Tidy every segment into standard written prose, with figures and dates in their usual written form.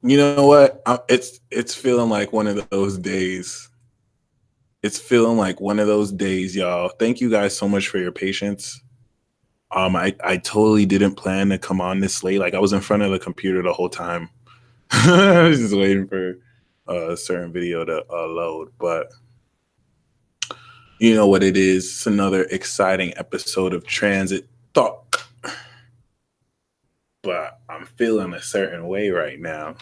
You know what? It's feeling like one of those days. It's feeling like one of those days, y'all. Thank you guys so much for your patience. I totally didn't plan to come on this late. Like I was in front of the computer the whole time. I was just waiting for a certain video to load. But you know what it is? It's another exciting episode of Transit Talk. But I'm feeling a certain way right now.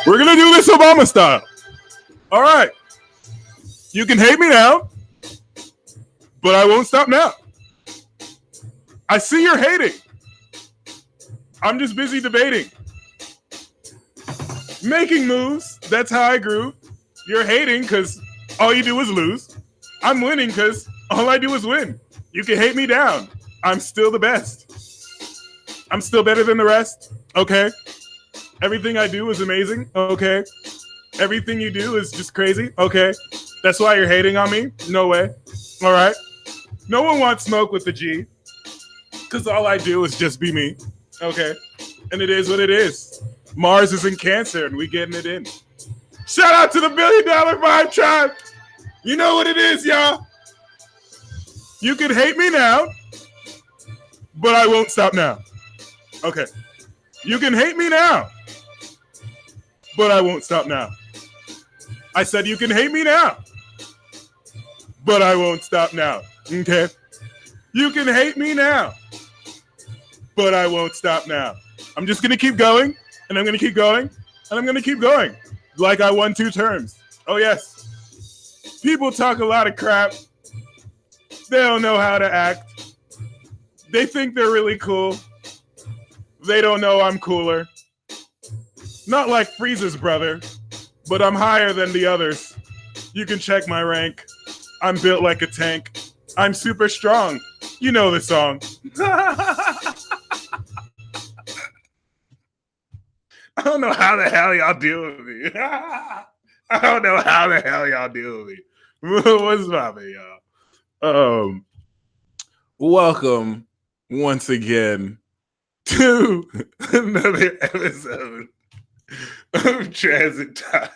We're gonna do this Obama style. All right. You can hate me now, but I won't stop now. I see you're hating. I'm just busy debating. Making moves. That's how I grew. You're hating because all you do is lose. I'm winning because all I do is win. You can hate me down. I'm still the best. I'm still better than the rest. Okay. Everything I do is amazing. Okay. Everything you do is just crazy. Okay. That's why you're hating on me? No way. All right. No one wants smoke with the G because all I do is just be me. Okay. And it is what it is. Mars is in Cancer and we getting it in. Shout out to the $1 Billion Vibe Tribe. You know what it is, y'all. You can hate me now, but I won't stop now. Okay. You can hate me now, but I won't stop now. I said you can hate me now, but I won't stop now. Okay? You can hate me now, but I won't stop now. I'm just going to keep going, and I'm going to keep going, and I'm going to keep going. Like I won 2 terms. Oh, yes. People talk a lot of crap. They don't know how to act. They think they're really cool. They don't know I'm cooler. Not like Frieza's brother, but I'm higher than the others. You can check my rank. I'm built like a tank. I'm super strong. You know the song. I don't know how the hell y'all deal with me. I don't know how the hell y'all deal with me. What's poppin', y'all? Welcome once again to another episode of Transit Talk.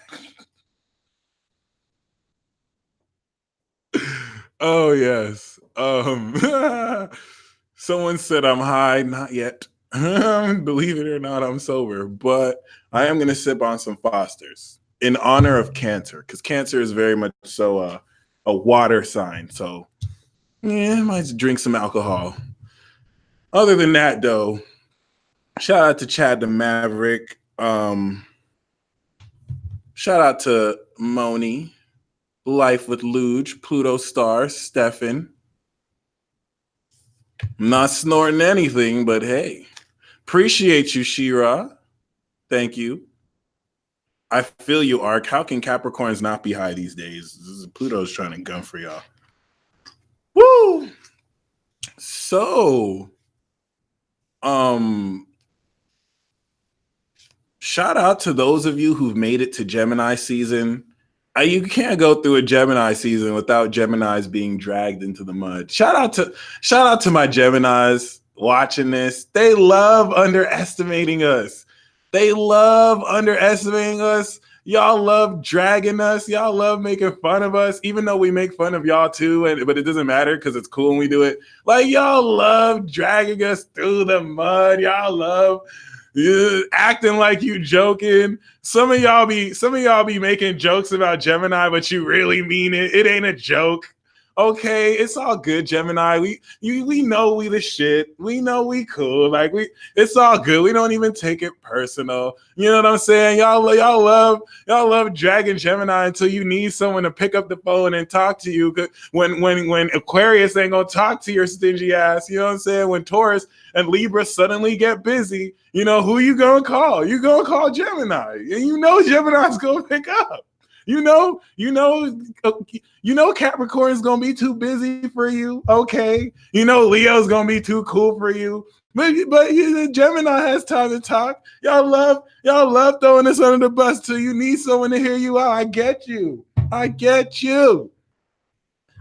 Oh yes. Someone said I'm high, not yet. Believe it or not, I'm sober, but I am gonna sip on some Fosters in honor of Cancer, because Cancer is very much so a water sign. So yeah, I might drink some alcohol. Other than that, though, shout out to Chad the Maverick. Shout out to Moni, Life with Luge, Pluto Star, Stefan. I'm not snorting anything, but hey, appreciate you, Shira. Thank you. I feel you, Ark. How can Capricorns not be high these days? Pluto's trying to gun for y'all. Woo! So, shout out to those of you who've made it to Gemini season. You can't go through a Gemini season without Geminis being dragged into the mud. Shout out to my Geminis watching this. They love underestimating us. Y'all love dragging us. Y'all love making fun of us, even though we make fun of y'all too. But it doesn't matter because it's cool when we do it. Like, y'all love dragging us through the mud. Y'all love acting like you joking. Some of y'all be making jokes about Gemini, but you really mean it. It ain't a joke. Okay, it's all good, Gemini. We know we the shit. We know we cool. Like it's all good. We don't even take it personal. You know what I'm saying? Y'all love dragging Gemini until you need someone to pick up the phone and talk to you. When Aquarius ain't gonna talk to your stingy ass. You know what I'm saying? When Taurus and Libra suddenly get busy, you know who you gonna call? You gonna call Gemini, and you know Gemini's gonna pick up. You know Capricorn's gonna be too busy for you. Okay, you know Leo's gonna be too cool for you. But Gemini has time to talk. Y'all love throwing us under the bus till you need someone to hear you out. I get you.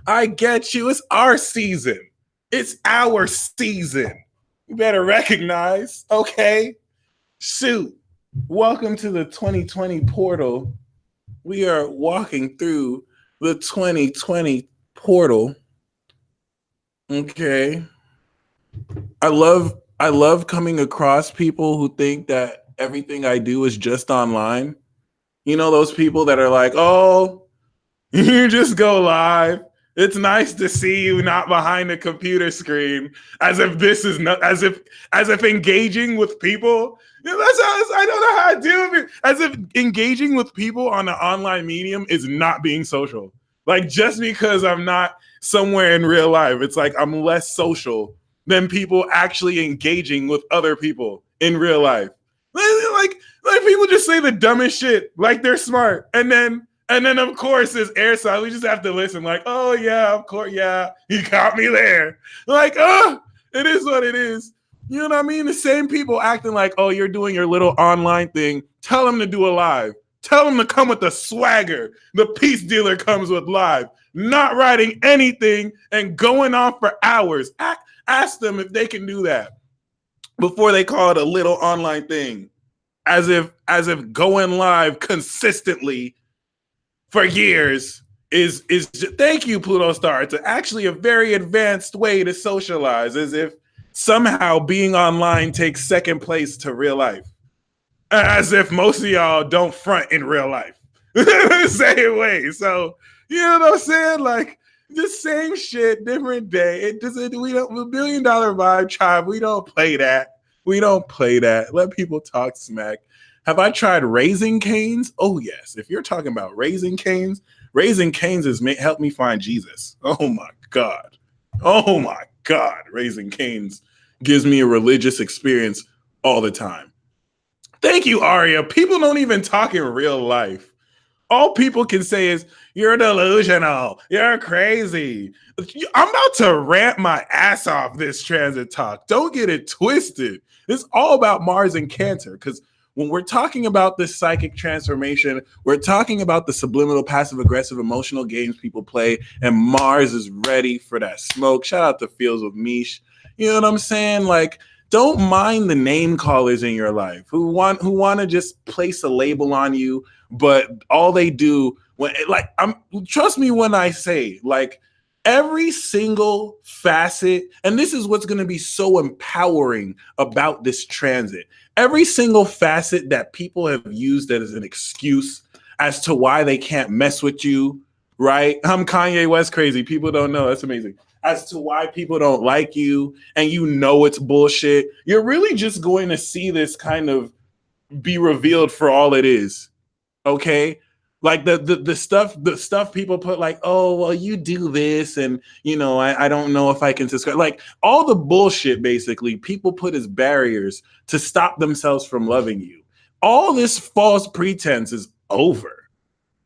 It's our season. It's our season. You better recognize. Okay, shoot. Welcome to the 2020 portal. We are walking through the 2020 portal. Okay. I love coming across people who think that everything I do is just online. You know, those people that are like, oh, you just go live. It's nice to see you not behind a computer screen, as if this is not as if engaging with people. You know, I don't know how I deal with it. As if engaging with people on an online medium is not being social. Like, just because I'm not somewhere in real life, it's like I'm less social than people actually engaging with other people in real life. Like people just say the dumbest shit, like they're smart, and then of course it's airside. We just have to listen. Like, oh yeah, of course, yeah, you got me there. Like, it is what it is. You know what I mean? The same people acting like, oh, you're doing your little online thing. Tell them to do a live. Tell them to come with the swagger the peace dealer comes with live. Not writing anything and going on for hours. Ask them if they can do that before they call it a little online thing. As if going live consistently for years is thank you, Pluto Star. It's actually a very advanced way to socialize, as if somehow being online takes second place to real life. As if most of y'all don't front in real life. Same way. So, you know what I'm saying? Like, the same shit, different day. We don't, $1 billion vibe tribe. We don't play that. Let people talk smack. Have I tried Raising Canes? Oh, yes. If you're talking about Raising Canes has helped me find Jesus. Oh, my God. Raising Canes gives me a religious experience all the time. Thank you, Aria. People don't even talk in real life. All people can say is, you're delusional. You're crazy. I'm about to rant my ass off this transit talk. Don't get it twisted. It's all about Mars and Cancer, because when we're talking about this psychic transformation, we're talking about the subliminal, passive-aggressive, emotional games people play, and Mars is ready for that smoke. Shout out to Fields with Mish. You know what I'm saying? Like, don't mind the name callers in your life who want to just place a label on you, but all they do trust me when I say, like, every single facet, and this is what's going to be so empowering about this transit. Every single facet that people have used as an excuse as to why they can't mess with you, right? I'm Kanye West crazy. People don't know. That's amazing. As to why people don't like you, and you know it's bullshit. You're really just going to see this kind of be revealed for all it is. Okay? Like the stuff people put, like, oh, well, you do this, and you know, I don't know if I can subscribe. Like, all the bullshit basically people put as barriers to stop themselves from loving you. All this false pretense is over.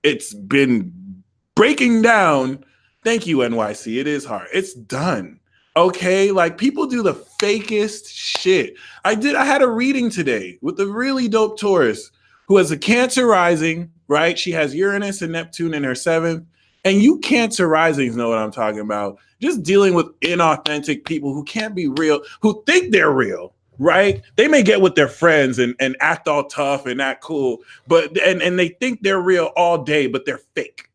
It's been breaking down. Thank you, NYC. It is hard. It's done. Okay, like, people do the fakest shit. I had a reading today with a really dope Taurus who has a Cancer rising, right? She has Uranus and Neptune in her 7th. And you Cancer risings know what I'm talking about. Just dealing with inauthentic people who can't be real, who think they're real, right? They may get with their friends and act all tough and act cool, but and they think they're real all day, but they're fake.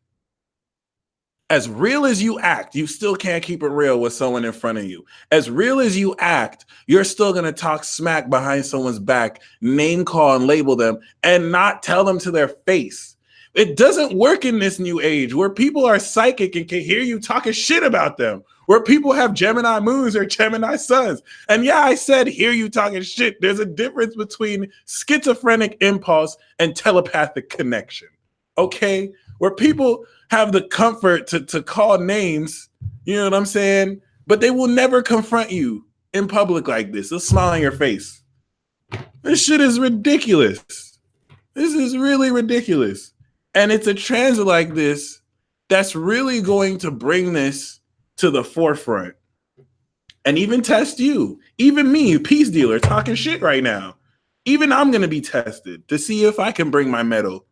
As real as you act, you still can't keep it real with someone in front of you. As real as you act, you're still going to talk smack behind someone's back, name call and label them, and not tell them to their face. It doesn't work in this new age where people are psychic and can hear you talking shit about them, where people have Gemini moons or Gemini suns. And yeah, I said hear you talking shit. There's a difference between schizophrenic impulse and telepathic connection. Okay? Where people have the comfort to call names, you know what I'm saying? But they will never confront you in public like this. They'll smile on your face. This shit is ridiculous. This is really ridiculous. And it's a transit like this that's really going to bring this to the forefront and even test you. Even me, peace dealer, talking shit right now. Even I'm going to be tested to see if I can bring my metal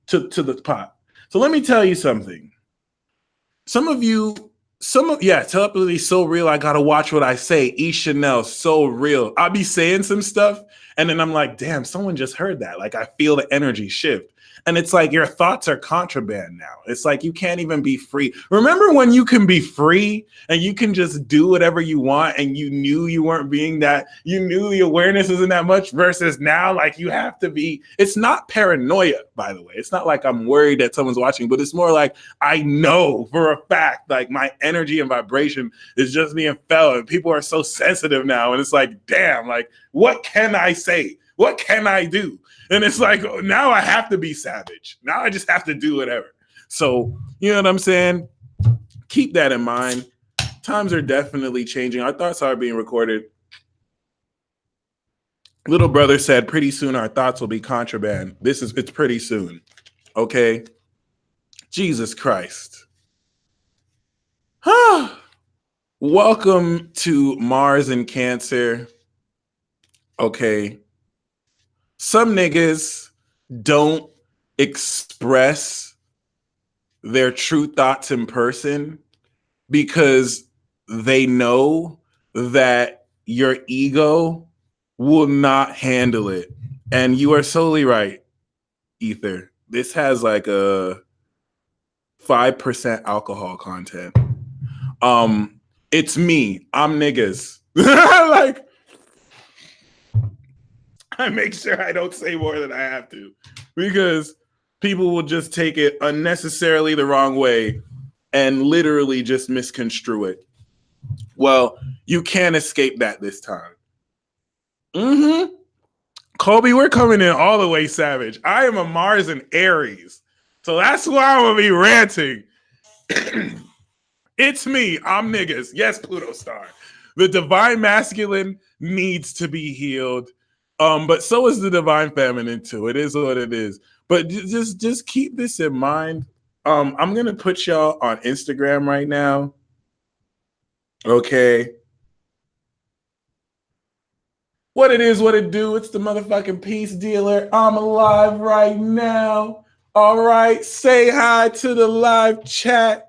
to the pot. So let me tell you something. Telepathy is so real. I gotta watch what I say. E Chanel, so real. I'll be saying some stuff, and then I'm like, damn, someone just heard that. Like I feel the energy shift. And it's like your thoughts are contraband now. It's like you can't even be free. Remember when you can be free and you can just do whatever you want and you knew you weren't being that, you knew the awareness isn't that much versus now, like you have to be. It's not paranoia, by the way. It's not like I'm worried that someone's watching, but it's more like I know for a fact, like my energy and vibration is just being felt. And people are so sensitive now. And it's like, damn, like what can I say? What can I do? And it's like, now I have to be savage. Now I just have to do whatever. So, you know what I'm saying? Keep that in mind. Times are definitely changing. Our thoughts are being recorded. Little brother said, pretty soon our thoughts will be contraband. It's pretty soon. Okay? Jesus Christ. Welcome to Mars and Cancer. Okay. Some niggas don't express their true thoughts in person because they know that your ego will not handle it. And you are solely right, Ether. This has like a 5% alcohol content. It's me. I'm niggas. Like, I make sure I don't say more than I have to because people will just take it unnecessarily the wrong way and literally just misconstrue it. Well, you can't escape that this time. Colby, we're coming in all the way savage. I am a Mars and Aries. So that's why I'm going to be ranting. It's me. I'm niggas. Yes, Pluto star. The divine masculine needs to be healed. But so is the divine feminine too. It is what it is. But just keep this in mind. I'm gonna put y'all on Instagram right now. Okay. What it is, what it do. It's the motherfucking peace dealer. I'm alive right now. All right. Say hi to the live chat.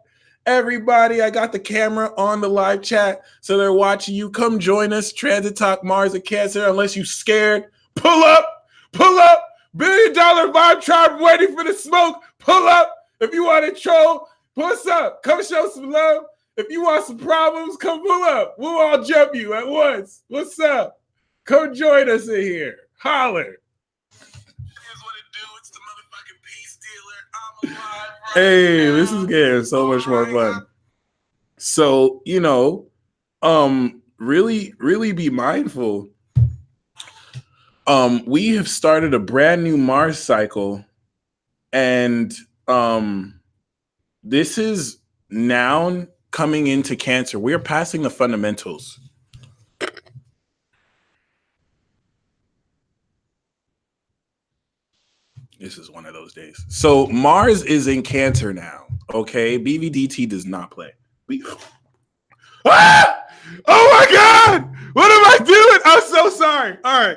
Everybody, I got the camera on the live chat, so they're watching you. Come join us, Transit Talk Mars and Cancer. Unless you scared, pull up, $1 billion vibe tribe waiting for the smoke. Pull up. If you want to troll, what's up? Come show some love. If you want some problems, come pull up. We'll all jump you at once. What's up? Come join us in here. Holler. Hey, this is getting so much more fun. So, you know, really be mindful. We have started a brand new Mars cycle, and this is now coming into Cancer. We are passing the fundamentals. This is one of those days. So Mars is in Cancer now. Okay, BVDT does not play. Ah! Oh my God! What am I doing? I'm so sorry. All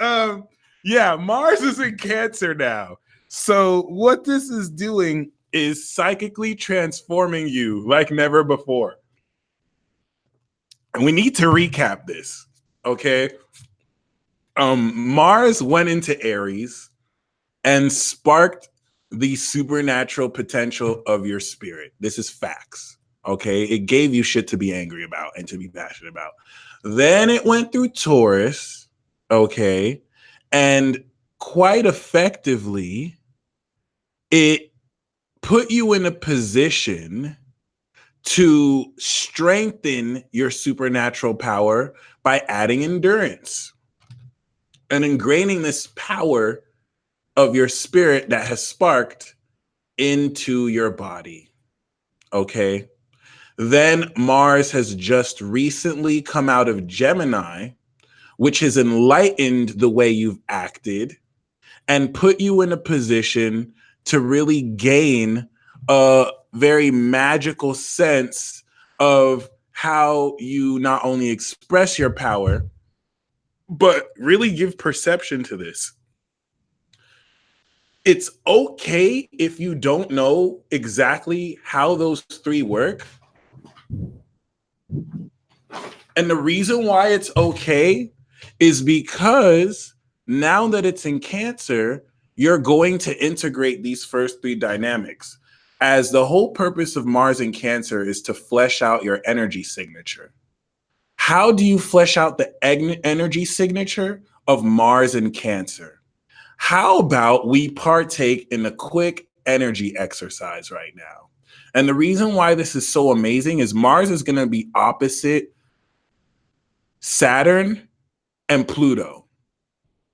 right. Yeah, Mars is in Cancer now. So what this is doing is psychically transforming you like never before. And we need to recap this. Okay. Mars went into Aries and sparked the supernatural potential of your spirit. This is facts. Okay. It gave you shit to be angry about and to be passionate about. Then it went through Taurus. Okay. And quite effectively, it put you in a position to strengthen your supernatural power by adding endurance and ingraining this power of your spirit that has sparked into your body. Okay. Then Mars has just recently come out of Gemini, which has enlightened the way you've acted and put you in a position to really gain a very magical sense of how you not only express your power, but really give perception to this. It's okay if you don't know exactly how those three work. And the reason why it's okay is because now that it's in Cancer, you're going to integrate these first three dynamics, as the whole purpose of Mars in Cancer is to flesh out your energy signature. How do you flesh out the energy signature of Mars in Cancer? How about we partake in a quick energy exercise right now? And the reason why this is so amazing is Mars is going to be opposite Saturn and Pluto.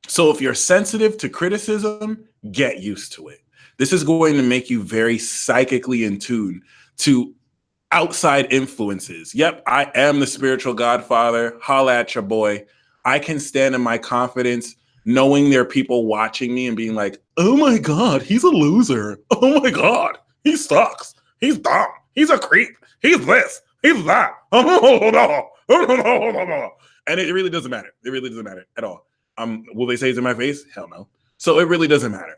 So if you're sensitive to criticism, get used to it. This is going to make you very psychically in tune to outside influences. Yep, I am the spiritual godfather. Holla at your boy. I can stand in my confidence knowing there are people watching me and being like, oh my God, he's a loser. Oh my God, he sucks. He's dumb. He's a creep. He's this. He's that. And it really doesn't matter. It really doesn't matter at all. Will they say it's in my face? Hell no. So it really doesn't matter.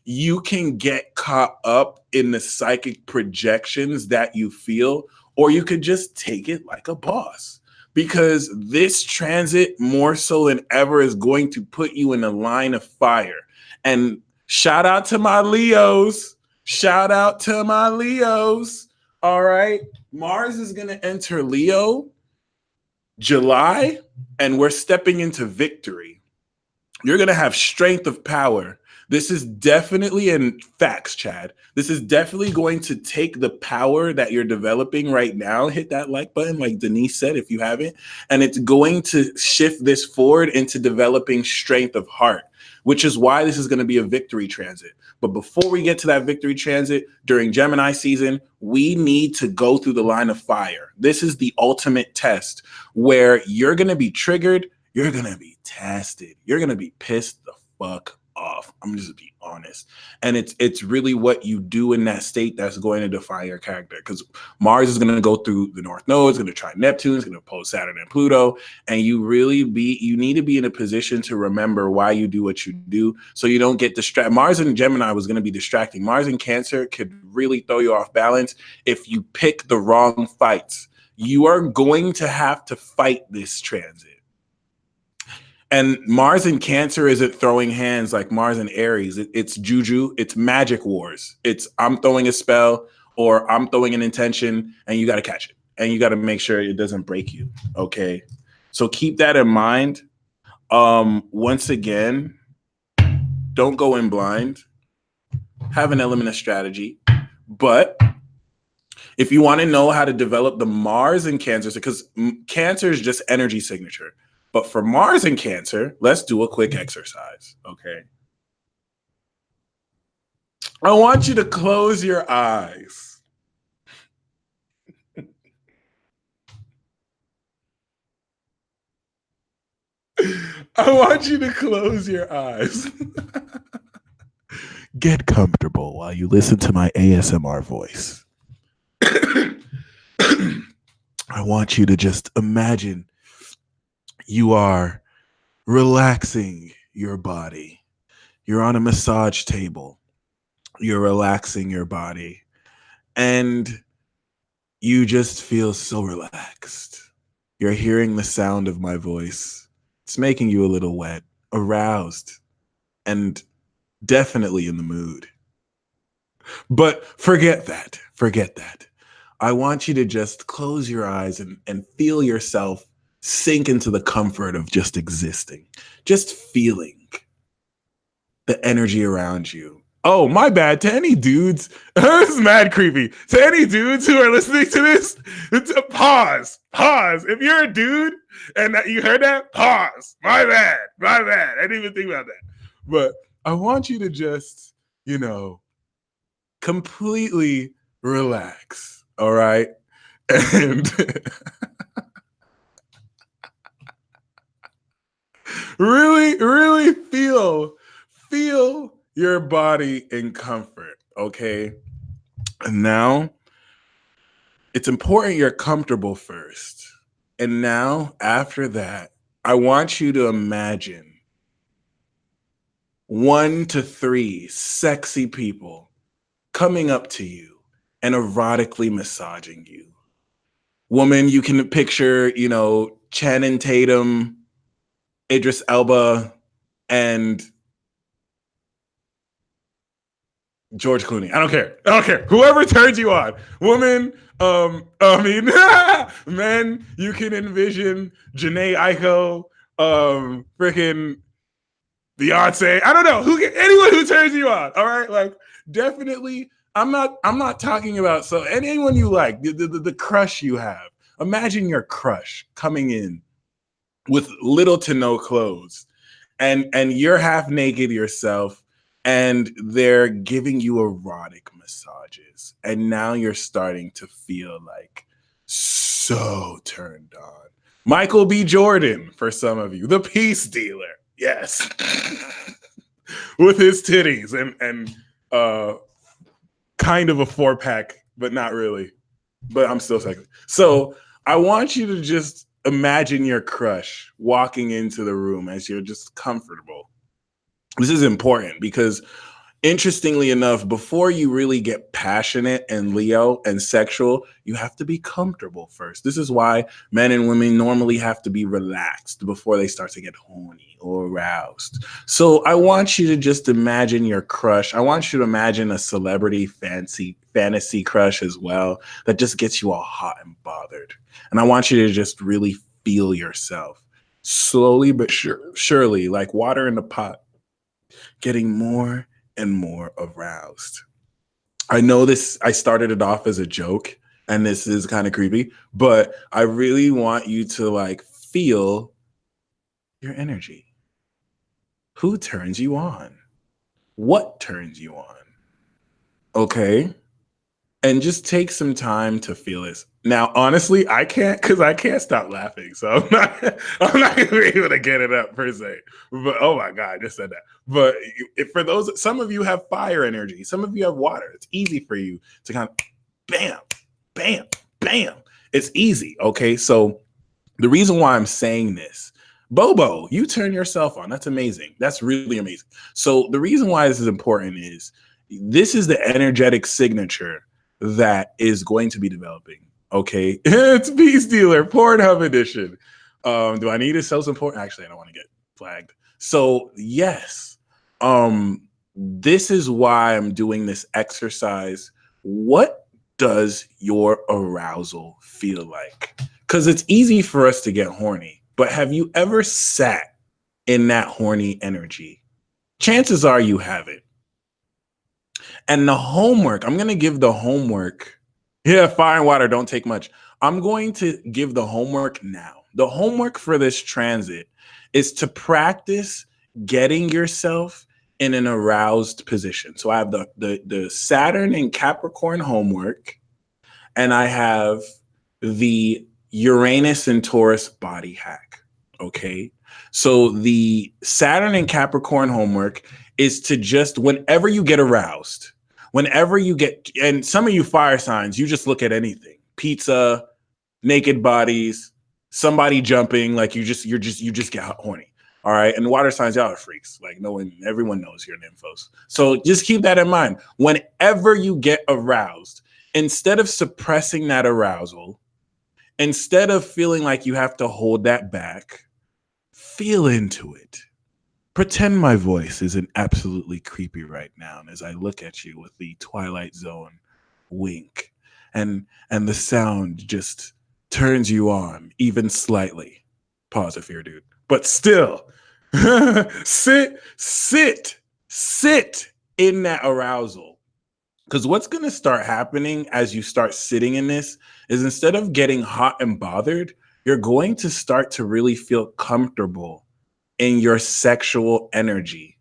You can get caught up in the psychic projections that you feel, or you could just take it like a boss, because this transit more so than ever is going to put you in a line of fire. And shout out to my Leos. Shout out to my Leos. All right. Mars is going to enter Leo July, and we're stepping into victory. You're going to have strength of power. This is definitely, in facts, Chad, this is definitely going to take the power that you're developing right now. Hit that like button, like Denise said, if you haven't. And it's going to shift this forward into developing strength of heart, which is why this is going to be a victory transit. But before we get to that victory transit during Gemini season, we need to go through the line of fire. This is the ultimate test where you're going to be triggered. You're going to be tested. You're going to be pissed the fuck off. I'm just be honest. And it's really what you do in that state that's going to define your character, because Mars is going to go through the North Node, it's going to try Neptune, it's going to oppose Saturn and Pluto, and you need to be in a position to remember why you do what you do so you don't get distracted. Mars in Gemini was going to be distracting. Mars in Cancer could really throw you off balance if you pick the wrong fights. You are going to have to fight this transit. And Mars in Cancer isn't throwing hands like Mars in Aries. It's juju. It's magic wars. It's I'm throwing a spell or I'm throwing an intention, and you got to catch it. And you got to make sure it doesn't break you. Okay. So keep that in mind. Once again, don't go in blind. Have an element of strategy. But if you want to know how to develop the Mars in Cancer, because Cancer is just energy signature. But for Mars in Cancer, let's do a quick exercise, okay? I want you to close your eyes. I want you to close your eyes. Get comfortable while you listen to my ASMR voice. I want you to just imagine you are relaxing your body. You're on a massage table. You're relaxing your body. And you just feel so relaxed. You're hearing the sound of my voice. It's making you a little wet, aroused, and definitely in the mood. But forget that. Forget that. I want you to just close your eyes and feel yourself sink into the comfort of just existing, just feeling the energy around you. Oh, my bad. To any dudes, this is mad creepy. To any dudes who are listening to this, pause. Pause. If you're a dude and you heard that, pause. My bad. My bad. I didn't even think about that. But I want you to just, completely relax. All right. And really, really feel your body in comfort. Okay. And now it's important you're comfortable first. And now, after that, I want you to imagine 1 to 3 sexy people coming up to you and erotically massaging you. Woman, you can picture, Channing Tatum, Idris Elba, and George Clooney. I don't care. Whoever turns you on. Woman, men, you can envision Janae Aiko, freaking Beyonce. I don't know. Anyone who turns you on. All right. Like, definitely. I'm not talking about anyone you like, the crush you have. Imagine your crush coming in with little to no clothes, and you're half naked yourself, and they're giving you erotic massages, and now you're starting to feel like so turned on. Michael B. Jordan, for some of you, the peace dealer, yes, with his titties and kind of a 4-pack, but not really. But I'm still sexy. So I want you to just imagine your crush walking into the room as you're just comfortable. This is important because, interestingly enough, before you really get passionate and Leo and sexual, you have to be comfortable first. This is why men and women normally have to be relaxed before they start to get horny or aroused. So I want you to just imagine your crush. I want you to imagine a celebrity fantasy crush as well that just gets you all hot and bothered. And I want you to just really feel yourself slowly but surely, like water in the pot, getting more and more aroused. I know I started it off as a joke, and this is kind of creepy, but I really want you to feel your energy. Who turns you on? What turns you on? Okay. And just take some time to feel this. Now, honestly, I can't stop laughing. So I'm not gonna be able to get it up per se. But oh my God, I just said that. But for those, some of you have fire energy, some of you have water. It's easy for you to kind of bam, bam, bam. It's easy. Okay. So the reason why I'm saying this, Bobo, you turn yourself on. That's amazing. That's really amazing. So the reason why this is important is this is the energetic signature that is going to be developing. Okay. It's Peace Dealer, Pornhub edition. Do I need to sell some porn? Actually, I don't want to get flagged. So yes, this is why I'm doing this exercise. What does your arousal feel like? Because it's easy for us to get horny, but have you ever sat in that horny energy? Chances are you haven't. And the homework, I'm going to give the homework. Yeah, fire and water don't take much. I'm going to give the homework now. The homework for this transit is to practice getting yourself in an aroused position. So I have the Saturn and Capricorn homework, and I have the Uranus and Taurus body hack. Okay. So the Saturn and Capricorn homework is to just, whenever you get aroused, and some of you fire signs, you just look at anything, pizza, naked bodies, somebody jumping, like you just get horny. All right. And water signs, y'all are freaks. Like everyone knows you're nymphos. So just keep that in mind. Whenever you get aroused, instead of suppressing that arousal, instead of feeling like you have to hold that back, feel into it. Pretend my voice isn't absolutely creepy right now, and as I look at you with the Twilight Zone wink, and the sound just turns you on even slightly. Pause if you're a dude, but still, sit in that arousal. Because what's going to start happening as you start sitting in this is instead of getting hot and bothered, you're going to start to really feel comfortable in your sexual energy.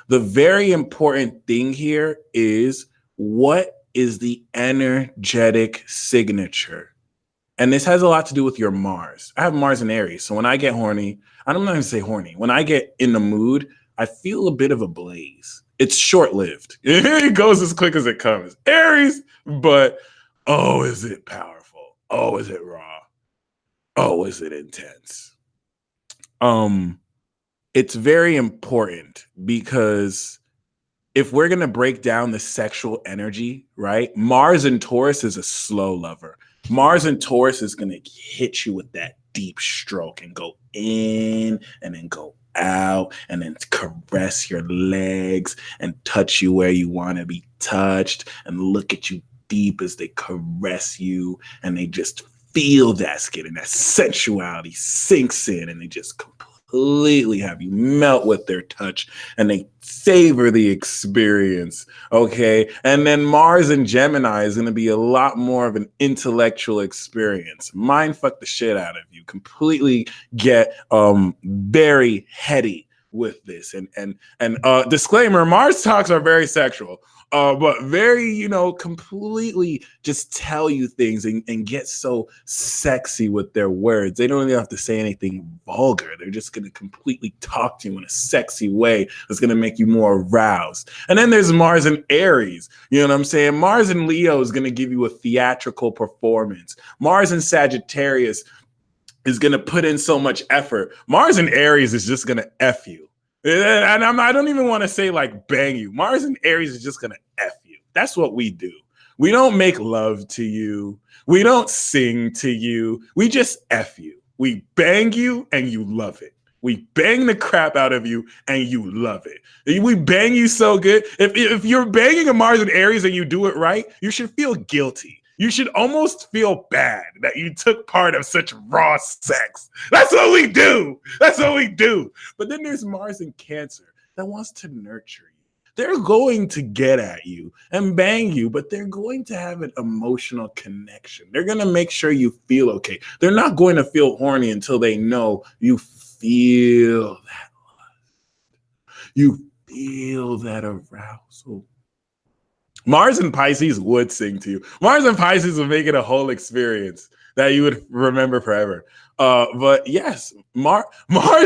The very important thing here is what is the energetic signature? And this has a lot to do with your Mars. I have Mars in Aries. So when I get horny, I'm not going to say horny. When I get in the mood, I feel a bit of a blaze. It's short lived. It goes as quick as it comes. Aries, but oh, is it powerful? Oh, is it raw? Oh, is it intense? It's very important because if we're going to break down the sexual energy, right? Mars and Taurus is a slow lover. Mars and Taurus is going to hit you with that deep stroke and go in and then go out and then caress your legs and touch you where you want to be touched and look at you deep as they caress you and they just feel that skin and that sensuality sinks in and they just completely have you melt with their touch and they savor the experience. Okay. And then Mars and Gemini is going to be a lot more of an intellectual experience. Mind fuck the shit out of you. Completely get very heady with this. And disclaimer, Mars talks are very sexual. But very, completely just tell you things and get so sexy with their words. They don't even have to say anything vulgar. They're just going to completely talk to you in a sexy way that's going to make you more aroused. And then there's Mars and Aries. You know what I'm saying? Mars and Leo is going to give you a theatrical performance. Mars and Sagittarius is going to put in so much effort. Mars and Aries is just going to F you. And I don't even want to say like bang you. Mars and Aries is just going to F you. That's what we do. We don't make love to you. We don't sing to you. We just F you. We bang you and you love it. We bang the crap out of you and you love it. We bang you so good. If you're banging a Mars and Aries and you do it right, you should feel guilty. You should almost feel bad that you took part of such raw sex. That's what we do. That's what we do. But then there's Mars in Cancer that wants to nurture you. They're going to get at you and bang you, but they're going to have an emotional connection. They're going to make sure you feel okay. They're not going to feel horny until they know you feel that lust. You feel that arousal. Mars and Pisces would sing to you. Mars and Pisces would make it a whole experience that you would remember forever. But yes, Mars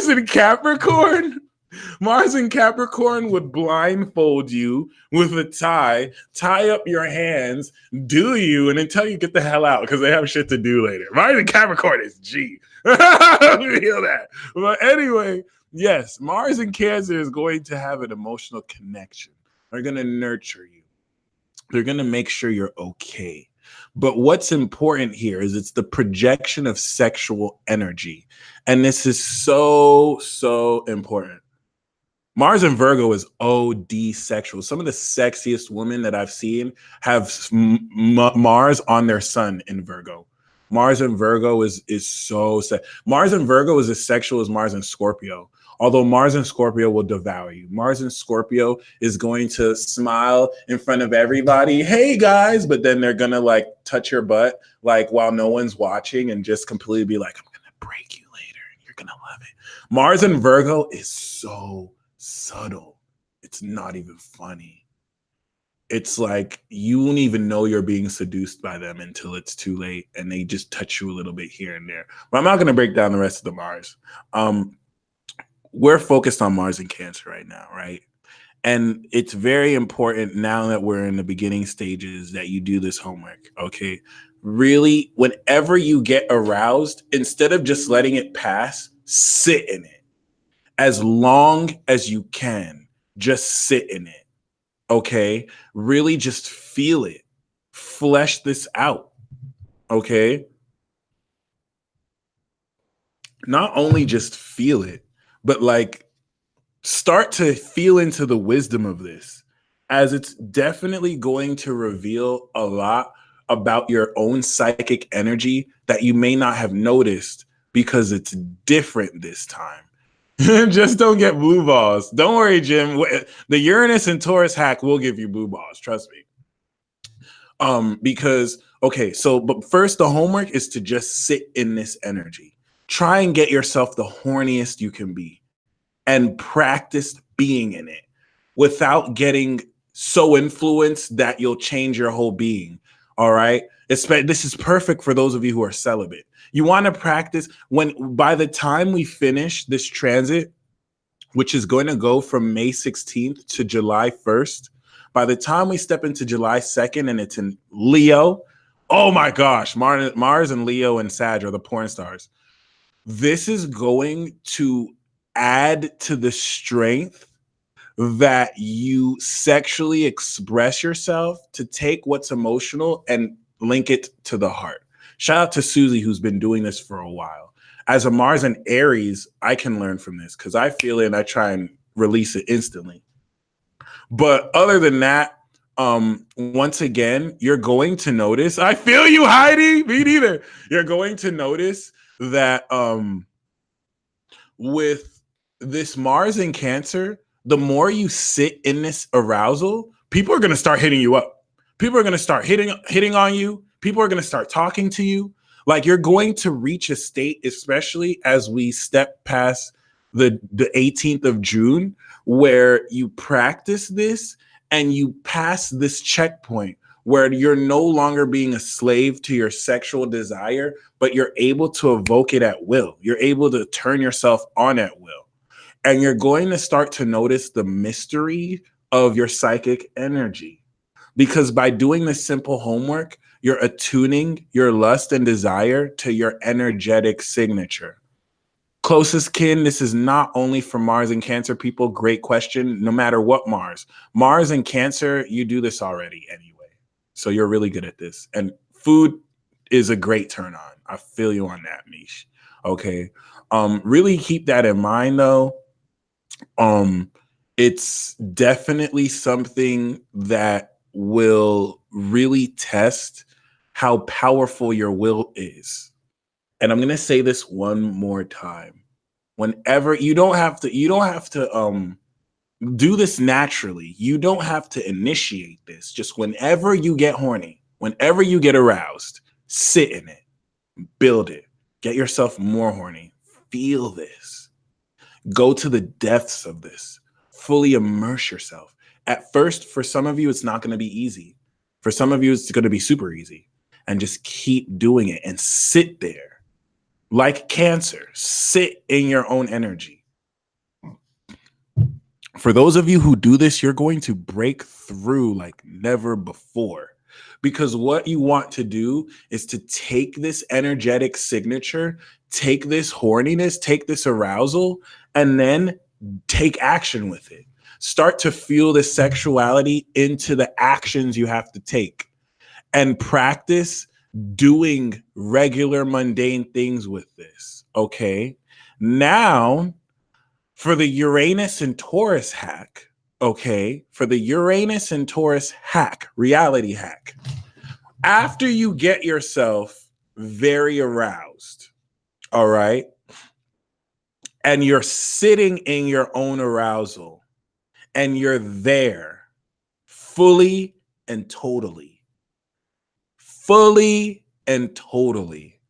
and Capricorn. Mars and Capricorn would blindfold you with a tie up your hands, do you, and then tell you get the hell out because they have shit to do later. Mars and Capricorn is G. Feel that. But anyway, yes, Mars and Cancer is going to have an emotional connection. They're going to nurture you. They're going to make sure you're okay. But what's important here is it's the projection of sexual energy. And this is so, so important. Mars and Virgo is OD sexual. Some of the sexiest women that I've seen have Mars on their sun in Virgo. Mars and Virgo is so Mars and Virgo is as sexual as Mars and Scorpio. Although Mars and Scorpio will devour you. Mars and Scorpio is going to smile in front of everybody. Hey guys, but then they're going to like touch your butt like while no one's watching and just completely be like, I'm going to break you later and you're going to love it. Mars and Virgo is so subtle. It's not even funny. It's like you won't even know you're being seduced by them until it's too late and they just touch you a little bit here and there. But I'm not going to break down the rest of the Mars. We're focused on Mars and Cancer right now, right? And it's very important now that we're in the beginning stages that you do this homework, okay? Really, whenever you get aroused, instead of just letting it pass, sit in it. As long as you can, just sit in it, okay? Really just feel it. Flesh this out, okay? Not only just feel it, but like Start to feel into the wisdom of this, as it's definitely going to reveal a lot about your own psychic energy that you may not have noticed because it's different this time. Just don't get blue balls. Don't worry, Jim. The Uranus and Taurus hack will give you blue balls. Trust me. Because okay, so but first the homework is to just sit in this energy. Try and get yourself the horniest you can be and practice being in it without getting so influenced that you'll change your whole being. All right. This is perfect for those of you who are celibate. You want to practice when by the time we finish this transit, which is going to go from May 16th to July 1st. By the time we step into July 2nd and it's in Leo, oh my gosh, Mars and Leo and Sag are the porn stars. This is going to add to the strength that you sexually express yourself, to take what's emotional and link it to the heart. Shout out to Susie, who's been doing this for a while. As a Mars and Aries, I can learn from this because I feel it and I try and release it instantly. But other than that, once again, you're going to notice, I feel you, Heidi, me neither. You're going to notice that with this Mars in Cancer, the more you sit in this arousal, people are going to start hitting you up. People are going to start hitting on you. People are going to start talking to you. Like, you're going to reach a state, especially as we step past the 18th of June, where you practice this and you pass this checkpoint where you're no longer being a slave to your sexual desire, but you're able to evoke it at will. You're able to turn yourself on at will. And you're going to start to notice the mystery of your psychic energy. Because by doing this simple homework, you're attuning your lust and desire to your energetic signature. Closest kin, this is not only for Mars and Cancer people. Great question. No matter what Mars and Cancer, you do this already anyway. So you're really good at this. And food is a great turn on. I feel you on that, Mish. Okay. Really keep that in mind though. It's definitely something that will really test how powerful your will is. And I'm going to say this one more time. Whenever you don't have to do this naturally. You don't have to initiate this. Just whenever you get horny, whenever you get aroused, sit in it, build it, get yourself more horny, feel this, go to the depths of this, fully immerse yourself. At first, for some of you, it's not going to be easy. For some of you, it's going to be super easy. And just keep doing it and sit there. Like Cancer, sit in your own energy. For those of you who do this, you're going to break through like never before. Because what you want to do is to take this energetic signature, take this horniness, take this arousal, and then take action with it. Start to feel the sexuality into the actions you have to take. And practice doing regular mundane things with this. Okay. Now, for the Uranus and Taurus hack, okay, for the Uranus and Taurus hack, reality hack, after you get yourself very aroused, all right, and you're sitting in your own arousal and you're there fully and totally,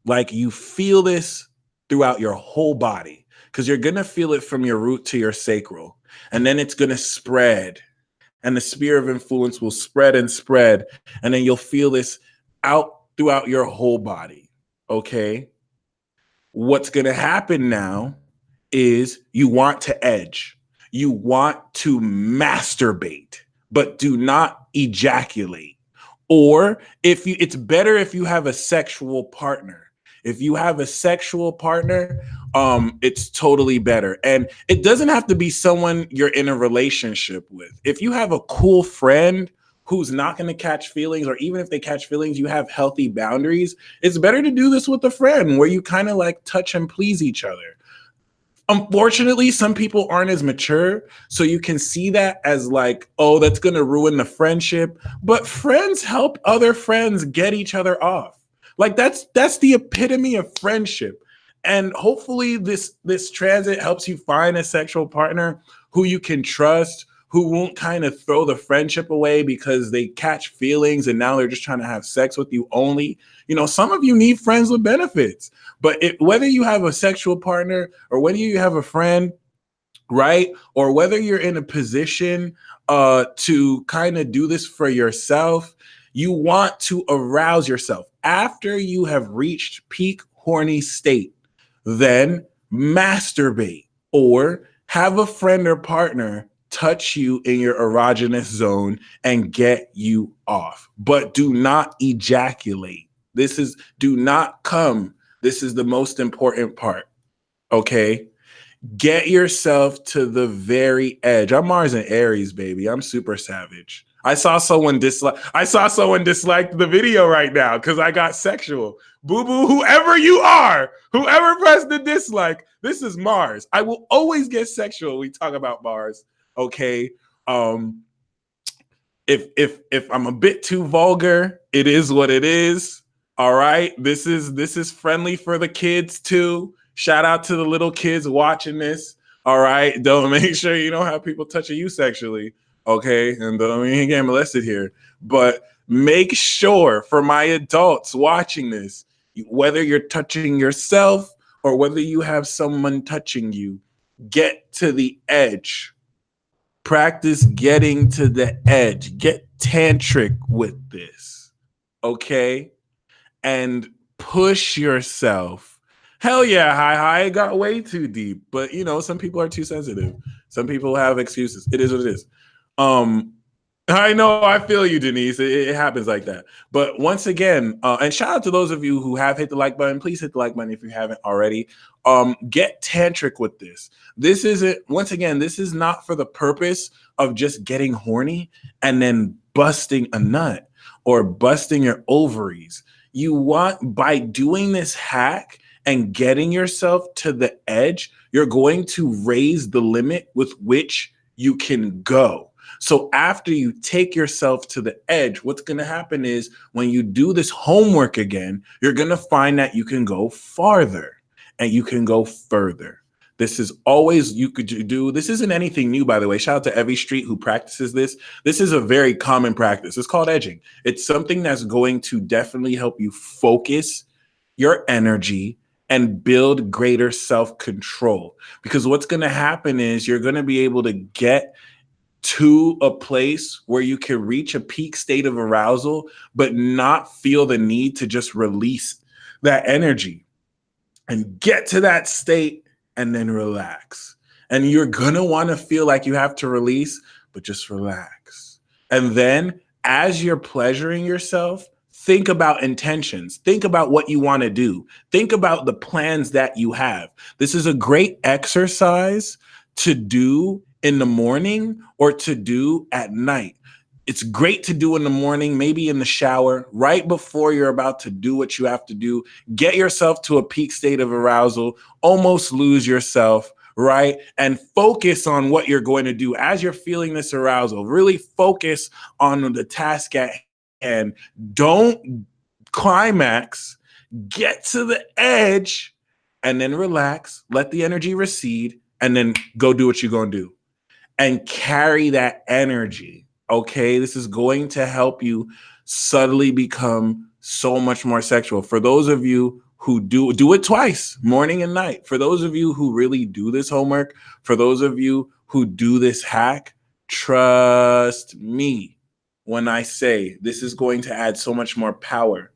like you feel this throughout your whole body, because you're going to feel it from your root to your sacral, and then it's going to spread, and the sphere of influence will spread, and then you'll feel this out throughout your whole body. Okay. What's going to happen now is you want to edge. You want to masturbate, but do not ejaculate. Or it's better if you have a sexual partner. If you have a sexual partner, it's totally better. And it doesn't have to be someone you're in a relationship with. If you have a cool friend who's not going to catch feelings, or even if they catch feelings, you have healthy boundaries, it's better to do this with a friend where you kind of like touch and please each other. Unfortunately, some people aren't as mature, so you can see that as like, oh, that's going to ruin the friendship. But friends help other friends get each other off. Like that's the epitome of friendship. And hopefully this transit helps you find a sexual partner who you can trust, who won't kind of throw the friendship away because they catch feelings and now they're just trying to have sex with you only. You know, some of you need friends with benefits. But whether you have a sexual partner or whether you have a friend, right, or whether you're in a position to kind of do this for yourself, you want to arouse yourself after you have reached peak horny state. Then masturbate or have a friend or partner touch you in your erogenous zone and get you off. But do not ejaculate. Do not come. This is the most important part. Okay. Get yourself to the very edge. I'm Mars and Aries, baby. I'm super savage. I saw someone dislike the video right now because I got sexual. Boo boo, whoever you are, whoever pressed the dislike, this is Mars. I will always get sexual when we talk about Mars. Okay. If I'm a bit too vulgar, it is what it is. All right. This is friendly for the kids too. Shout out to the little kids watching this. All right. Don't make sure you don't have people touching you sexually. Okay. And don't even get molested here. But make sure for my adults watching this, whether you're touching yourself or whether you have someone touching you, get to the edge. Practice getting to the edge. Get tantric with this. Okay. And push yourself. Hell yeah, hi, it got way too deep. But you know, some people are too sensitive. Some people have excuses. It is what it is. I know, I feel you, Denise. It happens like that. But once again, and shout out to those of you who have hit the like button. Please hit the like button if you haven't already. Get tantric with this. This is not for the purpose of just getting horny and then busting a nut or busting your ovaries. You want, by doing this hack and getting yourself to the edge, you're going to raise the limit with which you can go. So after you take yourself to the edge, what's going to happen is when you do this homework again, you're going to find that you can go farther and you can go further. This is always you could do. This isn't anything new, by the way. Shout out to every street who practices this. This is a very common practice. It's called edging. It's something that's going to definitely help you focus your energy and build greater self-control. Because what's going to happen is you're going to be able to get to a place where you can reach a peak state of arousal, but not feel the need to just release that energy and get to that state and then relax. And you're going to want to feel like you have to release, but just relax. And then as you're pleasuring yourself, think about intentions. Think about what you want to do. Think about the plans that you have. This is a great exercise to do in the morning or to do at night. It's great to do in the morning, maybe in the shower, right before you're about to do what you have to do. Get yourself to a peak state of arousal, almost lose yourself, right? And focus on what you're going to do as you're feeling this arousal. Really focus on the task at hand. Don't climax, get to the edge, and then relax, let the energy recede, and then go do what you're going to do. And carry that energy. Okay, this is going to help you subtly become so much more sexual. For those of you who do it twice, morning and night. For those of you who really do this homework, for those of you who do this hack, trust me when I say this is going to add so much more power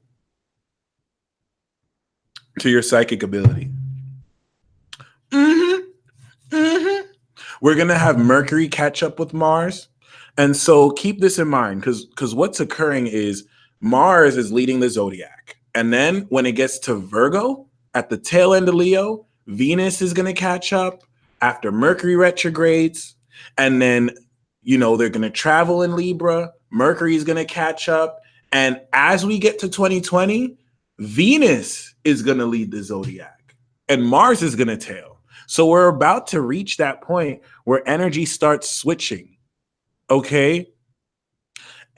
to your psychic ability. We're going to have Mercury catch up with Mars. And so keep this in mind because what's occurring is Mars is leading the zodiac. And then when it gets to Virgo, at the tail end of Leo, Venus is going to catch up after Mercury retrogrades. And then, you know, they're going to travel in Libra. Mercury is going to catch up. And as we get to 2020, Venus is going to lead the zodiac and Mars is going to tail. So we're about to reach that point where energy starts switching. Okay.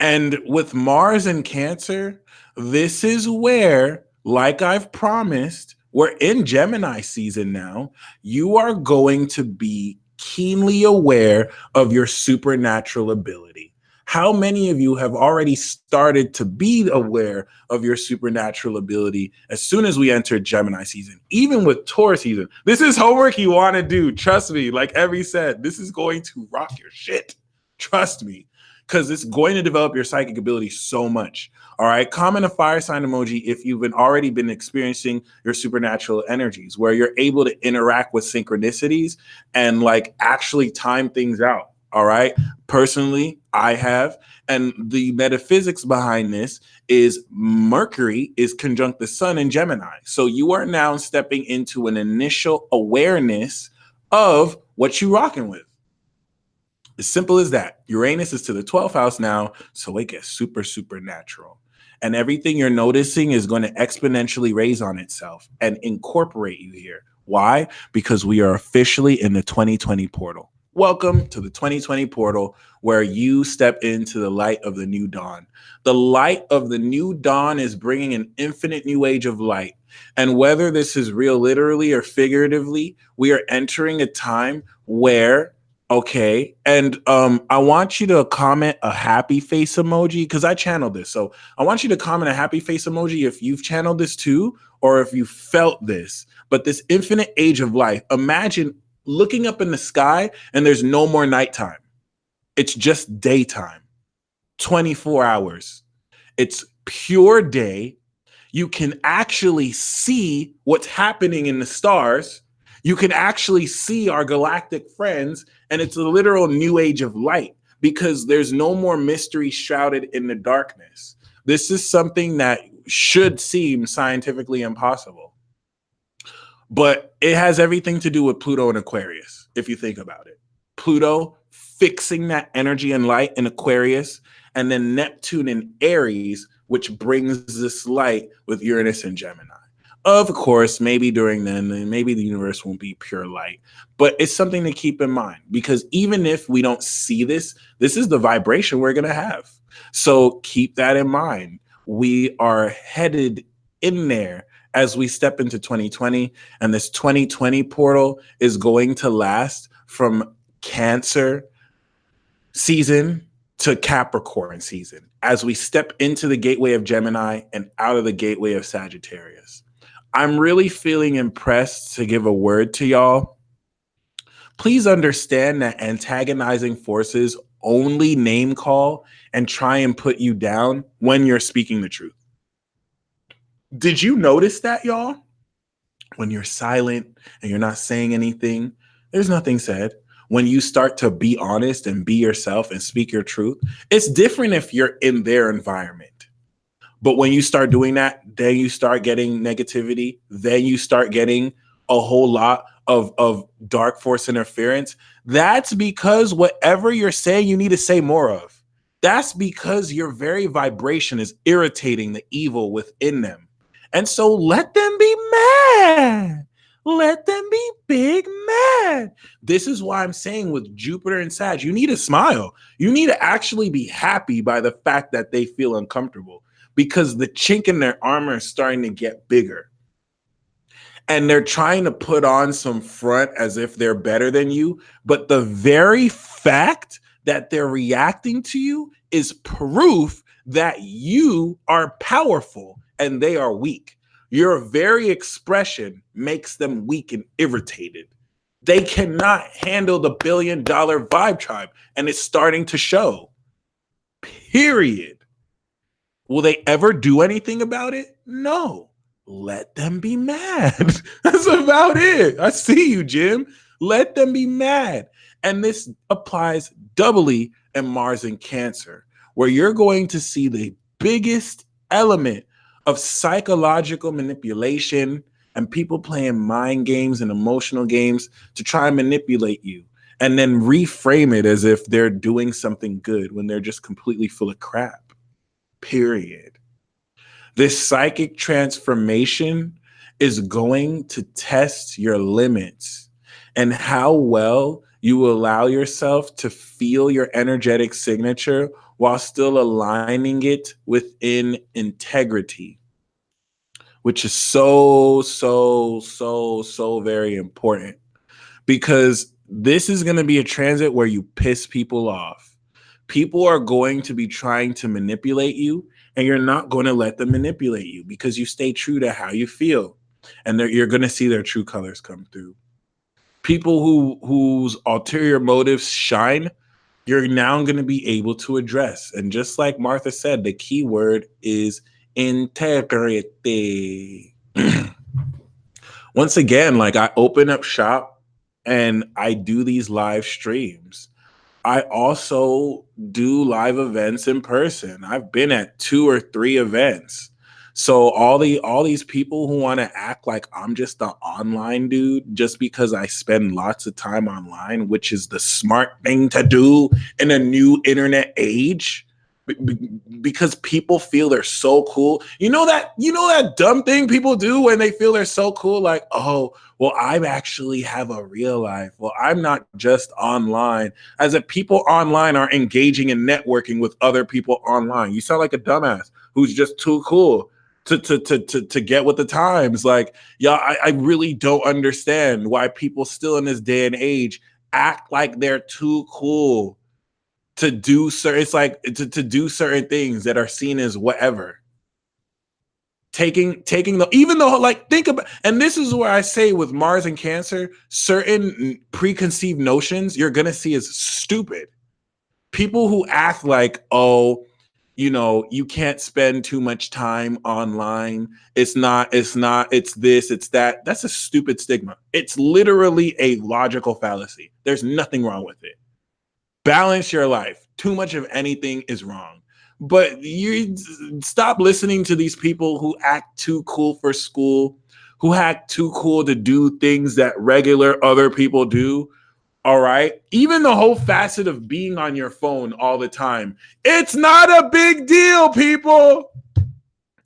And with Mars and Cancer, this is where, like I've promised, we're in Gemini season now. You are going to be keenly aware of your supernatural ability. How many of you have already started to be aware of your supernatural ability as soon as we enter Gemini season? Even with Taurus season, this is homework you want to do. Trust me, like Evie said, this is going to rock your shit. Trust me, because it's going to develop your psychic ability so much. All right. Comment a fire sign emoji if you've already been experiencing your supernatural energies, where you're able to interact with synchronicities and like actually time things out. All right. Personally, I have. And the metaphysics behind this is Mercury is conjunct the sun in Gemini. So you are now stepping into an initial awareness of what you're rocking with. As simple as that. Uranus is to the 12th house now, so it gets super supernatural. And everything you're noticing is going to exponentially raise on itself and incorporate you here. Why? Because we are officially in the 2020 portal. Welcome to the 2020 portal, where you step into the light of the new dawn. The light of the new dawn is bringing an infinite new age of light. And whether this is real literally or figuratively, we are entering a time where okay. And I want you to comment a happy face emoji because I channeled this. So I want you to comment a happy face emoji if you've channeled this too, or if you felt this. But this infinite age of life, imagine looking up in the sky and there's no more nighttime. It's just daytime, 24 hours. It's pure day. You can actually see what's happening in the stars. You can actually see our galactic friends, and it's a literal new age of light because there's no more mystery shrouded in the darkness. This is something that should seem scientifically impossible, but it has everything to do with Pluto and Aquarius, if you think about it. Pluto fixing that energy and light in Aquarius, and then Neptune in Aries, which brings this light with Uranus and Gemini. Of course, maybe during then, maybe the universe won't be pure light, but it's something to keep in mind because even if we don't see this, this is the vibration we're going to have. So keep that in mind. We are headed in there as we step into 2020, and this 2020 portal is going to last from Cancer season to Capricorn season as we step into the gateway of Gemini and out of the gateway of Sagittarius. I'm really feeling impressed to give a word to y'all. Please understand that antagonizing forces only name call and try and put you down when you're speaking the truth. Did you notice that, y'all? When you're silent and you're not saying anything, there's nothing said. When you start to be honest and be yourself and speak your truth, it's different if you're in their environment. But when you start doing that, then you start getting negativity. Then you start getting a whole lot of dark force interference. That's because whatever you're saying, you need to say more of. That's because your very vibration is irritating the evil within them. And so let them be mad. Let them be big mad. This is why I'm saying with Jupiter and Sag, you need to smile. You need to actually be happy by the fact that they feel uncomfortable because the chink in their armor is starting to get bigger. And they're trying to put on some front as if they're better than you. But the very fact that they're reacting to you is proof that you are powerful and they are weak. Your very expression makes them weak and irritated. They cannot handle the $1 billion vibe tribe, and it's starting to show. Period. Will they ever do anything about it? No. Let them be mad. That's about it. I see you, Jim. Let them be mad. And this applies doubly in Mars and Cancer, where you're going to see the biggest element of psychological manipulation and people playing mind games and emotional games to try and manipulate you and then reframe it as if they're doing something good when they're just completely full of crap. Period. This psychic transformation is going to test your limits. and how well you allow yourself to feel your energetic signature while still aligning it within integrity, which is so very important, because this is going to be a transit where you piss people off. People are going to be trying to manipulate you, and you're not going to let them manipulate you because you stay true to how you feel, and you're going to see their true colors come through. People whose ulterior motives shine, you're now going to be able to address. And just like Martha said, the key word is integrity. Once again, like, I open up shop and I do these live streams. I also do live events in person. I've been at 2 or 3 events. So all these people who want to act like I'm just the online dude just because I spend lots of time online, which is the smart thing to do in a new internet age, because people feel they're so cool. You know that dumb thing people do when they feel they're so cool, like, oh, well, I actually have a real life. Well, I'm not just online. As if people online are engaging and networking with other people online. You sound like a dumbass who's just too cool to get with the times. Like, yeah, I really don't understand why people still in this day and age act like they're too cool to do certain, it's like to do certain things that are seen as whatever. Taking the, even though, like, think about, and this is where I say with Mars and Cancer, certain preconceived notions you're gonna see as stupid. People who act like, oh, you can't spend too much time online. It's this, it's that. That's a stupid stigma. It's literally a logical fallacy. There's nothing wrong with it. Balance your life. Too much of anything is wrong. But you stop listening to these people who act too cool for school, who act too cool to do things that regular other people do. All right. Even the whole facet of being on your phone all the time. It's not a big deal, people.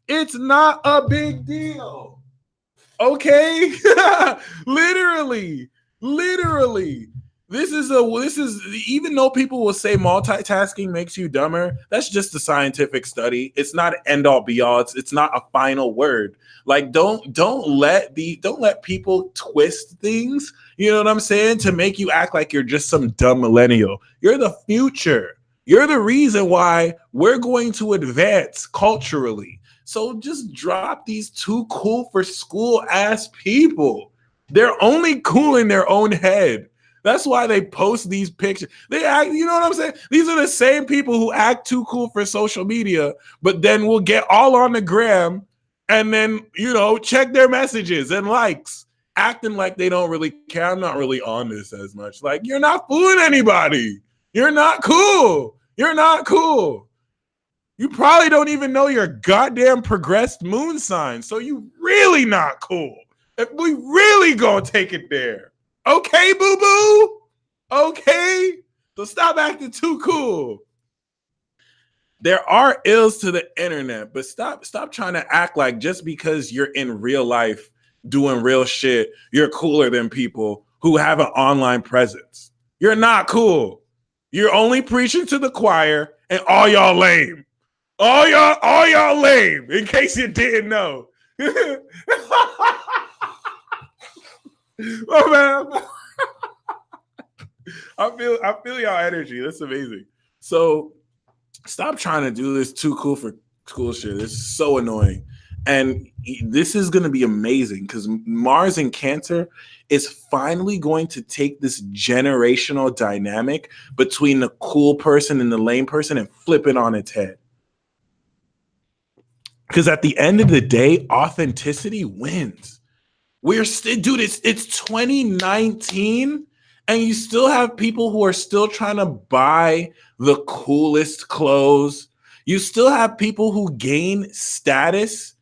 It's not a big deal. Okay? Literally. This is even though people will say multitasking makes you dumber, that's just a scientific study. It's not an end all be all. It's not a final word. Like, don't let people twist things, you know what I'm saying, to make you act like you're just some dumb millennial. You're the future. You're the reason why we're going to advance culturally. So just drop these too cool for school ass people. They're only cool in their own head. That's why they post these pictures. They act, you know what I'm saying? These are the same people who act too cool for social media, but then will get all on the gram and then, check their messages and likes, acting like they don't really care. I'm not really on this as much. Like, you're not fooling anybody. You're not cool. You're not cool. You probably don't even know your goddamn progressed moon sign, so you really not cool. If we really gonna take it there. Okay, boo-boo? Okay? So stop acting too cool. There are ills to the internet, but stop trying to act like just because you're in real life doing real shit, you're cooler than people who have an online presence. You're not cool. You're only preaching to the choir, and all y'all lame. All y'all lame, in case you didn't know. Oh, man. I feel y'all energy. That's amazing. So stop trying to do this too cool for school shit. It's so annoying. And this is going to be amazing because Mars in Cancer is finally going to take this generational dynamic between the cool person and the lame person and flip it on its head. Because at the end of the day, authenticity wins. We're still, dude, it's 2019, and you still have people who are still trying to buy the coolest clothes. You still have people who gain status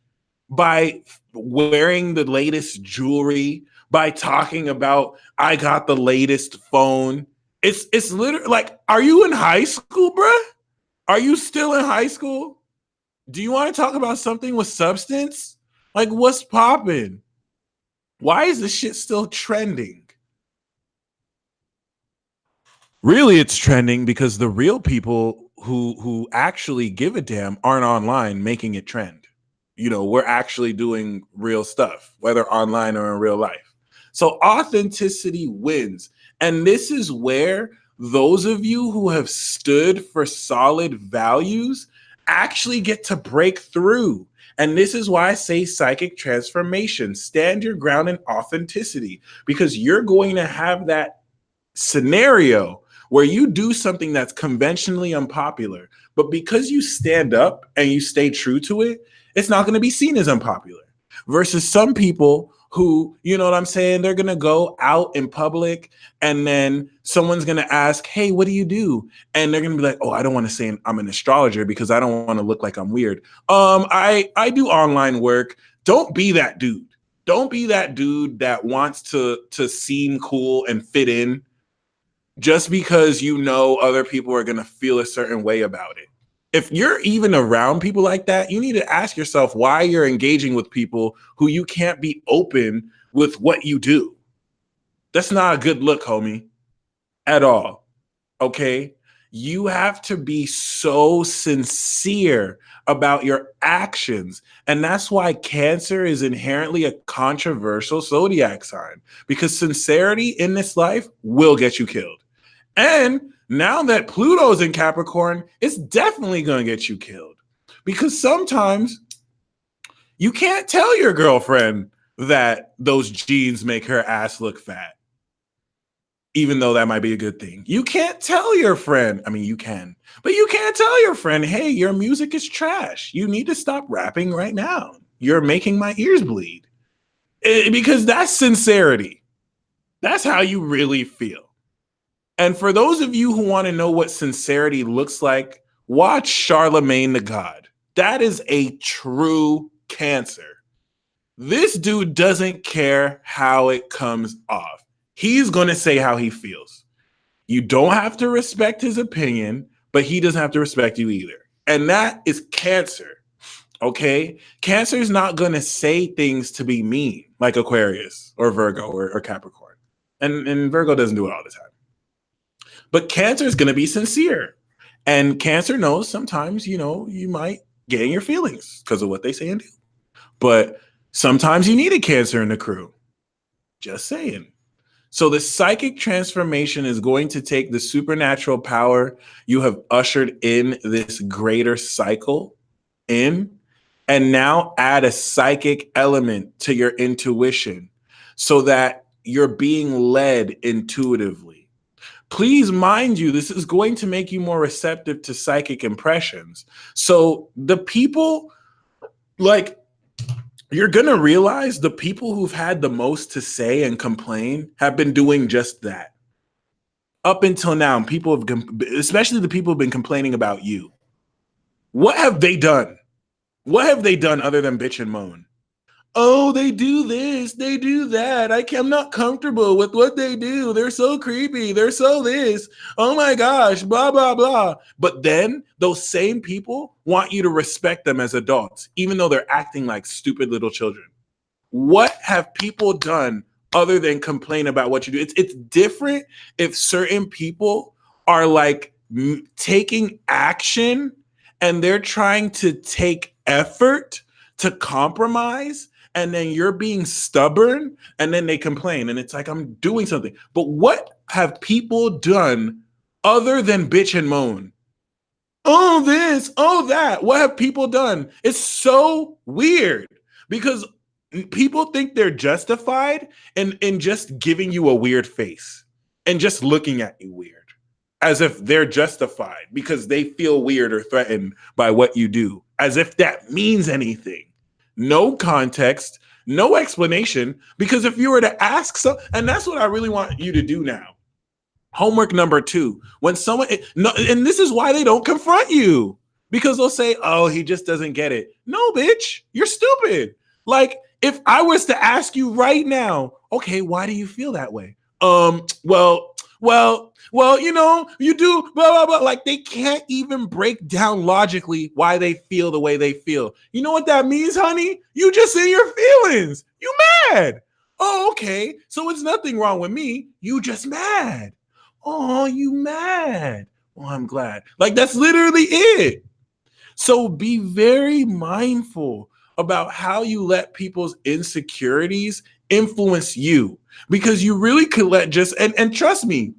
by wearing the latest jewelry, by talking about, I got the latest phone. It's literally like, are you in high school, bruh? Are you still in high school? Do you want to talk about something with substance? Like, what's popping? Why is this shit still trending? Really, it's trending because the real people who actually give a damn aren't online making it trend. You know, we're actually doing real stuff, whether online or in real life. So authenticity wins. And this is where those of you who have stood for solid values actually get to break through. And this is why I say psychic transformation. Stand your ground in authenticity, because you're going to have that scenario where you do something that's conventionally unpopular, but because you stand up and you stay true to it, it's not going to be seen as unpopular. Versus some people who, you know what I'm saying, they're going to go out in public and then someone's going to ask, hey, what do you do? And they're going to be like, oh, I don't want to say I'm an astrologer because I don't want to look like I'm weird. I do online work. Don't be that dude. Don't be that dude that wants to seem cool and fit in just because you know other people are going to feel a certain way about it. If you're even around people like that, you need to ask yourself why you're engaging with people who you can't be open with what you do. That's not a good look, homie, at all. Okay? You have to be so sincere about your actions. And that's why Cancer is inherently a controversial zodiac sign, because sincerity in this life will get you killed. And now that Pluto's in Capricorn, it's definitely going to get you killed, because sometimes you can't tell your girlfriend that those jeans make her ass look fat, even though that might be a good thing. You can't tell your friend, I mean, you can, but you can't tell your friend, hey, your music is trash. You need to stop rapping right now. You're making my ears bleed. Because that's sincerity. That's how you really feel. And for those of you who want to know what sincerity looks like, watch Charlemagne the God. That is a true Cancer. This dude doesn't care how it comes off. He's going to say how he feels. You don't have to respect his opinion, but he doesn't have to respect you either. And that is Cancer. Okay? Cancer is not going to say things to be mean like Aquarius or Virgo or Capricorn. And Virgo doesn't do it all the time. But Cancer is going to be sincere. And Cancer knows sometimes, you know, you might get in your feelings because of what they say and do. But sometimes you need a Cancer in the crew. Just saying. So the psychic transformation is going to take the supernatural power you have ushered in this greater cycle in, and now add a psychic element to your intuition so that you're being led intuitively. Please mind you, this is going to make you more receptive to psychic impressions. So the people, like, you're going to realize the people who've had the most to say and complain have been doing just that. Up until now, people have, especially the people who've been complaining about you. What have they done? What have they done other than bitch and moan? Oh, they do this, they do that. I'm not comfortable with what they do. They're so creepy. They're so this. Oh my gosh, blah, blah, blah. But then those same people want you to respect them as adults, even though they're acting like stupid little children. What have people done other than complain about what you do? It's different if certain people are like taking action and they're trying to take effort to compromise, and then you're being stubborn, and then they complain, and it's like, I'm doing something. But what have people done other than bitch and moan? Oh, this, oh, that. What have people done? It's so weird because people think they're justified in just giving you a weird face and just looking at you weird, as if they're justified because they feel weird or threatened by what you do, as if that means anything. No context, no explanation, because if you were to ask and that's what I really want you to do now. Homework number 2, when someone, no, and this is why they don't confront you, because they'll say, oh, he just doesn't get it. No, bitch, you're stupid. Like, if I was to ask you right now, okay, why do you feel that way? Well, you know, you do blah, blah, blah. Like, they can't even break down logically why they feel the way they feel. You know what that means, honey? You just in your feelings. You mad. Oh, okay. So it's nothing wrong with me. You just mad. Oh, you mad? Oh, I'm glad. Like, that's literally it. So be very mindful about how you let people's insecurities influence you, because you really could let just and trust me,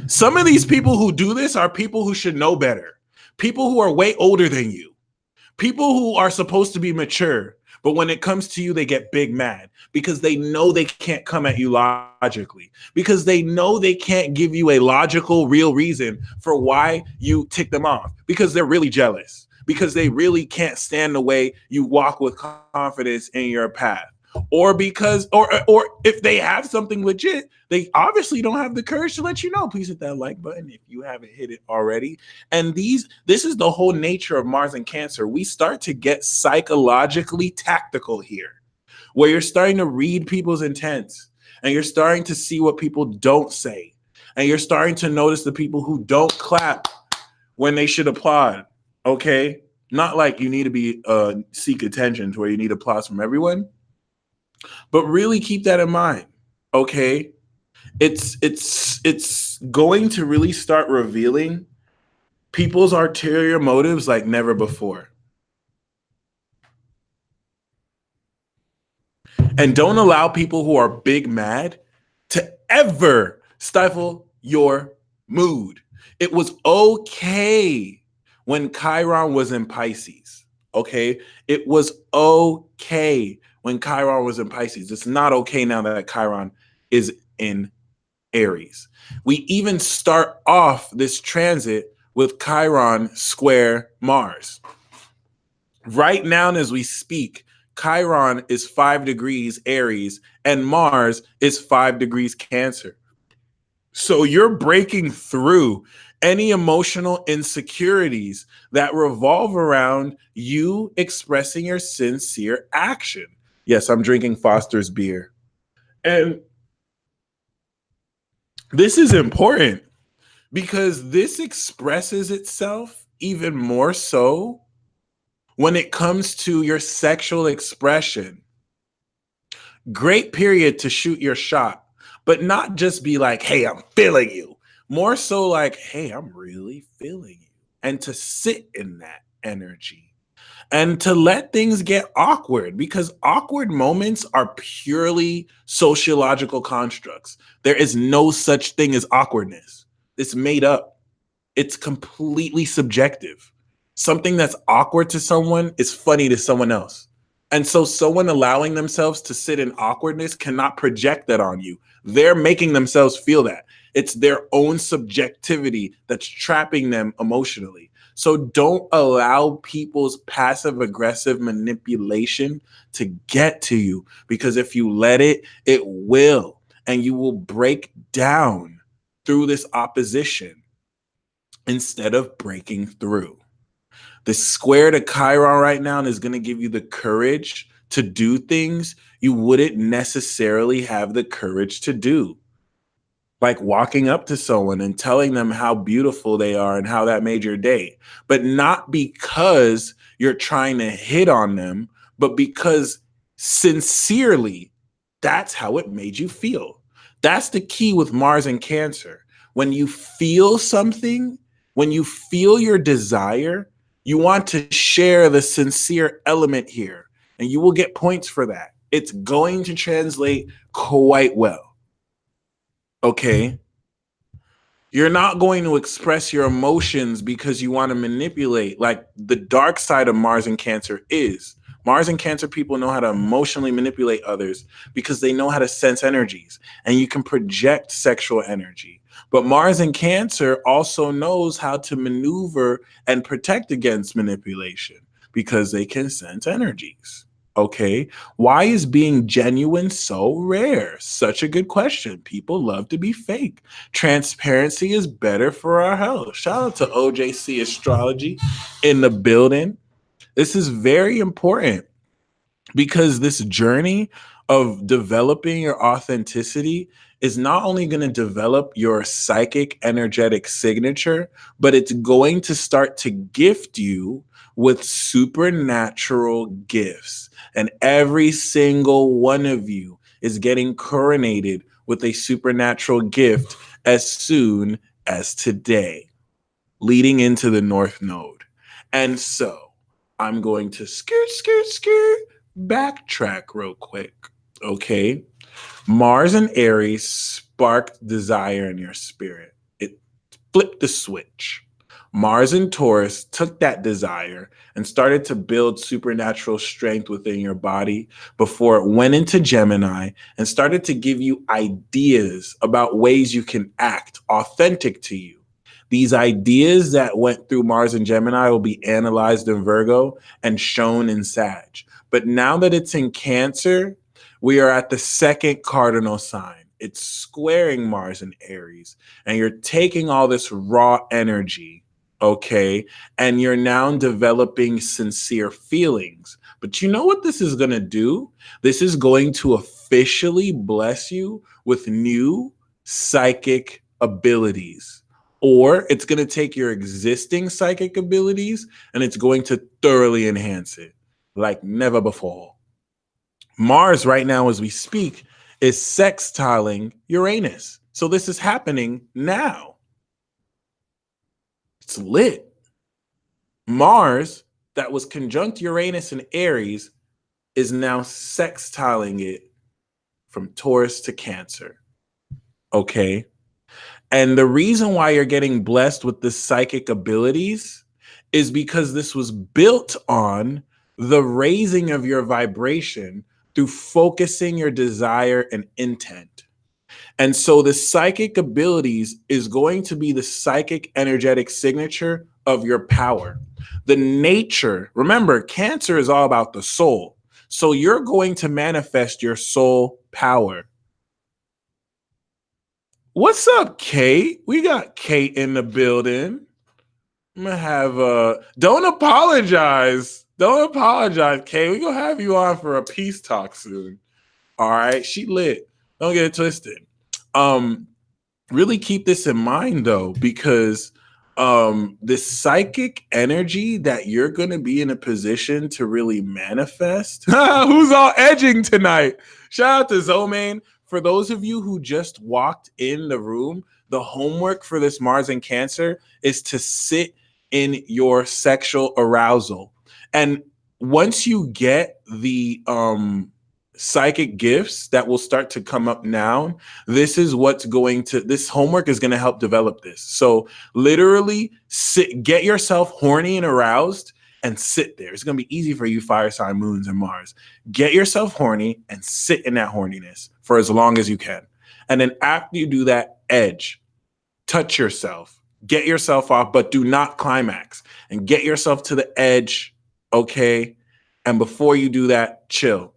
some of these people who do this are people who should know better. People who are way older than you. People who are supposed to be mature, but when it comes to you, they get big mad because they know they can't come at you logically, because they know they can't give you a logical, real reason for why you tick them off, because they're really jealous, because they really can't stand the way you walk with confidence in your path. Or because, or if they have something legit, they obviously don't have the courage to let you know. Please hit that like button if you haven't hit it already. And this is the whole nature of Mars and Cancer. We start to get psychologically tactical here, where you're starting to read people's intents, and you're starting to see what people don't say, and you're starting to notice the people who don't clap when they should applaud. Okay, not like you need to be seek attention to where you need applause from everyone, but really keep that in mind. Okay, it's going to really start revealing people's ulterior motives like never before. And don't allow people who are big mad to ever stifle your mood. It was okay when Chiron was in Pisces. Okay. It was okay when Chiron was in Pisces. It's not okay now that Chiron is in Aries. We even start off this transit with Chiron square Mars. Right now, as we speak, Chiron is 5 degrees Aries and Mars is 5 degrees Cancer. So you're breaking through any emotional insecurities that revolve around you expressing your sincere action. Yes, I'm drinking Foster's beer. And this is important because this expresses itself even more so when it comes to your sexual expression. Great period to shoot your shot, but not just be like, hey, I'm feeling you. More so like, hey, I'm really feeling you. And to sit in that energy and to let things get awkward, because awkward moments are purely sociological constructs. There is no such thing as awkwardness. It's made up. It's completely subjective. Something that's awkward to someone is funny to someone else. And so someone allowing themselves to sit in awkwardness cannot project that on you. They're making themselves feel that. It's their own subjectivity that's trapping them emotionally. So don't allow people's passive aggressive manipulation to get to you, because if you let it, it will. And you will break down through this opposition instead of breaking through. The square to Chiron right now is going to give you the courage to do things you wouldn't necessarily have the courage to do. Like walking up to someone and telling them how beautiful they are and how that made your day. But not because you're trying to hit on them, but because sincerely, that's how it made you feel. That's the key with Mars and Cancer. When you feel something, when you feel your desire, you want to share the sincere element here, and you will get points for that. It's going to translate quite well. Okay. You're not going to express your emotions because you want to manipulate, like the dark side of Mars and Cancer is. Mars and Cancer people know how to emotionally manipulate others because they know how to sense energies, and you can project sexual energy. But Mars and Cancer also knows how to maneuver and protect against manipulation because they can sense energies. Okay. Why is being genuine so rare? Such a good question. People love to be fake. Transparency is better for our health. Shout out to OJC Astrology in the building. This is very important because this journey of developing your authenticity is not only going to develop your psychic energetic signature, but it's going to start to gift you with supernatural gifts. And every single one of you is getting coronated with a supernatural gift as soon as today, leading into the North Node. And so I'm going to skirt, backtrack real quick. Okay. Mars and Aries sparked desire in your spirit. It flipped the switch. Mars and Taurus took that desire and started to build supernatural strength within your body before it went into Gemini and started to give you ideas about ways you can act authentic to you. These ideas that went through Mars and Gemini will be analyzed in Virgo and shown in Sag. But now that it's in Cancer, we are at the second cardinal sign. It's squaring Mars and Aries, and you're taking all this raw energy, okay, and you're now developing sincere feelings. But you know what this is going to do? This is going to officially bless you with new psychic abilities. Or it's going to take your existing psychic abilities and it's going to thoroughly enhance it like never before. Mars, right now, as we speak, is sextiling Uranus. So this is happening now. It's lit. Mars, that was conjunct Uranus and Aries, is now sextiling it from Taurus to Cancer. Okay. And the reason why you're getting blessed with the psychic abilities is because this was built on the raising of your vibration through focusing your desire and intent. And so the psychic abilities is going to be the psychic energetic signature of your power. The nature, remember, Cancer is all about the soul. So you're going to manifest your soul power. What's up, Kate? We got Kate in the building. I'm gonna have don't apologize. Don't apologize, Kate. We're gonna have you on for a peace talk soon. All right. She lit. Don't get it twisted. Really keep this in mind though, because this psychic energy that you're gonna be in a position to really manifest. Who's all edging tonight? Shout out to Zomain. For those of you who just walked in the room, the homework for this Mars and Cancer is to sit in your sexual arousal. And once you get the psychic gifts that will start to come up now, this homework is going to help develop this. So literally get yourself horny and aroused and sit there. It's going to be easy for you fire sign moons and Mars. Get yourself horny and sit in that horniness for as long as you can. And then after you do that, edge, touch yourself, get yourself off, but do not climax, and get yourself to the edge. Okay. And before you do that, chill.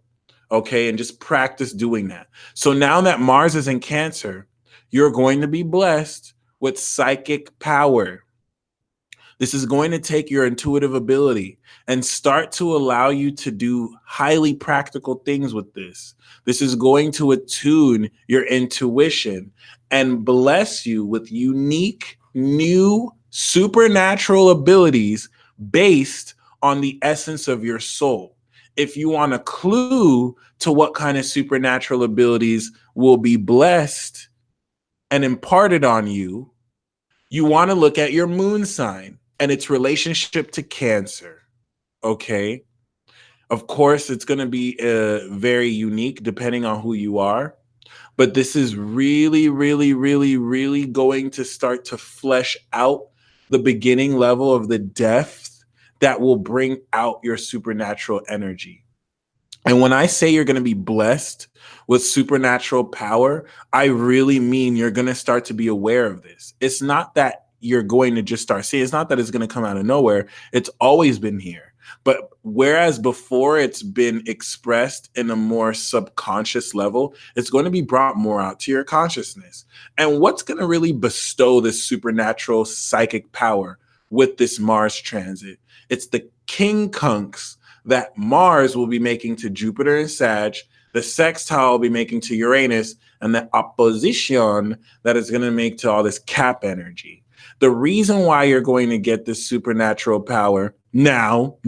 Okay. And just practice doing that. So now that Mars is in Cancer, you're going to be blessed with psychic power. This is going to take your intuitive ability and start to allow you to do highly practical things with this. This is going to attune your intuition and bless you with unique, new, supernatural abilities based on the essence of your soul. If you want a clue to what kind of supernatural abilities will be blessed and imparted on you, you want to look at your moon sign and its relationship to Cancer. Okay. Of course, it's going to be very unique depending on who you are. But this is really, really, really, really going to start to flesh out the beginning level of the depth that will bring out your supernatural energy. And when I say you're going to be blessed with supernatural power, I really mean you're going to start to be aware of this. It's not that you're going to just start seeing. It's not that it's going to come out of nowhere. It's always been here. But whereas before it's been expressed in a more subconscious level, it's going to be brought more out to your consciousness. And what's going to really bestow this supernatural psychic power with this Mars transit? It's the quincunx that Mars will be making to Jupiter and Sag, the sextile will be making to Uranus, and the opposition that it's going to make to all this Cap energy. The reason why you're going to get this supernatural power now,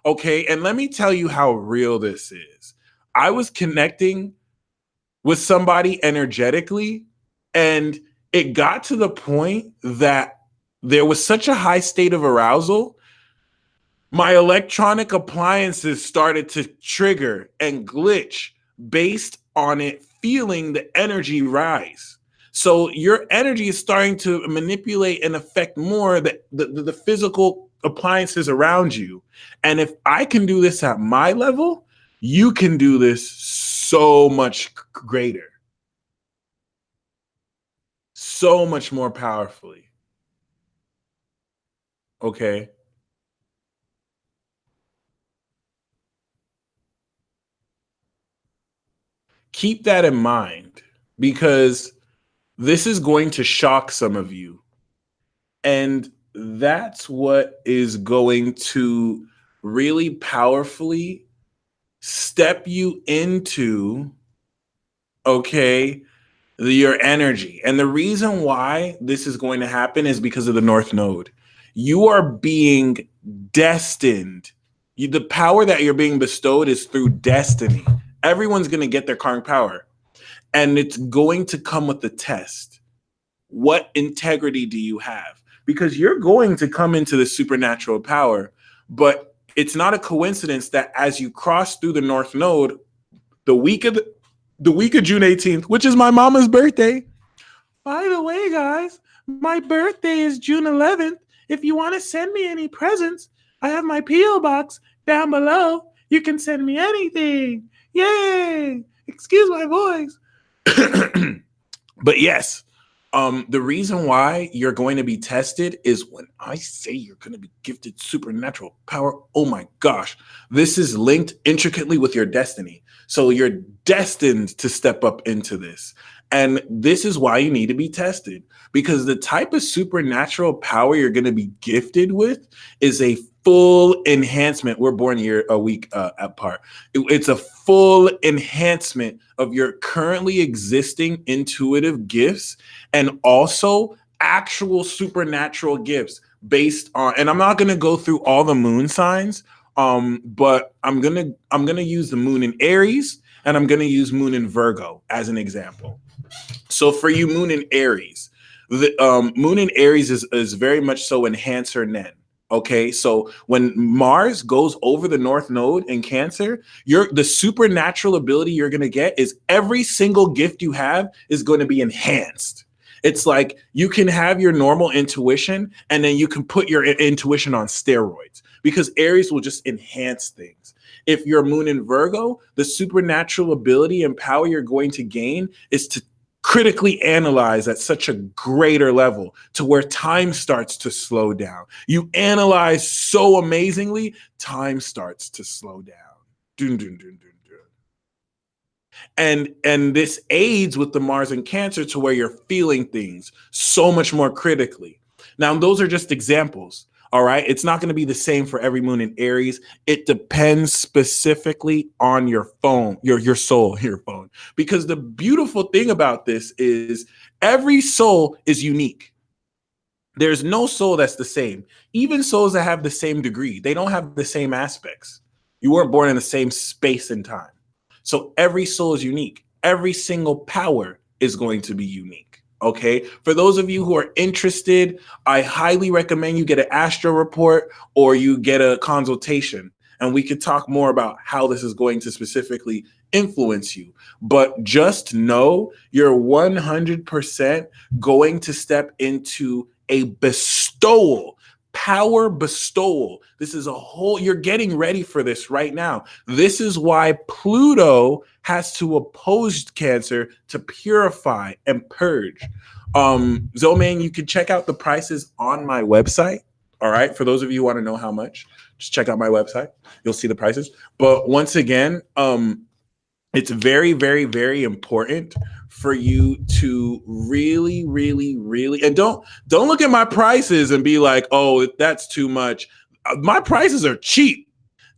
okay? And let me tell you how real this is. I was connecting with somebody energetically, and it got to the point that there was such a high state of arousal, my electronic appliances started to trigger and glitch based on it feeling the energy rise. So your energy is starting to manipulate and affect more the physical appliances around you. And if I can do this at my level, you can do this so much greater, so much more powerfully. Okay. Keep that in mind, because this is going to shock some of you. And that's what is going to really powerfully step you into, okay, your energy. And the reason why this is going to happen is because of the North Node. You are being destined. The power that you're being bestowed is through destiny. Everyone's going to get their karmic power, and it's going to come with the test. What integrity do you have? Because you're going to come into the supernatural power, but it's not a coincidence that as you cross through the North Node, the week of June 18th, which is my mama's birthday. By the way, guys, my birthday is June 11th. If you want to send me any presents, I have my P.O. box down below. You can send me anything. Yay! Excuse my voice. But yes, the reason why you're going to be tested is when I say you're going to be gifted supernatural power. Oh my gosh, this is linked intricately with your destiny. So you're destined to step up into this. And this is why you need to be tested, because the type of supernatural power you're going to be gifted with is a full enhancement. We're born a week apart. It's a full enhancement of your currently existing intuitive gifts, and also actual supernatural gifts based on, and I'm not going to go through all the moon signs, but I'm going to use the moon in Aries, and I'm going to use moon in Virgo as an example. So for you, moon in Aries, the moon in Aries is very much so enhancer nen. Okay, so when Mars goes over the North Node in Cancer, the supernatural ability you're going to get is every single gift you have is going to be enhanced. It's like you can have your normal intuition, and then you can put your intuition on steroids, because Aries will just enhance things. If you're moon in Virgo, the supernatural ability and power you're going to gain is to critically analyze at such a greater level to where time starts to slow down. You analyze so amazingly, time starts to slow down. Dun, dun, dun, dun, dun. And this aids with the Mars in Cancer to where you're feeling things so much more critically. Now, those are just examples. All right. It's not going to be the same for every moon in Aries. It depends specifically on your phone, your soul, your phone. Because the beautiful thing about this is every soul is unique. There's no soul that's the same. Even souls that have the same degree, they don't have the same aspects. You weren't born in the same space and time. So every soul is unique. Every single power is going to be unique. Okay. For those of you who are interested, I highly recommend you get an astro report or you get a consultation, and we could talk more about how this is going to specifically influence you. But just know you're 100% going to step into a bestowal, power bestowal. This is a whole, you're getting ready for this right now. This is why Pluto has to oppose Cancer to purify and purge. Zoman, you can check out the prices on my website. All right. For those of you who want to know how much, just check out my website. You'll see the prices. But once again, it's very, very, very important for you to really, really, really, and don't look at my prices and be like, oh, that's too much. My prices are cheap.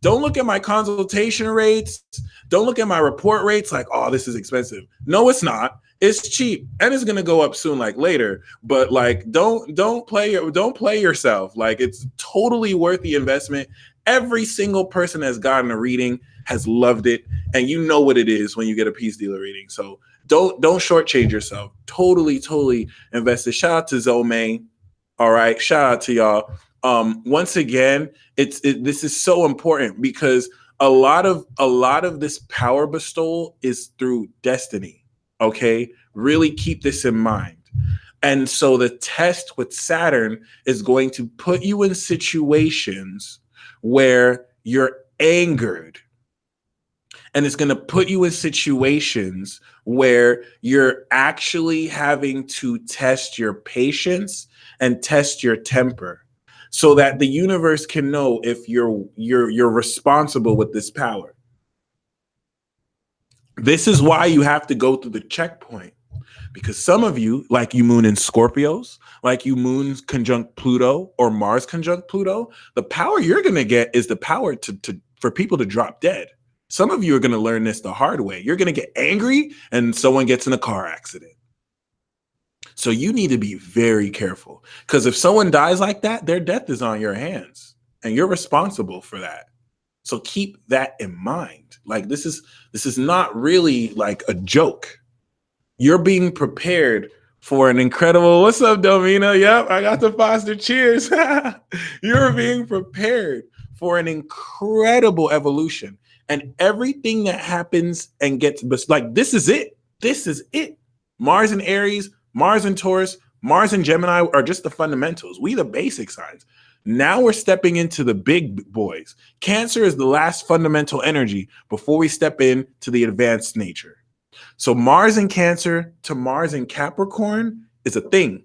Don't look at my consultation rates. Don't look at my report rates like, oh, this is expensive. No, it's not. It's cheap, and it's gonna go up soon, like later. But like, don't play yourself. Like, it's totally worth the investment. Every single person that's gotten a reading has loved it, and you know what it is when you get a peace dealer reading. So Don't shortchange yourself. Totally invest it. Shout out to Zome. All right. Shout out to y'all. Once again, this is so important because a lot of this power bestowal is through destiny. Okay. Really keep this in mind. And so the test with Saturn is going to put you in situations where you're angered. And it's going to put you in situations where you're actually having to test your patience and test your temper so that the universe can know if you're responsible with this power. This is why you have to go through the checkpoint. Because some of you, like you moon in Scorpios, like you moon conjunct Pluto or Mars conjunct Pluto, the power you're going to get is the power to for people to drop dead. Some of you are going to learn this the hard way. You're going to get angry and someone gets in a car accident. So you need to be very careful because if someone dies like that, their death is on your hands and you're responsible for that. So keep that in mind. Like this is not really like a joke. You're being prepared for an incredible, what's up, Domina? Yep, I got the Foster. Cheers. You're being prepared for an incredible evolution. And everything that happens and gets, like, this is it. This is it. Mars and Aries, Mars and Taurus, Mars and Gemini are just the fundamentals. We the basic signs. Now we're stepping into the big boys. Cancer is the last fundamental energy before we step into the advanced nature. So Mars in Cancer to Mars in Capricorn is a thing.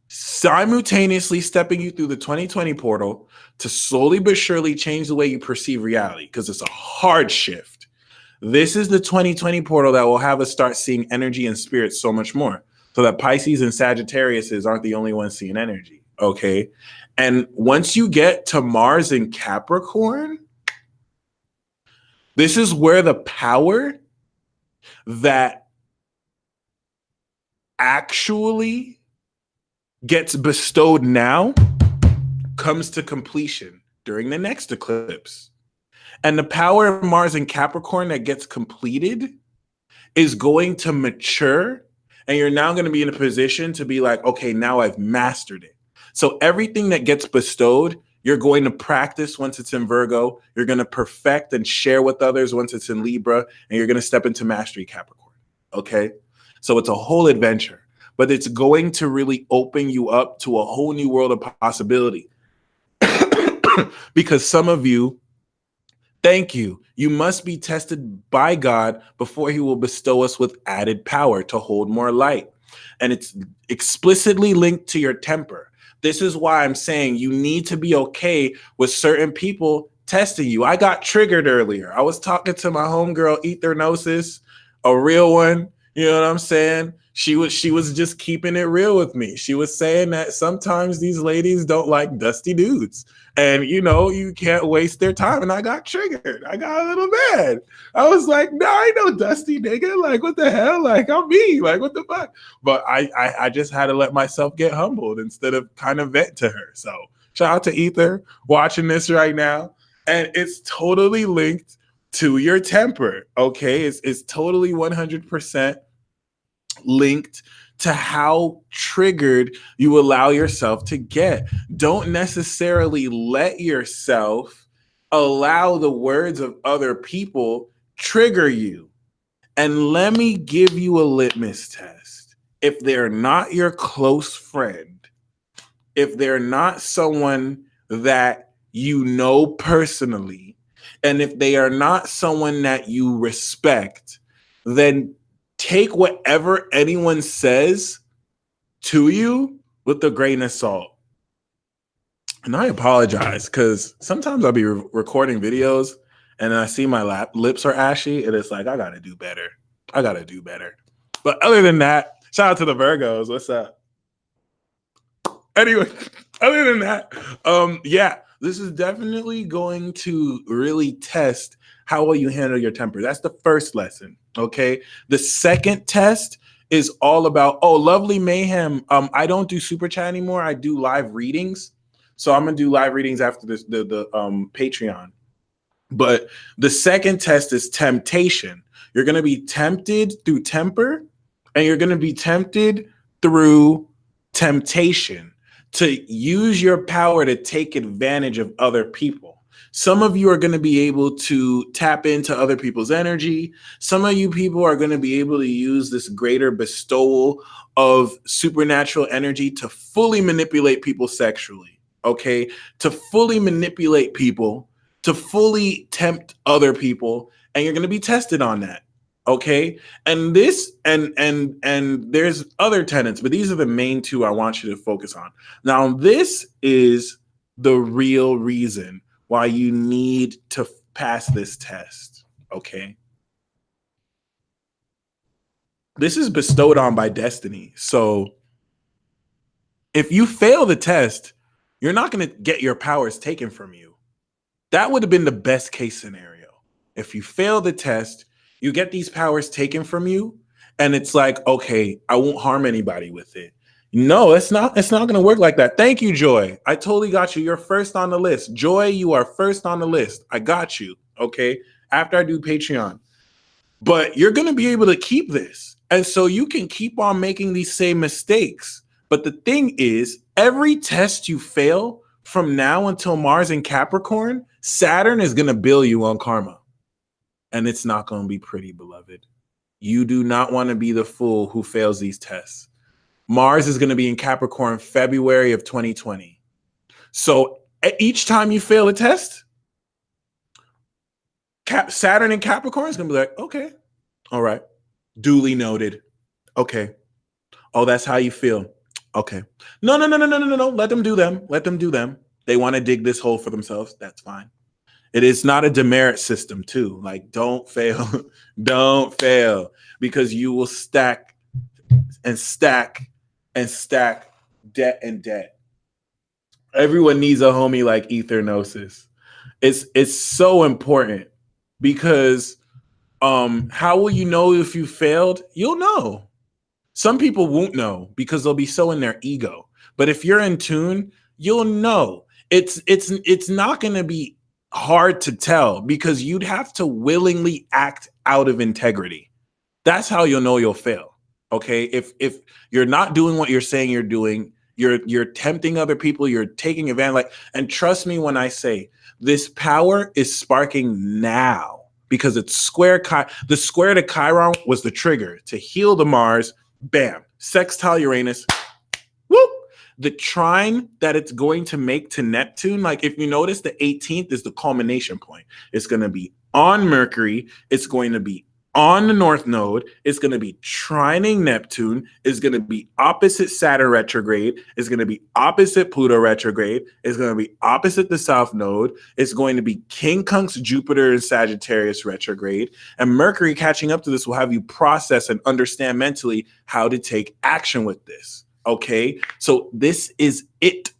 Simultaneously stepping you through the 2020 portal to slowly but surely change the way you perceive reality because it's a hard shift. This is the 2020 portal that will have us start seeing energy and spirit so much more so that Pisces and Sagittarius aren't the only ones seeing energy, okay? And once you get to Mars in Capricorn, this is where the power that actually gets bestowed now comes to completion during the next eclipse. And the power of Mars in Capricorn that gets completed is going to mature, and you're now going to be in a position to be like, okay, now I've mastered it. So everything that gets bestowed, you're going to practice once it's in Virgo. You're going to perfect and share with others once it's in Libra, and you're going to step into mastery Capricorn. Okay? So it's a whole adventure, but it's going to really open you up to a whole new world of possibility. Because some of you, thank you, you must be tested by God before he will bestow us with added power to hold more light. And it's explicitly linked to your temper. This is why I'm saying you need to be okay with certain people testing you. I got triggered earlier. I was talking to my homegirl, Ethernosis, a real one. You know what I'm saying? She was just keeping it real with me. She was saying that sometimes these ladies don't like dusty dudes. And, you know, you can't waste their time. And I got triggered. I got a little mad. I was like, no, I ain't no dusty nigga. Like, what the hell? Like, I'm me. Like, what the fuck? But I just had to let myself get humbled instead of kind of vent to her. So shout out to Ether watching this right now. And it's totally linked to your temper. Okay. It's totally 100% linked to how triggered you allow yourself to get. Don't necessarily let yourself allow the words of other people trigger you. And let me give you a litmus test. If they're not your close friend, if they're not someone that you know personally, and if they are not someone that you respect, then take whatever anyone says to you with a grain of salt. And I apologize because sometimes I'll be recording videos and I see my lips are ashy and it's like, I got to do better. I got to do better. But other than that, shout out to the Virgos. What's up? Anyway, other than that, yeah, this is definitely going to really test how well you handle your temper. That's the first lesson. Okay. The second test is all about, oh, lovely mayhem. I don't do super chat anymore. I do live readings. So I'm gonna do live readings after this, the Patreon. But the second test is temptation. You're going to be tempted through temper, and you're going to be tempted through temptation to use your power to take advantage of other people. Some of you are going to be able to tap into other people's energy. Some of you people are going to be able to use this greater bestowal of supernatural energy to fully manipulate people sexually, okay? To fully manipulate people, to fully tempt other people, and you're going to be tested on that. Okay. And this and there's other tenets, but these are the main two I want you to focus on. Now, this is the real reason why you need to pass this test. Okay. This is bestowed on by destiny. So if you fail the test, you're not going to get your powers taken from you. That would have been the best case scenario. If you fail the test, you get these powers taken from you, and it's like, okay, I won't harm anybody with it. No, it's not going to work like that. Thank you, Joy. I totally got you. You're first on the list. Joy, you are first on the list. I got you. Okay. After I do Patreon. But you're going to be able to keep this. And so you can keep on making these same mistakes. But the thing is, every test you fail from now until Mars in Capricorn, Saturn is going to bill you on karma. And it's not going to be pretty, beloved. You do not want to be the fool who fails these tests. Mars is going to be in Capricorn February of 2020. So each time you fail a test, Saturn in Capricorn is going to be like, okay, all right, duly noted. Okay. Oh, that's how you feel. Okay. No. Let them do them. Let them do them. They want to dig this hole for themselves. That's fine. It is not a demerit system too. Like, don't fail. Don't fail, because you will stack and stack and stack debt and debt. Everyone needs a homie like Ethernosis. It's so important, because how will you know if you failed? You'll know. Some people won't know because they'll be so in their ego. But if you're in tune, you'll know. It's not going to be hard to tell, because you'd have to willingly act out of integrity. That's how you'll know you'll fail. Okay? If you're not doing what you're saying you're doing, you're tempting other people, you're taking advantage. Like, and trust me when I say this power is sparking now, because it's square. The square to Chiron was the trigger to heal the Mars. Bam, sextile Uranus. Whoop. The trine that it's going to make to Neptune, like if you notice, the 18th is the culmination point. It's going to be on Mercury. It's going to be on the North Node. It's going to be trining Neptune. It's going to be opposite Saturn retrograde. It's going to be opposite Pluto retrograde. It's going to be opposite the South Node. It's going to be quincunx Jupiter and Sagittarius retrograde. And Mercury catching up to this will have you process and understand mentally how to take action with this. Okay, so this is it.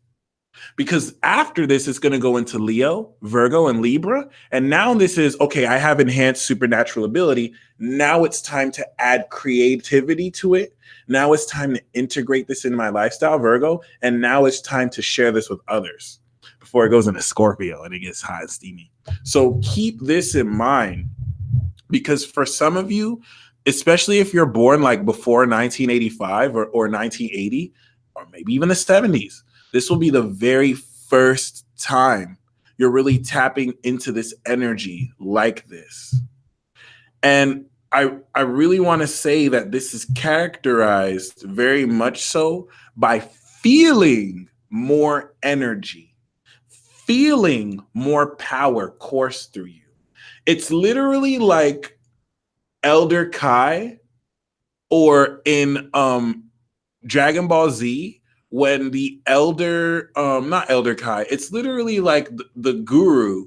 Because after this, it's going to go into Leo, Virgo, and Libra. And now this is, okay, I have enhanced supernatural ability. Now it's time to add creativity to it. Now it's time to integrate this in my lifestyle, Virgo. And now it's time to share this with others before it goes into Scorpio and it gets hot and steamy. So keep this in mind, because for some of you, especially if you're born like before 1985 or 1980, or maybe even the 70s, this will be the very first time you're really tapping into this energy like this. And I really want to say that this is characterized very much so by feeling more energy, feeling more power course through you. It's literally like Elder Kai, or in Dragon Ball Z, when the elder, not Elder Kai, it's literally like the guru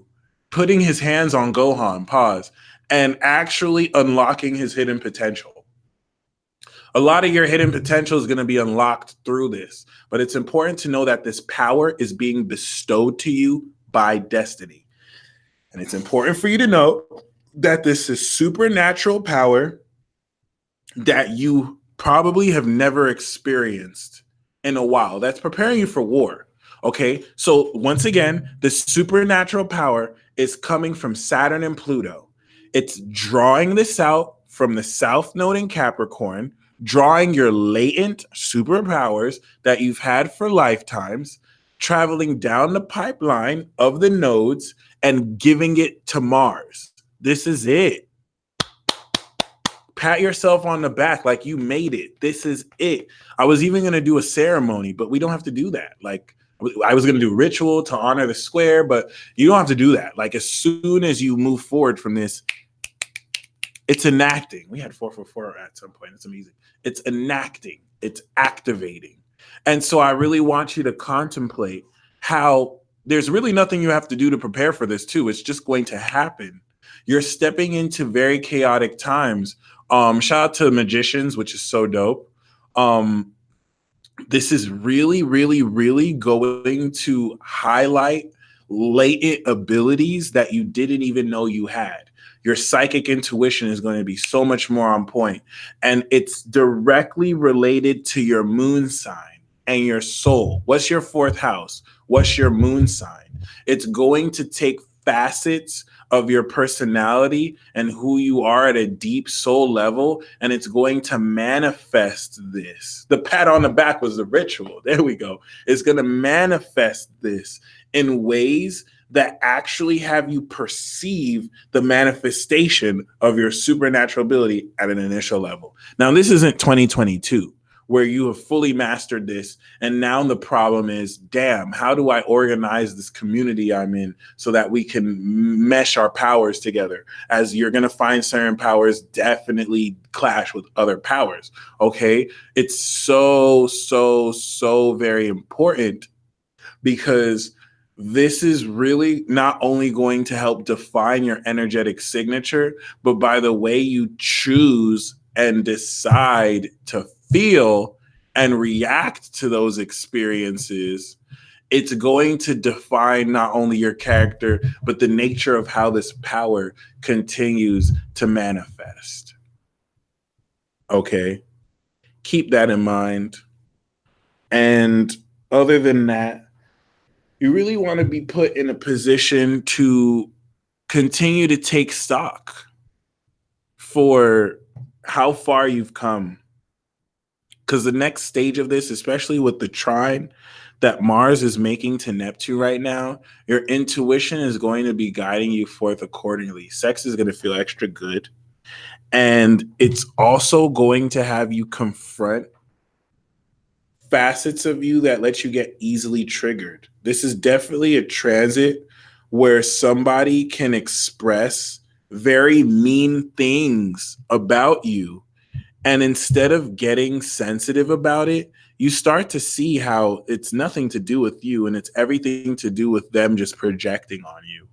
putting his hands on Gohan, pause, and actually unlocking his hidden potential. A lot of your hidden potential is going to be unlocked through this, but it's important to know that this power is being bestowed to you by destiny. And it's important for you to know that this is supernatural power that you probably have never experienced in a while. That's preparing you for war. Okay. So once again, the supernatural power is coming from Saturn and Pluto. It's drawing this out from the South Node in Capricorn, drawing your latent superpowers that you've had for lifetimes, traveling down the pipeline of the nodes and giving it to Mars. This is it. Pat yourself on the back like you made it. This is it. I was even going to do a ceremony, but we don't have to do that. Like, I was going to do a ritual to honor the square, but you don't have to do that. Like, as soon as you move forward from this, it's enacting. We had 444 at some point. It's amazing. It's enacting. It's activating. And so I really want you to contemplate how there's really nothing you have to do to prepare for this too. It's just going to happen. You're stepping into very chaotic times. Shout out to the magicians, which is so dope. This is really, really, really going to highlight latent abilities that you didn't even know you had. Your psychic intuition is going to be so much more on point. And it's directly related to your moon sign and your soul. What's your fourth house? What's your moon sign? It's going to take facets of your personality and who you are at a deep soul level, and it's going to manifest this. The pat on the back was the ritual. There we go. It's going to manifest this in ways that actually have you perceive the manifestation of your supernatural ability at an initial level. Now, this isn't 2022 where you have fully mastered this. And now the problem is, damn, how do I organize this community I'm in so that we can mesh our powers together? As you're going to find certain powers definitely clash with other powers. Okay. It's so very important, because this is really not only going to help define your energetic signature, but by the way you choose and decide to feel and react to those experiences, it's going to define not only your character, but the nature of how this power continues to manifest. Okay? Keep that in mind. And other than that, you really want to be put in a position to continue to take stock for how far you've come. Because the next stage of this, especially with the trine that Mars is making to Neptune right now, your intuition is going to be guiding you forth accordingly. Sex is going to feel extra good. And it's also going to have you confront facets of you that let you get easily triggered. This is definitely a transit where somebody can express very mean things about you. And instead of getting sensitive about it, you start to see how it's nothing to do with you and it's everything to do with them just projecting on you.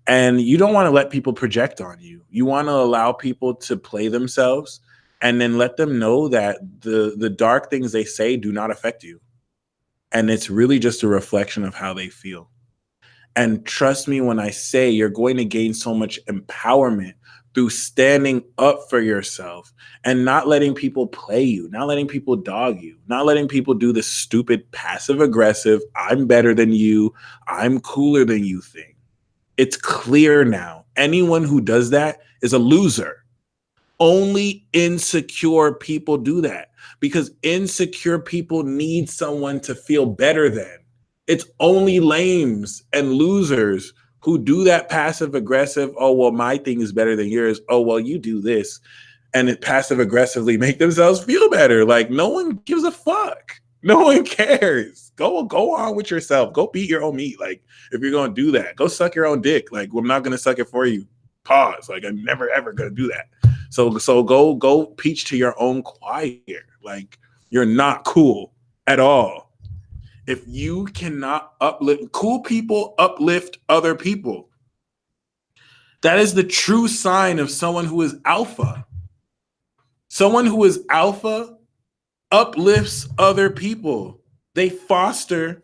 And you don't want to let people project on you. You want to allow people to play themselves and then let them know that the dark things they say do not affect you. And it's really just a reflection of how they feel. And trust me when I say you're going to gain so much empowerment through standing up for yourself and not letting people play you, not letting people dog you, not letting people do the stupid passive aggressive, I'm better than you, I'm cooler than you thing. It's clear now. Anyone who does that is a loser. Only insecure people do that, because insecure people need someone to feel better than. It's only lames and losers who do that passive aggressive, oh, well, my thing is better than yours. Oh, well, you do this. And it passive aggressively make themselves feel better. Like, no one gives a fuck. No one cares. Go on with yourself. Go beat your own meat. Like, if you're going to do that, go suck your own dick. Like, I'm not going to suck it for you. Pause. Like, I'm never, ever going to do that. So go preach to your own choir. Like, you're not cool at all. If you cannot uplift, cool people uplift other people. That is the true sign of someone who is alpha. Someone who is alpha uplifts other people. They foster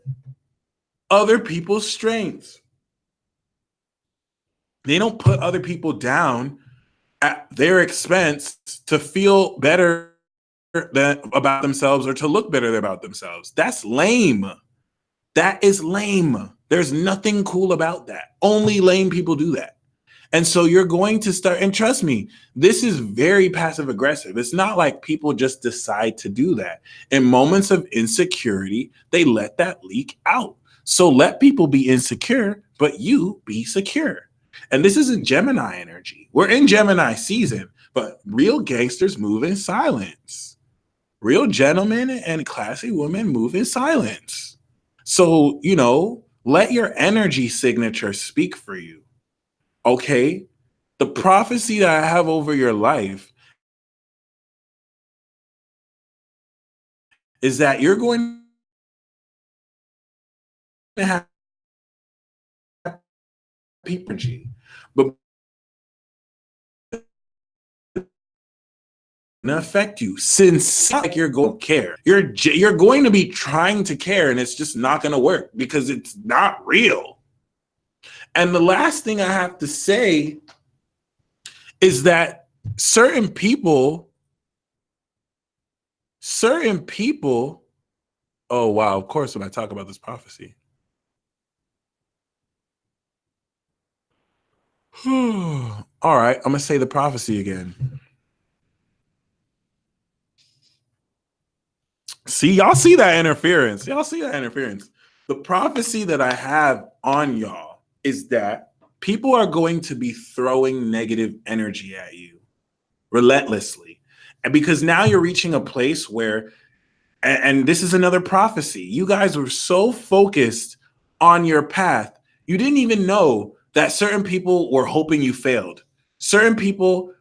other people's strengths. They don't put other people down at their expense to feel better about themselves or to look better about themselves. That's lame. That is lame. There's nothing cool about that. Only lame people do that. And so you're going to start, and trust me, this is very passive aggressive. It's not like people just decide to do that. In moments of insecurity, they let that leak out. So let people be insecure, but you be secure. And this isn't Gemini energy. We're in Gemini season, but real gangsters move in silence. Real gentlemen and classy women move in silence. So, let your energy signature speak for you. Okay? The prophecy that I have over your life is that you're going to have people energy, but affect you since like you're going to care. You're going to be trying to care, and it's just not going to work because it's not real. And the last thing I have to say is that certain people, oh wow, of course, when I talk about this prophecy. All right, I'm gonna say the prophecy again. See, y'all see that interference. The prophecy that I have on y'all is that people are going to be throwing negative energy at you relentlessly. And because now you're reaching a place where, and this is another prophecy, you guys were so focused on your path, you didn't even know that certain people were hoping you failed. Certain people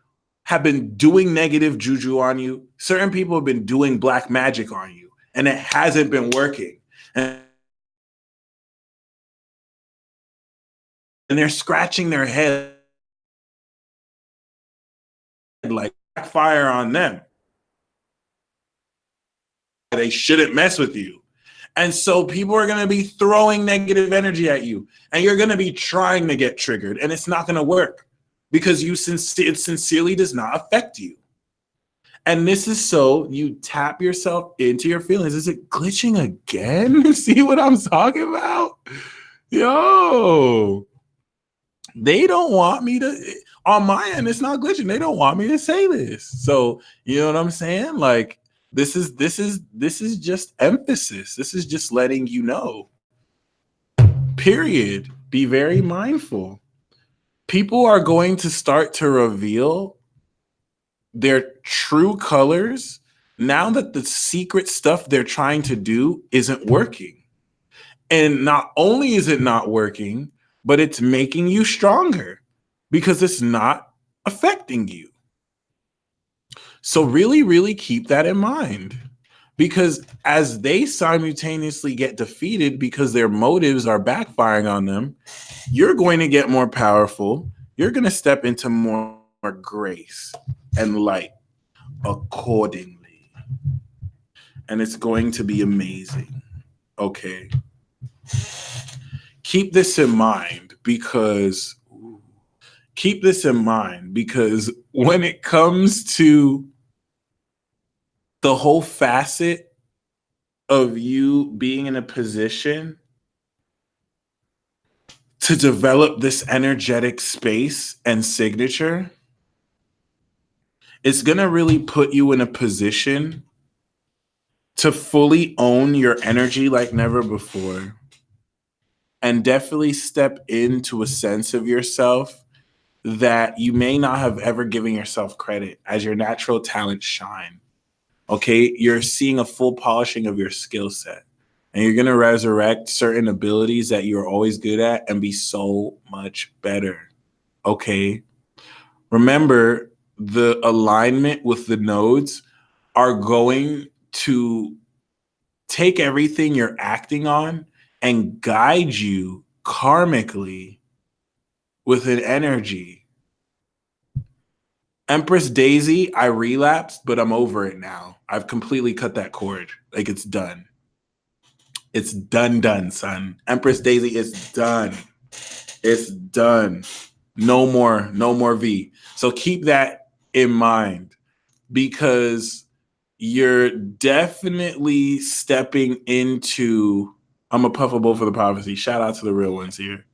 have been doing negative juju on you. Certain people have been doing black magic on you, and it hasn't been working. And they're scratching their head like fire on them. They shouldn't mess with you. And so people are going to be throwing negative energy at you, and you're going to be trying to get triggered, and it's not going to work because it sincerely does not affect you. And this is so you tap yourself into your feelings. Is it glitching again? See what I'm talking about? Yo, they don't want me to, on my end, it's not glitching. They don't want me to say this. So, you know what I'm saying? Like, this is just emphasis. This is just letting you know. Period. Be very mindful. People are going to start to reveal their true colors now that the secret stuff they're trying to do isn't working. And not only is it not working, but it's making you stronger because it's not affecting you. So really, really keep that in mind, because as they simultaneously get defeated because their motives are backfiring on them, you're going to get more powerful. You're going to step into more grace and light accordingly. And it's going to be amazing. Okay. Keep this in mind because when it comes to the whole facet of you being in a position to develop this energetic space and signature, it's going to really put you in a position to fully own your energy like never before, and definitely step into a sense of yourself that you may not have ever given yourself credit as your natural talents shine. Okay, you're seeing a full polishing of your skill set, and you're going to resurrect certain abilities that you're always good at and be so much better. Okay, remember, the alignment with the nodes are going to take everything you're acting on and guide you karmically with an energy. Empress Daisy, I relapsed, but I'm over it now. I've completely cut that cord. Like, it's done. It's done, son. Empress Daisy is done. It's done. No more V. So keep that in mind, because you're definitely stepping into, I'm a puffable for the prophecy. Shout out to the real ones here.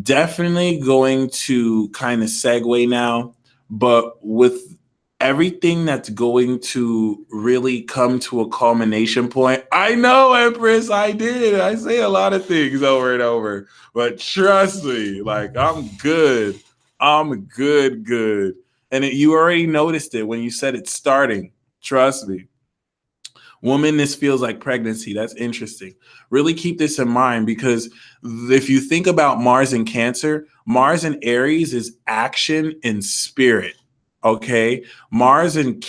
Definitely going to kind of segue now, but with everything that's going to really come to a culmination point. I know, Empress, I did. I say a lot of things over and over, but trust me, like I'm good. I'm good, good. And you already noticed it when you said it's starting. Trust me. Woman, this feels like pregnancy. That's interesting. Really keep this in mind because if you think about Mars and Cancer, Mars and Aries is action and spirit. Okay, Mars and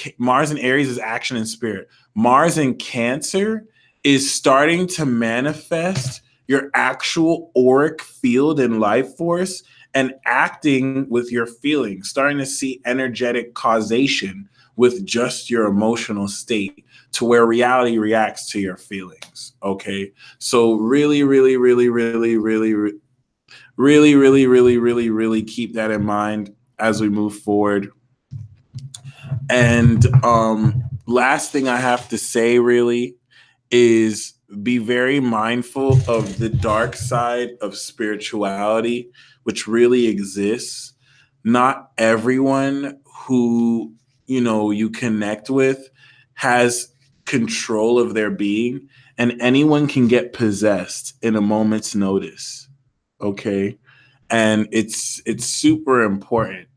Aries is action and spirit. Mars and Cancer is starting to manifest your actual auric field and life force and acting with your feelings, starting to see energetic causation with just your emotional state to where reality reacts to your feelings. Okay. So really, really, really, really, really, really, really, really, really, really keep that in mind as we move forward. And last thing I have to say really is be very mindful of the dark side of spirituality, which really exists. Not everyone who you connect with has control of their being, and anyone can get possessed in a moment's notice. Okay, and it's super important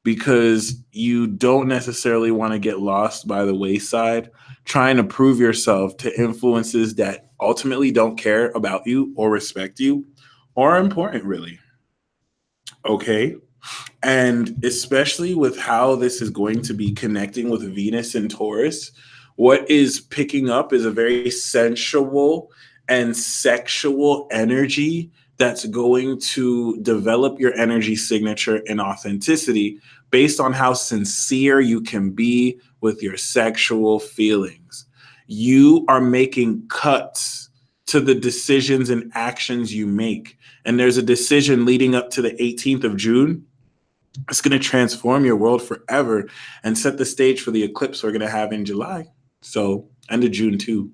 because you don't necessarily want to get lost by the wayside trying to prove yourself to influences that ultimately don't care about you or respect you or are important, really. Okay. And especially with how this is going to be connecting with Venus and Taurus, what is picking up is a very sensual and sexual energy that's going to develop your energy signature and authenticity based on how sincere you can be with your sexual feelings. You are making cuts to the decisions and actions you make. And there's a decision leading up to the 18th of June. It's going to transform your world forever and set the stage for the eclipse we're going to have in July. So, end of June, too.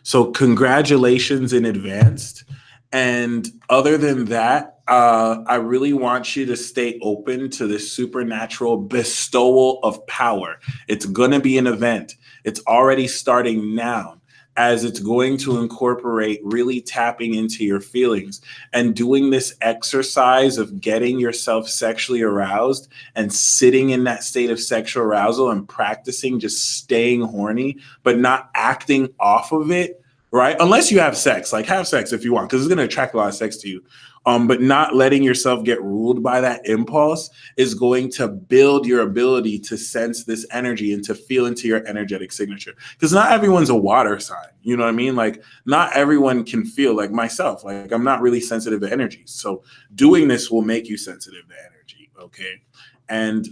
So, congratulations in advance. And other than that, I really want you to stay open to this supernatural bestowal of power. It's going to be an event, it's already starting now, as it's going to incorporate really tapping into your feelings and doing this exercise of getting yourself sexually aroused and sitting in that state of sexual arousal and practicing just staying horny, but not acting off of it, right? Unless you have sex, like have sex if you want, because it's going to attract a lot of sex to you. But not letting yourself get ruled by that impulse is going to build your ability to sense this energy and to feel into your energetic signature. Because not everyone's a water sign. You know what I mean? Like, not everyone can feel like myself. Like, I'm not really sensitive to energy. So, doing this will make you sensitive to energy. Okay. And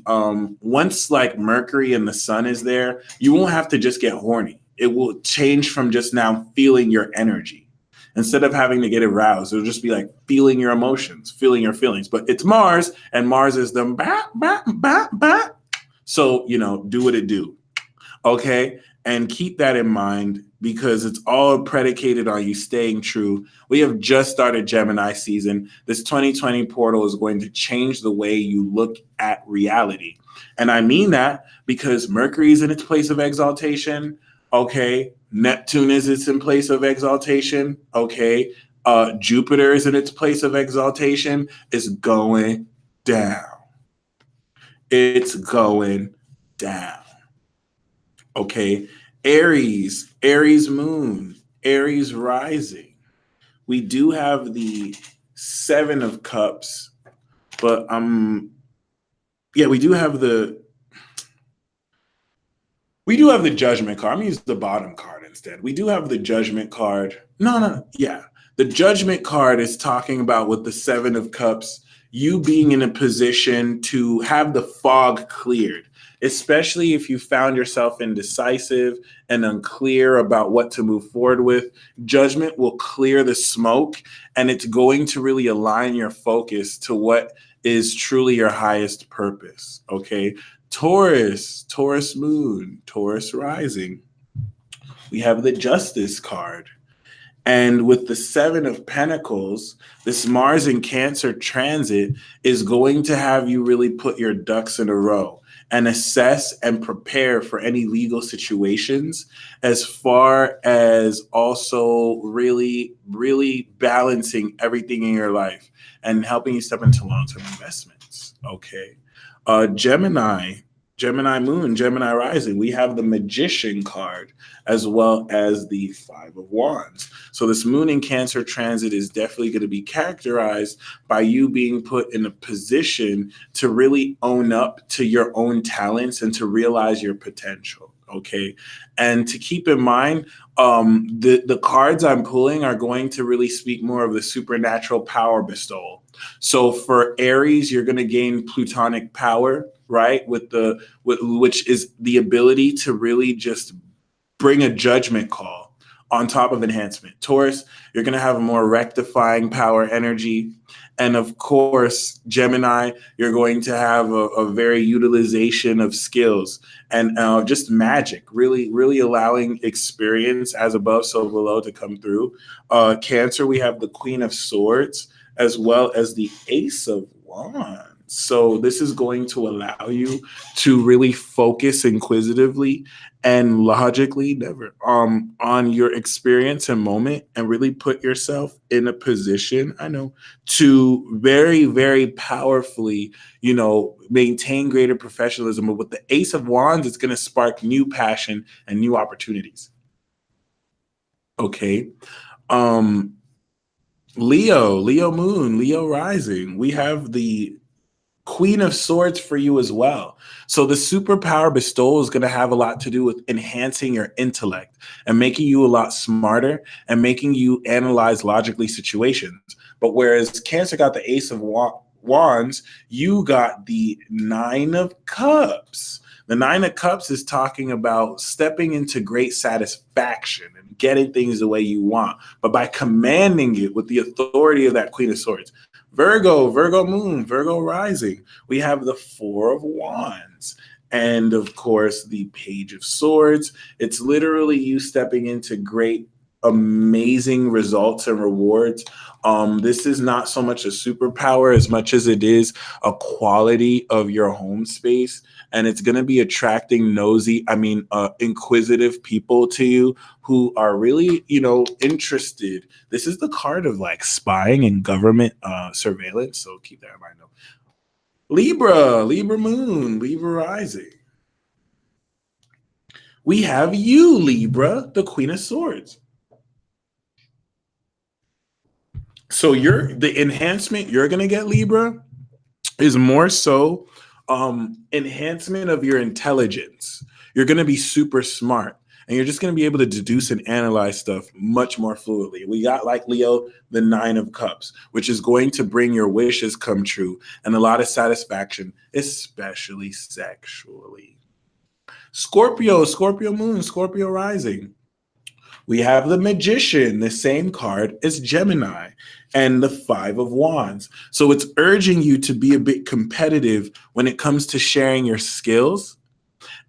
once like Mercury and the sun is there, you won't have to just get horny. It will change from just now feeling your energy. Instead of having to get aroused, it'll just be like feeling your emotions, feeling your feelings. But it's Mars, and Mars is the bah, bah, bah, bah. So, do what it do. Okay. And keep that in mind because it's all predicated on you staying true. We have just started Gemini season. This 2020 portal is going to change the way you look at reality. And I mean that because Mercury is in its place of exaltation. Okay. Neptune is in place of exaltation. Okay. Jupiter is in its place of exaltation. It's going down. It's going down. Okay. Aries moon, Aries rising. We do have the Seven of Cups, but yeah, we do have the Judgment card. I'm gonna use the bottom card instead. We do have the Judgment card. No, yeah. The Judgment card is talking about with the Seven of Cups, you being in a position to have the fog cleared, especially if you found yourself indecisive and unclear about what to move forward with. Judgment will clear the smoke and it's going to really align your focus to what is truly your highest purpose. Okay. Taurus moon, Taurus rising. We have the Justice card. And with the Seven of Pentacles, this Mars in Cancer transit is going to have you really put your ducks in a row and assess and prepare for any legal situations, as far as also really, really balancing everything in your life and helping you step into long-term investments. Okay. Gemini, Gemini moon, Gemini rising, we have the Magician card as well as the Five of Wands. So this moon in Cancer transit is definitely going to be characterized by you being put in a position to really own up to your own talents and to realize your potential. Okay. And to keep in mind, the cards I'm pulling are going to really speak more of the supernatural power bestowal. So for Aries, you're going to gain plutonic power, right? Which is the ability to really just bring a judgment call on top of enhancement. Taurus, you're going to have a more rectifying power energy. And of course, Gemini, you're going to have a very utilization of skills and just magic, really, really allowing experience as above, so below to come through. Cancer, we have the Queen of Swords as well as the Ace of Wands. So this is going to allow you to really focus inquisitively and logically never on your experience and moment, and really put yourself in a position, I know, to very, very powerfully, maintain greater professionalism. But with the Ace of Wands, it's going to spark new passion and new opportunities. Okay. Leo moon, Leo rising, we have the Queen of Swords for you as well. So the superpower bestowal is going to have a lot to do with enhancing your intellect and making you a lot smarter and making you analyze logically situations. But whereas Cancer got the Ace of Wands, you got the Nine of Cups. The Nine of Cups is talking about stepping into great satisfaction and getting things the way you want, but by commanding it with the authority of that Queen of Swords. Virgo moon, Virgo rising, we have the Four of Wands. And of course, the Page of Swords. It's literally you stepping into great, amazing results and rewards. This is not so much a superpower as much as it is a quality of your home space. And it's going to be attracting inquisitive people to you who are really, interested. This is the card of like spying and government surveillance. So keep that in mind. Libra moon, Libra rising. We have you, Libra, the Queen of Swords. So the enhancement you're going to get, Libra, is more so enhancement of your intelligence. You're going to be super smart, and you're just going to be able to deduce and analyze stuff much more fluidly. We got, like Leo, the Nine of Cups, which is going to bring your wishes come true and a lot of satisfaction, especially sexually. Scorpio moon, Scorpio rising. We have the Magician, the same card as Gemini, and the Five of Wands. So it's urging you to be a bit competitive when it comes to sharing your skills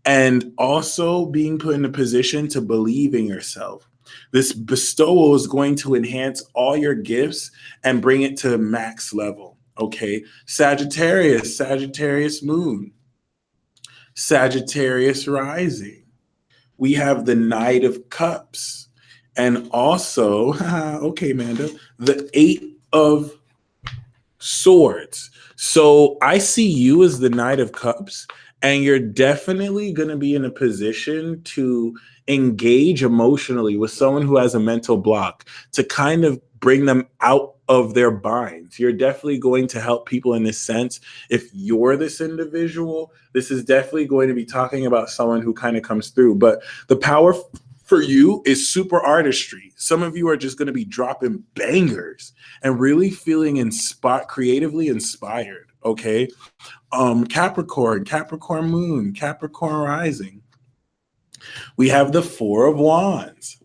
and also being put in a position to believe in yourself. This bestowal is going to enhance all your gifts and bring it to max level. Okay. Sagittarius moon, Sagittarius rising. We have the Knight of Cups. And also, okay, Amanda, the Eight of Swords. So I see you as the Knight of Cups, and you're definitely going to be in a position to engage emotionally with someone who has a mental block to kind of bring them out of their binds. You're definitely going to help people in this sense. If you're this individual, this is definitely going to be talking about someone who kind of comes through. But the power for you is super artistry. Some of you are just going to be dropping bangers and really feeling creatively inspired. Okay. Capricorn moon, Capricorn rising. We have the Four of Wands,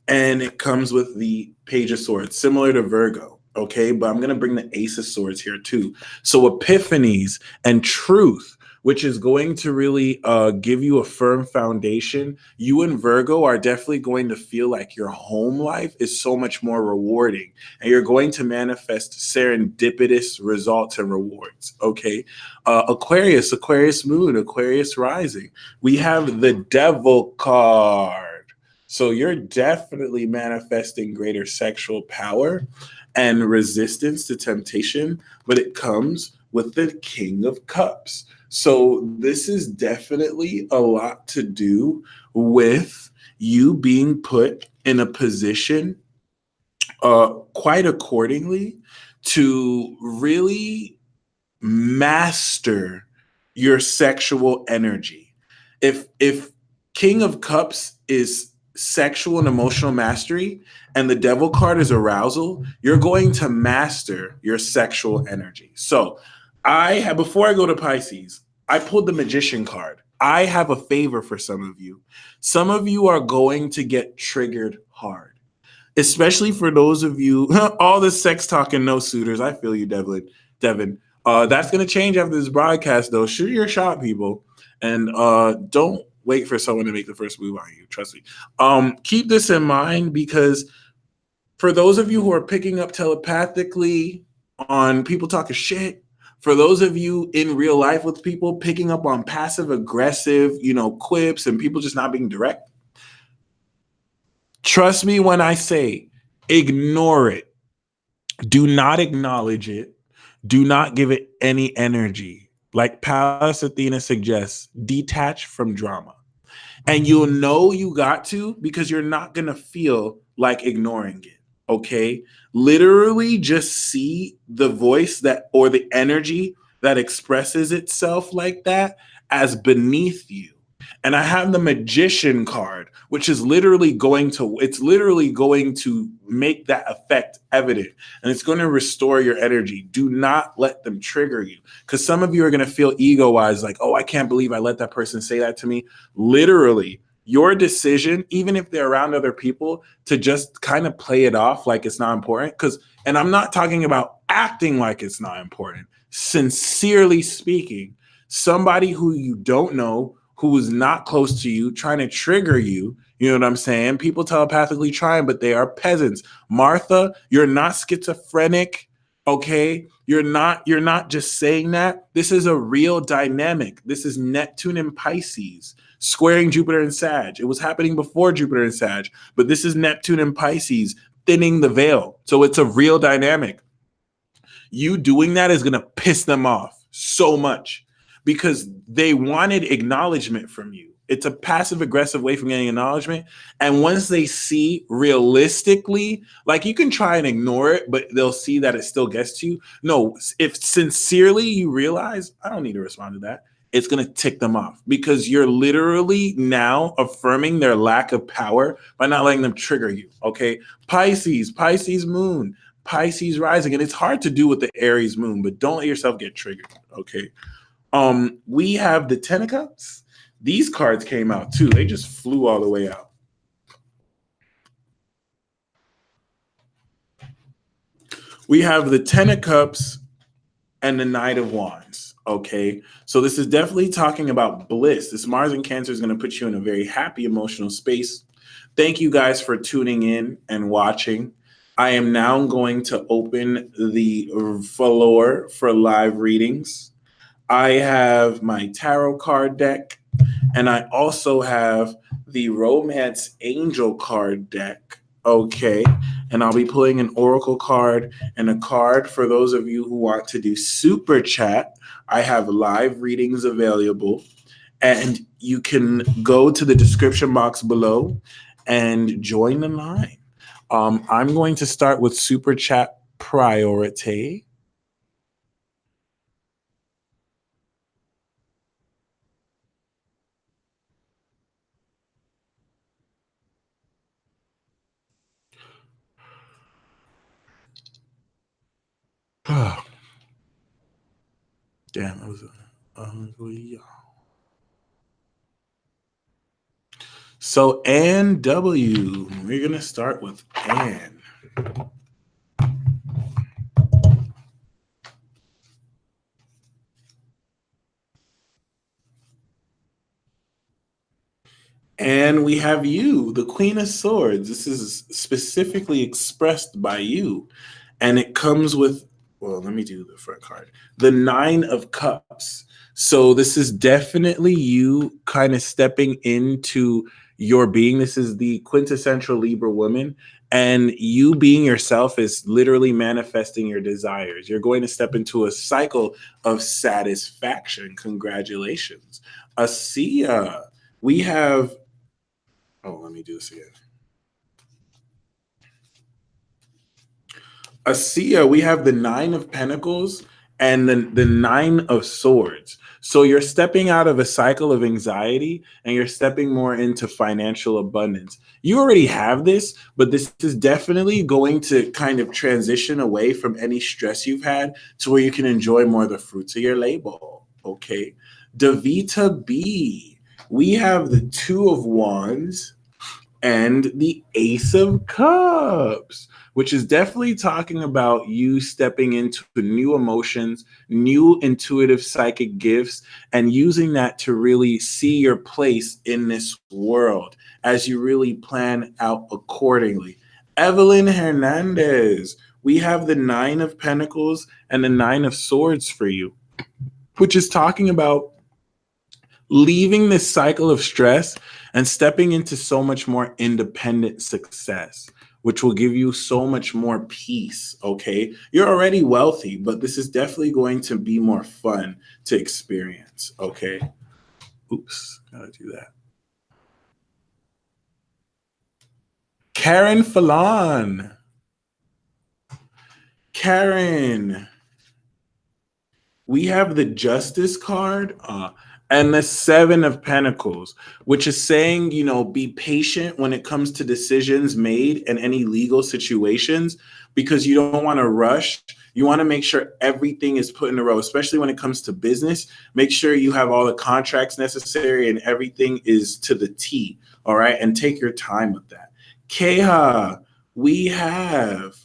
and it comes with the Page of Swords, similar to Virgo. Okay, but I'm going to bring the Ace of Swords here too. So epiphanies and truth, which is going to really give you a firm foundation. You and Virgo are definitely going to feel like your home life is so much more rewarding, and you're going to manifest serendipitous results and rewards. Okay, Aquarius, Aquarius moon, Aquarius rising. We have the Devil card. So you're definitely manifesting greater sexual power and resistance to temptation, but it comes with the King of Cups. So this is definitely a lot to do with you being put in a position quite accordingly to really master your sexual energy. If King of Cups is sexual and emotional mastery and the Devil card is arousal, you're going to master your sexual energy. So, I have before I go to Pisces, I pulled the Magician card. I have a favor for some of you. Some of you are going to get triggered hard, especially for those of you, all the sex talk and no suitors. I feel you, Devlin. Devin. That's going to change after this broadcast, though. Shoot your shot, people. And don't wait for someone to make the first move on you. Trust me. Keep this in mind because for those of you who are picking up telepathically on people talking shit, for those of you in real life with people picking up on passive aggressive, quips and people just not being direct, trust me when I say ignore it. Do not acknowledge it. Do not give it any energy. Like Pallas Athena suggests, detach from drama. And you'll know you got to because you're not going to feel like ignoring it. Okay. Literally just see the voice that or the energy that expresses itself like that as beneath you. And I have the Magician card, which is literally going to make that effect evident, and it's going to restore your energy. Do not let them trigger you, because some of you are going to feel ego wise like, oh, I can't believe I let that person say that to me. Literally, your decision, even if they're around other people, to just kind of play it off like it's not important. And I'm not talking about acting like it's not important. Sincerely speaking, somebody who you don't know, who is not close to you, trying to trigger you. You know what I'm saying? People telepathically trying, but they are peasants. Martha, you're not schizophrenic. Okay. You're not just saying that. This is a real dynamic. This is Neptune and Pisces squaring Jupiter and Sag. It was happening before Jupiter and Sag, but this is Neptune and Pisces thinning the veil. So it's a real dynamic. You doing that is going to piss them off so much because they wanted acknowledgement from you. It's a passive aggressive way from getting acknowledgement. And once they see realistically, like you can try and ignore it, but they'll see that it still gets to you. No, if sincerely you realize, I don't need to respond to that, it's going to tick them off because you're literally now affirming their lack of power by not letting them trigger you. Okay. Pisces moon, Pisces rising, and it's hard to do with the Aries moon, but don't let yourself get triggered. Okay. We have the Ten of Cups. These cards came out too. They just flew all the way out. We have the Ten of Cups and the Knight of Wands. Okay. So this is definitely talking about bliss. This Mars in Cancer is going to put you in a very happy emotional space. Thank you guys for tuning in and watching. I am now going to open the floor for live readings. I have my tarot card deck, and I also have the Romance Angel card deck. Okay. And I'll be pulling an oracle card and a card for those of you who want to do super chat. I have live readings available, and you can go to the description box below and join the line. I'm going to start with super chat priority. Damn, that was ugly. So Ann W, we're gonna start with Ann. And we have you, the Queen of Swords. This is specifically expressed by you. And it comes with, well, let me do the front card, the Nine of Cups. So this is definitely you kind of stepping into your being. This is the quintessential Libra woman. And you being yourself is literally manifesting your desires. You're going to step into a cycle of satisfaction. Congratulations. Asia, we have, oh, let me do this again. Asia, we have the Nine of Pentacles and the Nine of Swords. So you're stepping out of a cycle of anxiety and you're stepping more into financial abundance. You already have this, but this is definitely going to kind of transition away from any stress you've had to where you can enjoy more of the fruits of your labor. Okay. Davita B, we have the Two of Wands and the Ace of Cups, which is definitely talking about you stepping into new emotions, new intuitive psychic gifts, and using that to really see your place in this world as you really plan out accordingly. Evelyn Hernandez, we have the Nine of Pentacles and the Nine of Swords for you, which is talking about leaving this cycle of stress and stepping into so much more independent success, which will give you so much more peace. Okay. You're already wealthy, but this is definitely going to be more fun to experience. Okay. Oops. Gotta do that. Karen Fallon. Karen, we have the Justice card and the Seven of Pentacles, which is saying, you know, be patient when it comes to decisions made in any legal situations because you don't want to rush. You want to make sure everything is put in a row, especially when it comes to business. Make sure you have all the contracts necessary and everything is to the T. All right. And take your time with that. Keha, we have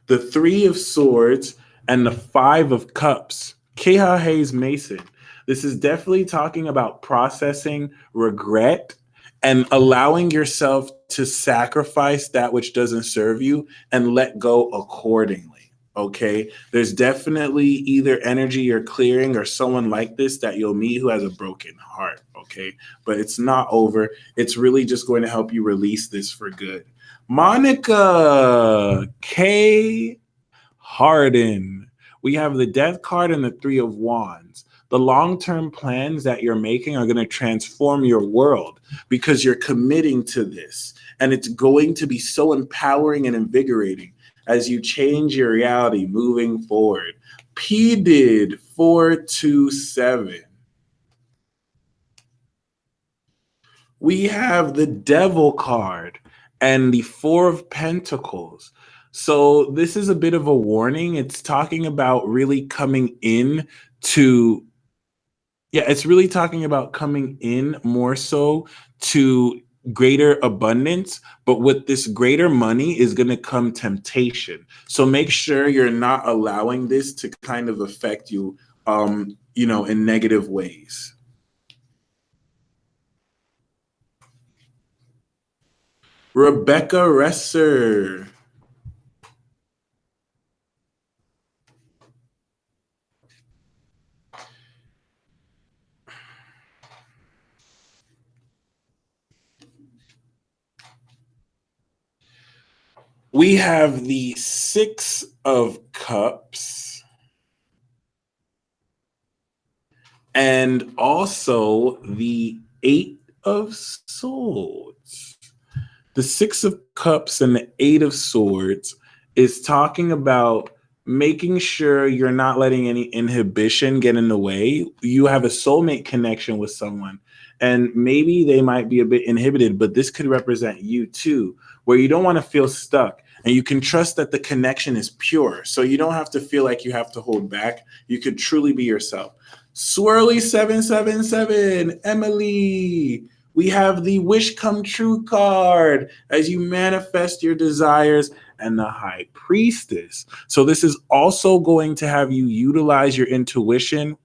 the Three of Swords and the Five of Cups. Keha Hayes Mason. This is definitely talking about processing regret and allowing yourself to sacrifice that which doesn't serve you and let go accordingly. Okay. There's definitely either energy you're clearing or someone like this that you'll meet who has a broken heart. Okay. But it's not over. It's really just going to help you release this for good. Monica K. Harden. We have the Death card and the Three of Wands. The long-term plans that you're making are going to transform your world because you're committing to this. And it's going to be so empowering and invigorating as you change your reality moving forward. P did 427. We have the Devil card and the Four of Pentacles. So this is a bit of a warning. It's talking about really coming in to, it's really talking about coming in more so to greater abundance, but with this greater money is going to come temptation. So make sure you're not allowing this to kind of affect you, in negative ways. Rebecca Resser. We have the Six of Cups and also the Eight of Swords. The Six of Cups and the Eight of Swords is talking about making sure you're not letting any inhibition get in the way. You have a soulmate connection with someone, and maybe they might be a bit inhibited, but this could represent you too, where you don't want to feel stuck. And you can trust that the connection is pure. So you don't have to feel like you have to hold back. You could truly be yourself. Swirly 777, Emily. We have the Wish Come True card as you manifest your desires and the High Priestess. So this is also going to have you utilize your intuition,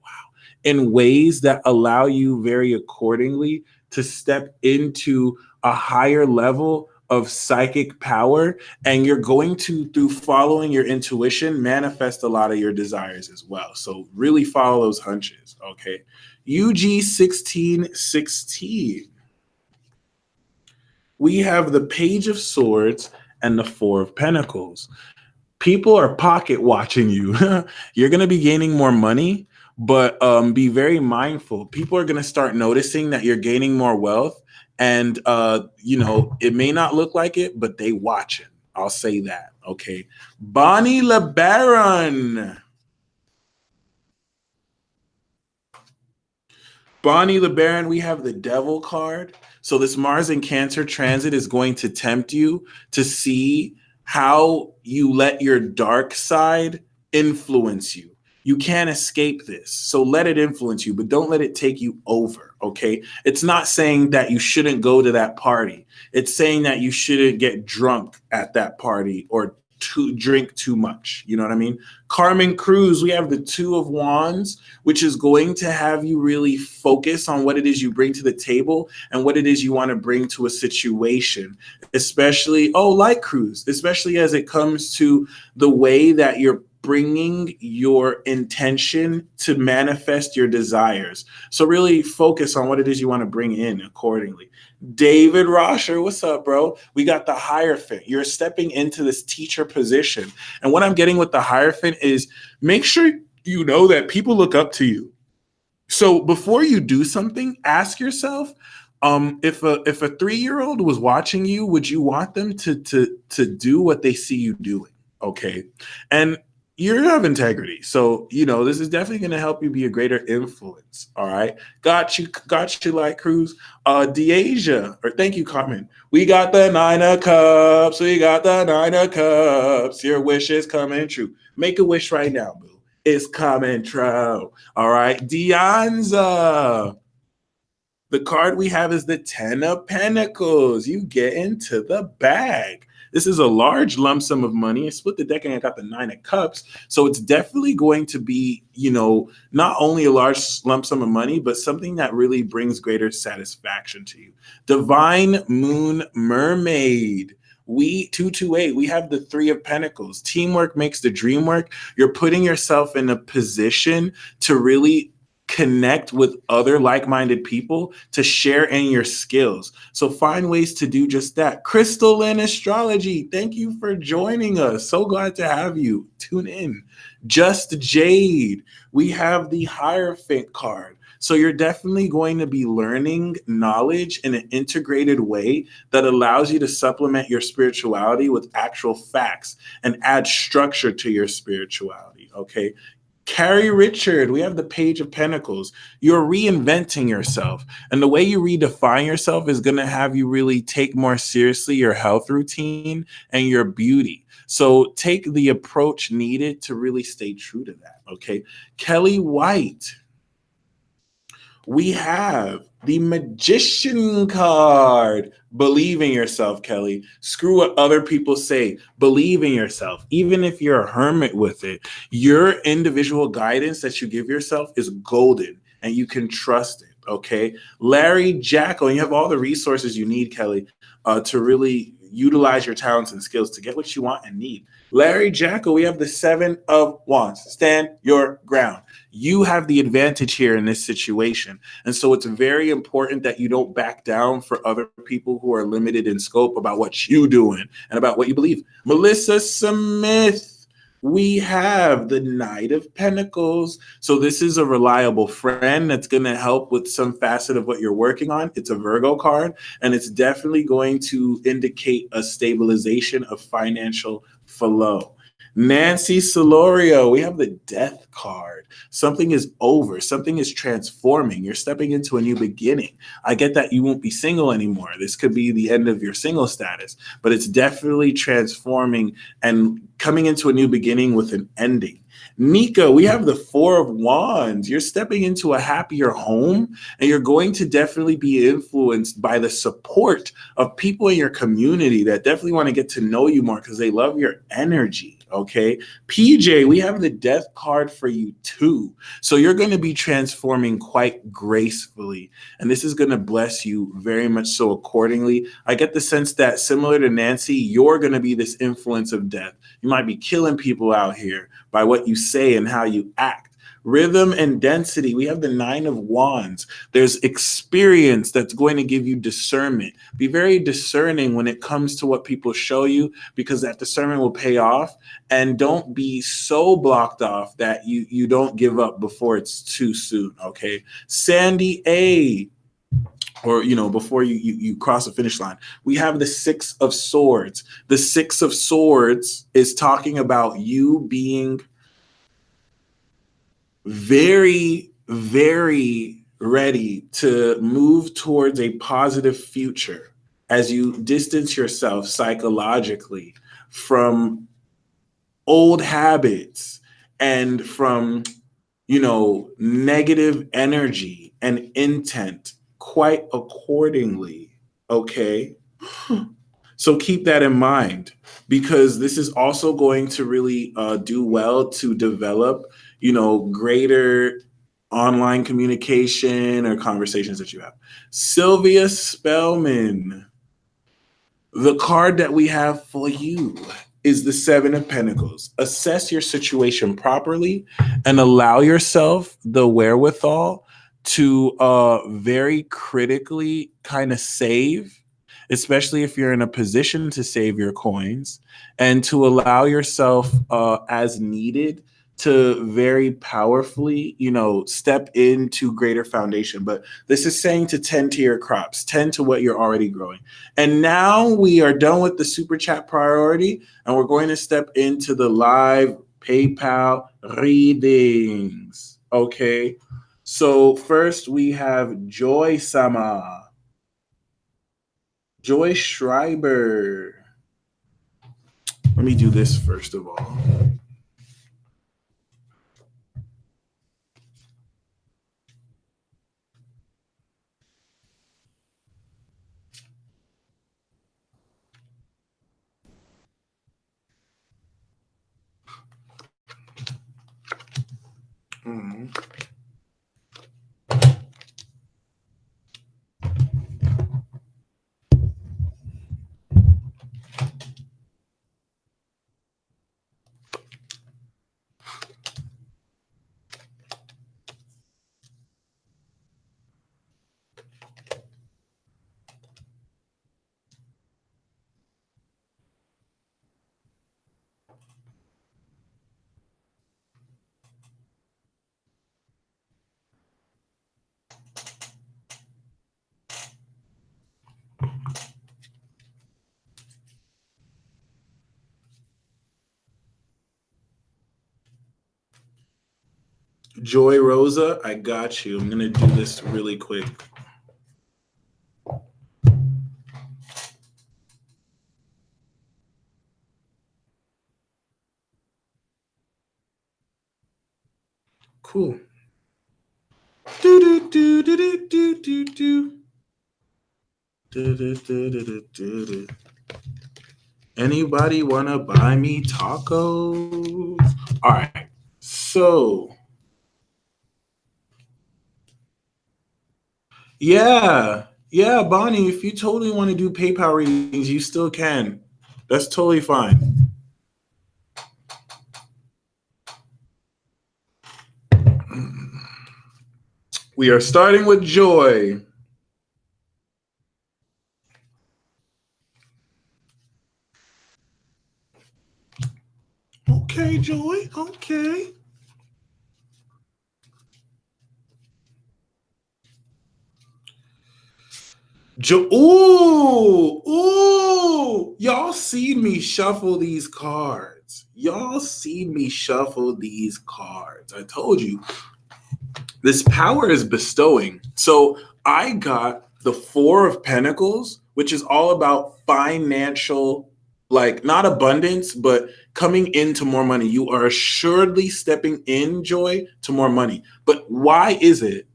in ways that allow you very accordingly to step into a higher level of psychic power. And you're going to, through following your intuition, manifest a lot of your desires as well. So really follow those hunches. Okay. UG 1616. We have the Page of Swords and the Four of Pentacles. People are pocket watching you. You're going to be gaining more money, but be very mindful. People are going to start noticing that you're gaining more wealth, and it may not look like it, but they watching. I'll say that. Okay. Bonnie LeBaron. Bonnie LeBaron, we have the Devil card. So this Mars in Cancer transit is going to tempt you to see how you let your dark side influence you. You can't escape this. So let it influence you, but don't let it take you over, okay? It's not saying that you shouldn't go to that party. It's saying that you shouldn't get drunk at that party or drink too much. You know what I mean? Carmen Cruz, we have the Two of Wands, which is going to have you really focus on what it is you bring to the table and what it is you want to bring to a situation, especially, like Cruz, especially as it comes to the way that you're bringing your intention to manifest your desires. So really focus on what it is you want to bring in accordingly. David Rosher, what's up, bro? We got the Hierophant. You're stepping into this teacher position. And what I'm getting with the Hierophant is make sure you know that people look up to you. So before you do something, ask yourself, if a 3-year-old was watching you, would you want them to do what they see you doing? Okay. And you have integrity. So, this is definitely going to help you be a greater influence. All right. Got you, Light Cruz. Deasia, or thank you, Carmen. We got the 9 of Cups. We got the 9 of Cups. Your wish is coming true. Make a wish right now, boo. It's coming true. All right. Dianza. The card we have is the 10 of Pentacles. You get into the bag. This is a large lump sum of money. I split the deck and I got the 9 of Cups. So it's definitely going to be, not only a large lump sum of money, but something that really brings greater satisfaction to you. Divine Moon Mermaid. 228, we have the 3 of Pentacles. Teamwork makes the dream work. You're putting yourself in a position to really connect with other like-minded people to share in your skills. So find ways to do just that. Crystal and Astrology, thank you for joining us. So glad to have you. Tune in. Just Jade, we have the Hierophant card. So you're definitely going to be learning knowledge in an integrated way that allows you to supplement your spirituality with actual facts and add structure to your spirituality, okay? Carrie Richard, we have the Page of Pentacles. You're reinventing yourself. And the way you redefine yourself is going to have you really take more seriously your health routine and your beauty. So take the approach needed to really stay true to that, okay? Kelly White, we have the Magician card. Believe in yourself, Kelly. Screw what other people say. Believe in yourself. Even if you're a hermit with it, your individual guidance that you give yourself is golden and you can trust it, okay? Larry Jacko, you have all the resources you need, Kelly, to really utilize your talents and skills to get what you want and need. Larry Jacko, we have the 7 of Wands. Stand your ground. You have the advantage here in this situation. And so it's very important that you don't back down for other people who are limited in scope about what you're doing and about what you believe. Melissa Smith, we have the Knight of Pentacles. So this is a reliable friend that's going to help with some facet of what you're working on. It's a Virgo card, and it's definitely going to indicate a stabilization of financial flow. Nancy Solorio, we have the Death card. Something is over. Something is transforming. You're stepping into a new beginning. I get that you won't be single anymore. This could be the end of your single status, but it's definitely transforming and coming into a new beginning with an ending. Nika, we have the Four of Wands. You're stepping into a happier home, and you're going to definitely be influenced by the support of people in your community that definitely want to get to know you more because they love your energy. Okay. PJ, we have the Death card for you too. So you're going to be transforming quite gracefully, and this is going to bless you very much so accordingly. I get the sense that, similar to Nancy, you're going to be this influence of death. You might be killing people out here by what you say and how you act. Rhythm and density. We have the Nine of Wands. There's experience that's going to give you discernment. Be very discerning when it comes to what people show you, because that discernment will pay off. And don't be so blocked off that you don't give up before it's too soon. Okay. Sandy A, or before you cross the finish line, we have the Six of Swords. The Six of Swords is talking about you being very, very ready to move towards a positive future as you distance yourself psychologically from old habits and from negative energy and intent quite accordingly. Okay. So keep that in mind, because this is also going to really do well to develop, greater online communication or conversations that you have. Sylvia Spellman, the card that we have for you is the Seven of Pentacles. Assess your situation properly and allow yourself the wherewithal to very critically kind of save, especially if you're in a position to save your coins, and to allow yourself as needed to very powerfully, step into greater foundation. But this is saying to tend to your crops, tend to what you're already growing. And now we are done with the super chat priority, and we're going to step into the live PayPal readings. Okay. So first we have Joy Sama. Joy Schreiber. Let me do this first of all. Mm-hmm. Joy Rosa, I got you. I'm going to do this really quick. Cool. Do do do do do do do do. Do do do do do do. Anybody want to buy me tacos? All right. So, yeah, Bonnie, if you totally want to do PayPal readings, you still can. That's totally fine. We are starting with Joy. Okay, Joy. Okay. Ooh, y'all seen me shuffle these cards. I told you, this power is bestowing. So I got the Four of Pentacles, which is all about financial like not abundance, but coming into more money. You are assuredly stepping in, Joy, to more money. But why is it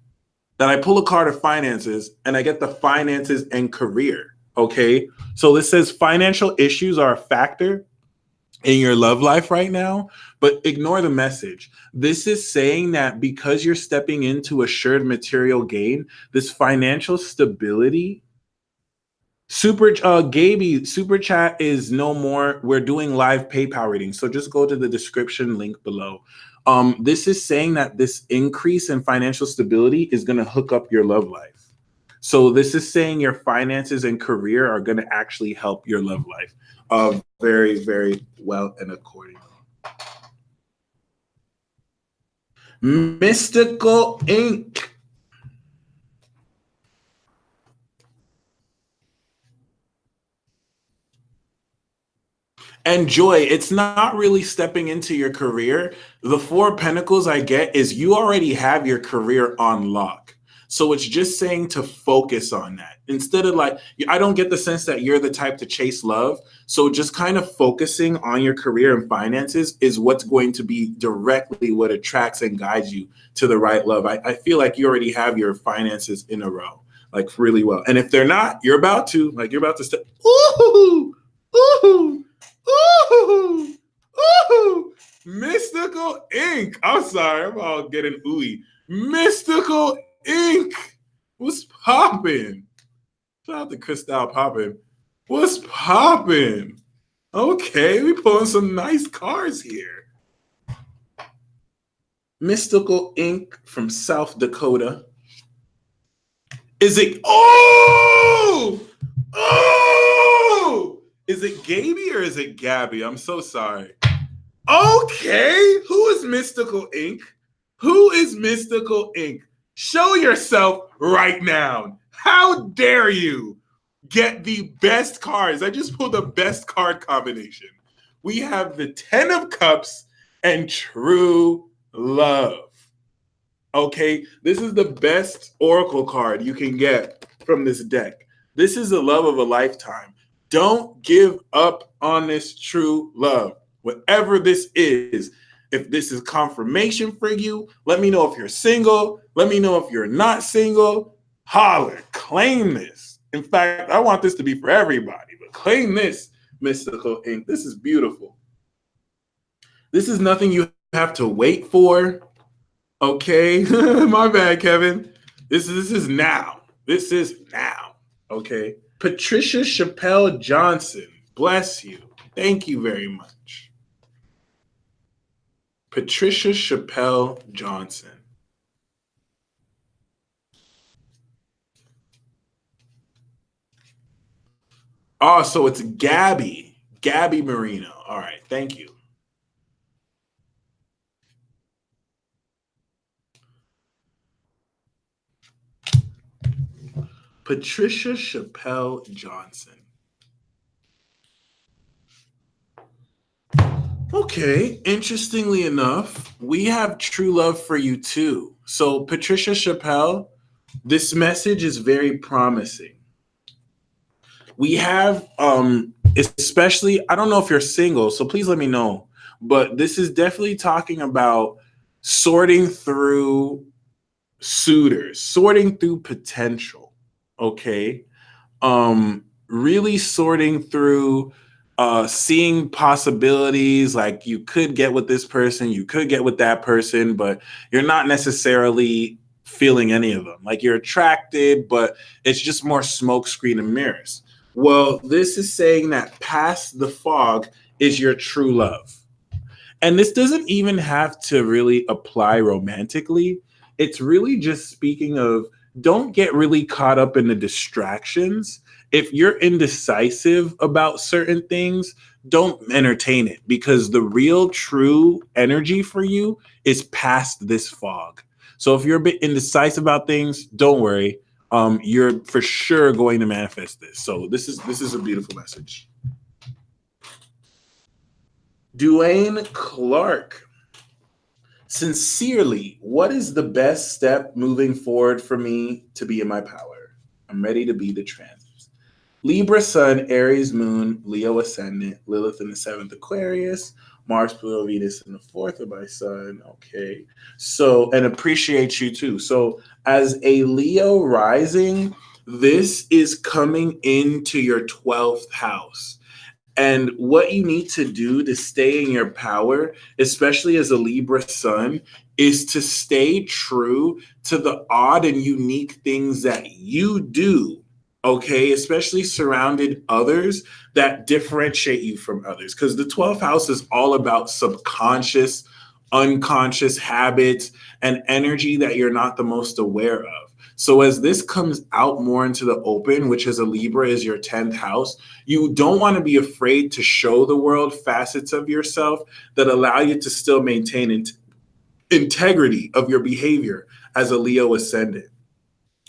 that I pull a card of finances and I get the finances and career? Okay. So this says financial issues are a factor in your love life right now, but ignore the message. This is saying that because you're stepping into assured material gain, this financial stability. Gaby, super chat is no more. We're doing live PayPal readings, so just go to the description link below. This is saying that this increase in financial stability is going to hook up your love life. So this is saying your finances and career are going to actually help your love life very, very well and accordingly. Mystical Ink. And Joy, it's not really stepping into your career. The Four of Pentacles I get is you already have your career on lock. So it's just saying to focus on that. Instead of like, I don't get the sense that you're the type to chase love. So just kind of focusing on your career and finances is what's going to be directly what attracts and guides you to the right love. I feel like you already have your finances in a row, like really well. And if they're not, you're about to step. Ooh, ooh. Ooh, ooh, Mystical Ink. I'm sorry, I'm all getting ooey. Mystical Ink. What's popping? Shout out to Cristal popping. What's popping? Okay, we pulling some nice cards here. Mystical Ink from South Dakota. Is it? Oh! Oh! Is it Gaby or is it Gabby? I'm so sorry. Okay, who is Mystical Ink? Who is Mystical Ink? Show yourself right now. How dare you get the best cards? I just pulled the best card combination. We have the 10 of Cups and True Love. Okay, this is the best oracle card you can get from this deck. This is the love of a lifetime. Don't give up on this true love. Whatever this is, if this is confirmation for you, let me know if you're single. Let me know if you're not single. Holler, claim this. In fact, I want this to be for everybody, but claim this, Mystical Ink. This is beautiful. This is nothing you have to wait for. Okay, my bad, Kevin. This is now. This is now. Okay. Patricia Chappelle Johnson, bless you. Thank you very much. Patricia Chappelle Johnson. Oh, so it's Gabby Marino. All right, thank you. Patricia Chappelle Johnson. Okay, interestingly enough, we have true love for you too. So, Patricia Chappelle, this message is very promising. We have, especially, I don't know if you're single, so please let me know. But this is definitely talking about sorting through suitors, sorting through potential. Okay. Really sorting through seeing possibilities, like you could get with this person, you could get with that person, but you're not necessarily feeling any of them. Like you're attracted, but it's just more smoke screen and mirrors. Well, this is saying that past the fog is your true love. And this doesn't even have to really apply romantically. It's really just speaking of don't get really caught up in the distractions. If you're indecisive about certain things, don't entertain it because the real true energy for you is past this fog. So if you're a bit indecisive about things, don't worry. You're for sure going to manifest this. So this is a beautiful message. Dwayne Clark. Sincerely, what is the best step moving forward for me to be in my power? I'm ready to be the trans. Libra Sun, Aries Moon, Leo Ascendant, Lilith in the seventh Aquarius, Mars, Pluto, Venus in the fourth of my Sun. Okay. So, and appreciate you too. So, as a Leo rising, this is coming into your 12th house. And what you need to do to stay in your power, especially as a Libra sun, is to stay true to the odd and unique things that you do. Okay, especially surrounded others that differentiate you from others. Because the 12th house is all about subconscious, unconscious habits and energy that you're not the most aware of. So, as this comes out more into the open, which as a Libra is your 10th house, you don't want to be afraid to show the world facets of yourself that allow you to still maintain integrity of your behavior as a Leo ascendant.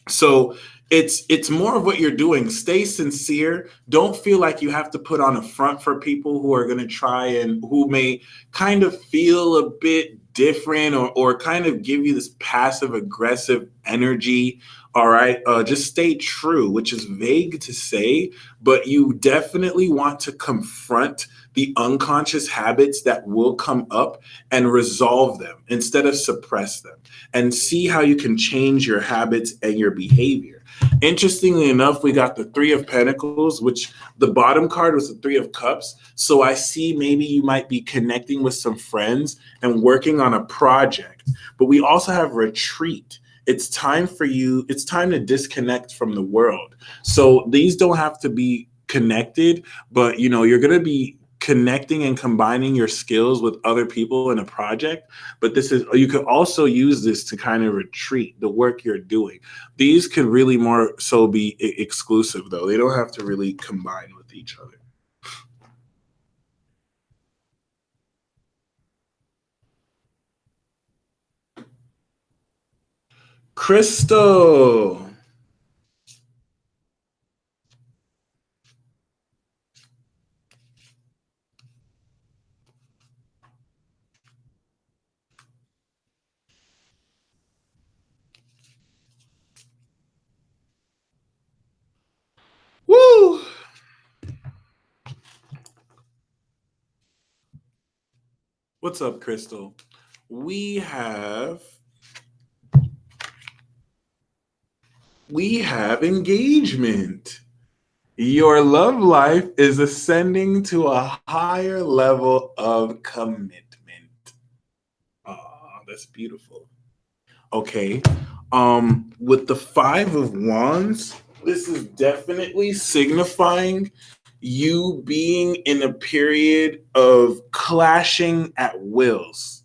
So it's more of what you're doing. Stay sincere. Don't feel like you have to put on a front for people who are going to try and who may kind of feel a bit different or kind of give you this passive aggressive energy. All right. Just stay true, which is vague to say, but you definitely want to confront the unconscious habits that will come up and resolve them instead of suppress them and see how you can change your habits and your behavior. Interestingly enough, we got the Three of Pentacles, which the bottom card was the Three of Cups. So I see maybe you might be connecting with some friends and working on a project. But we also have retreat. It's time for you, it's time to disconnect from the world. So these don't have to be connected, but you're going to be connecting and combining your skills with other people in a project. But this is, you could also use this to kind of retreat the work you're doing. These could really more so be exclusive, though. They don't have to really combine with each other. Crystal. Woo! What's up, Crystal? We have engagement. Your love life is ascending to a higher level of commitment. Ah, that's beautiful. Okay. With the Five of Wands, this is definitely signifying you being in a period of clashing at wills.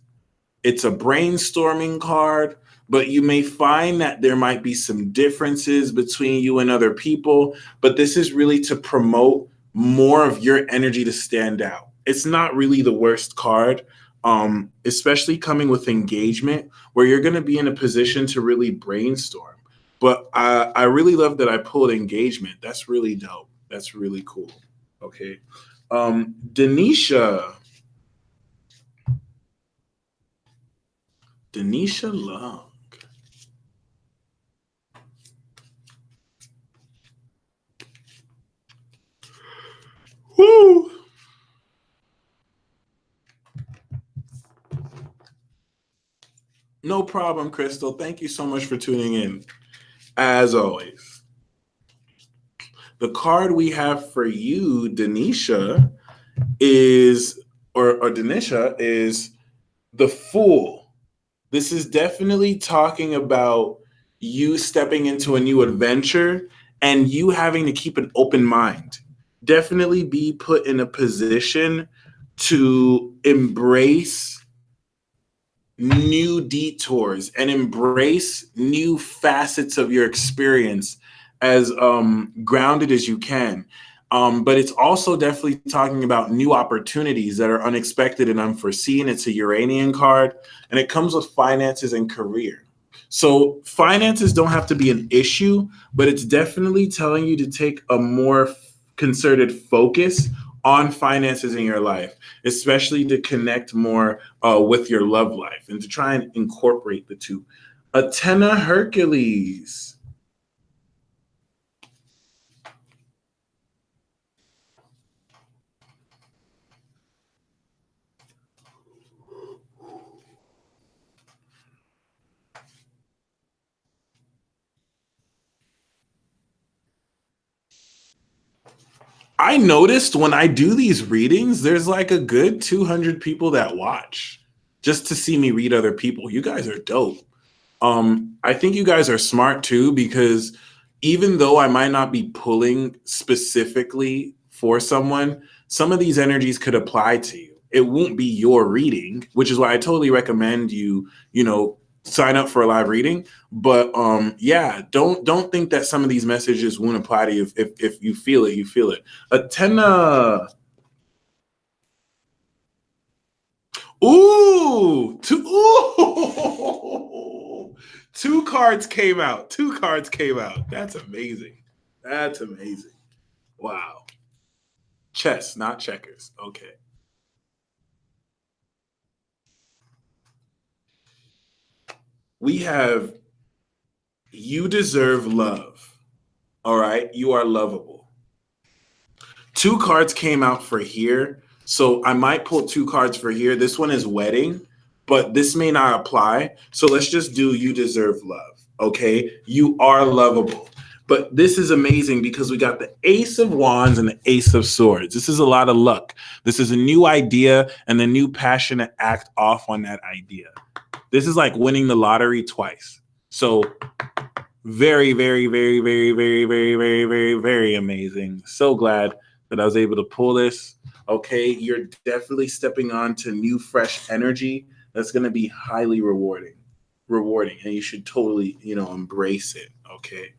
It's a brainstorming card, but you may find that there might be some differences between you and other people. But this is really to promote more of your energy to stand out. It's not really the worst card, especially coming with engagement, where you're going to be in a position to really brainstorm. But I really love that I pulled engagement. That's really dope. That's really cool. Okay. Denisha. Denisha Love. Woo! No problem, Crystal. Thank you so much for tuning in. As always, the card we have for you, Denisha, is or Denisha is the Fool. This is definitely talking about you stepping into a new adventure and you having to keep an open mind. Definitely be put in a position to embrace new detours and embrace new facets of your experience as grounded as you can. But it's also definitely talking about new opportunities that are unexpected and unforeseen. It's a Uranian card, and it comes with finances and career. So finances don't have to be an issue, but it's definitely telling you to take a more concerted focus on finances in your life, especially to connect more with your love life and to try and incorporate the two. Athena Hercules. I noticed when I do these readings, there's like a good 200 people that watch just to see me read other people. You guys are dope. I think you guys are smart too, because even though I might not be pulling specifically for someone, some of these energies could apply to you. It won't be your reading, which is why I totally recommend you, sign up for a live reading. But yeah, don't think that some of these messages won't apply to you. If you feel it, you feel it. Atenna. Ooh, two cards came out. Two cards came out. That's amazing. That's amazing. Wow. Chess, not checkers. Okay. We have you deserve love. All right. You are lovable. Two cards came out for here. So I might pull two cards for here. This one is wedding, but this may not apply. So let's just do you deserve love. Okay. You are lovable. But this is amazing because we got the Ace of Wands and the Ace of Swords. This is a lot of luck. This is a new idea and a new passion to act off on that idea. This is like winning the lottery twice. So very, very, very, very, very, very, very, very, very amazing. So glad that I was able to pull this. Okay, you're definitely stepping on to new, fresh energy that's going to be highly rewarding, and you should totally, embrace it. Okay.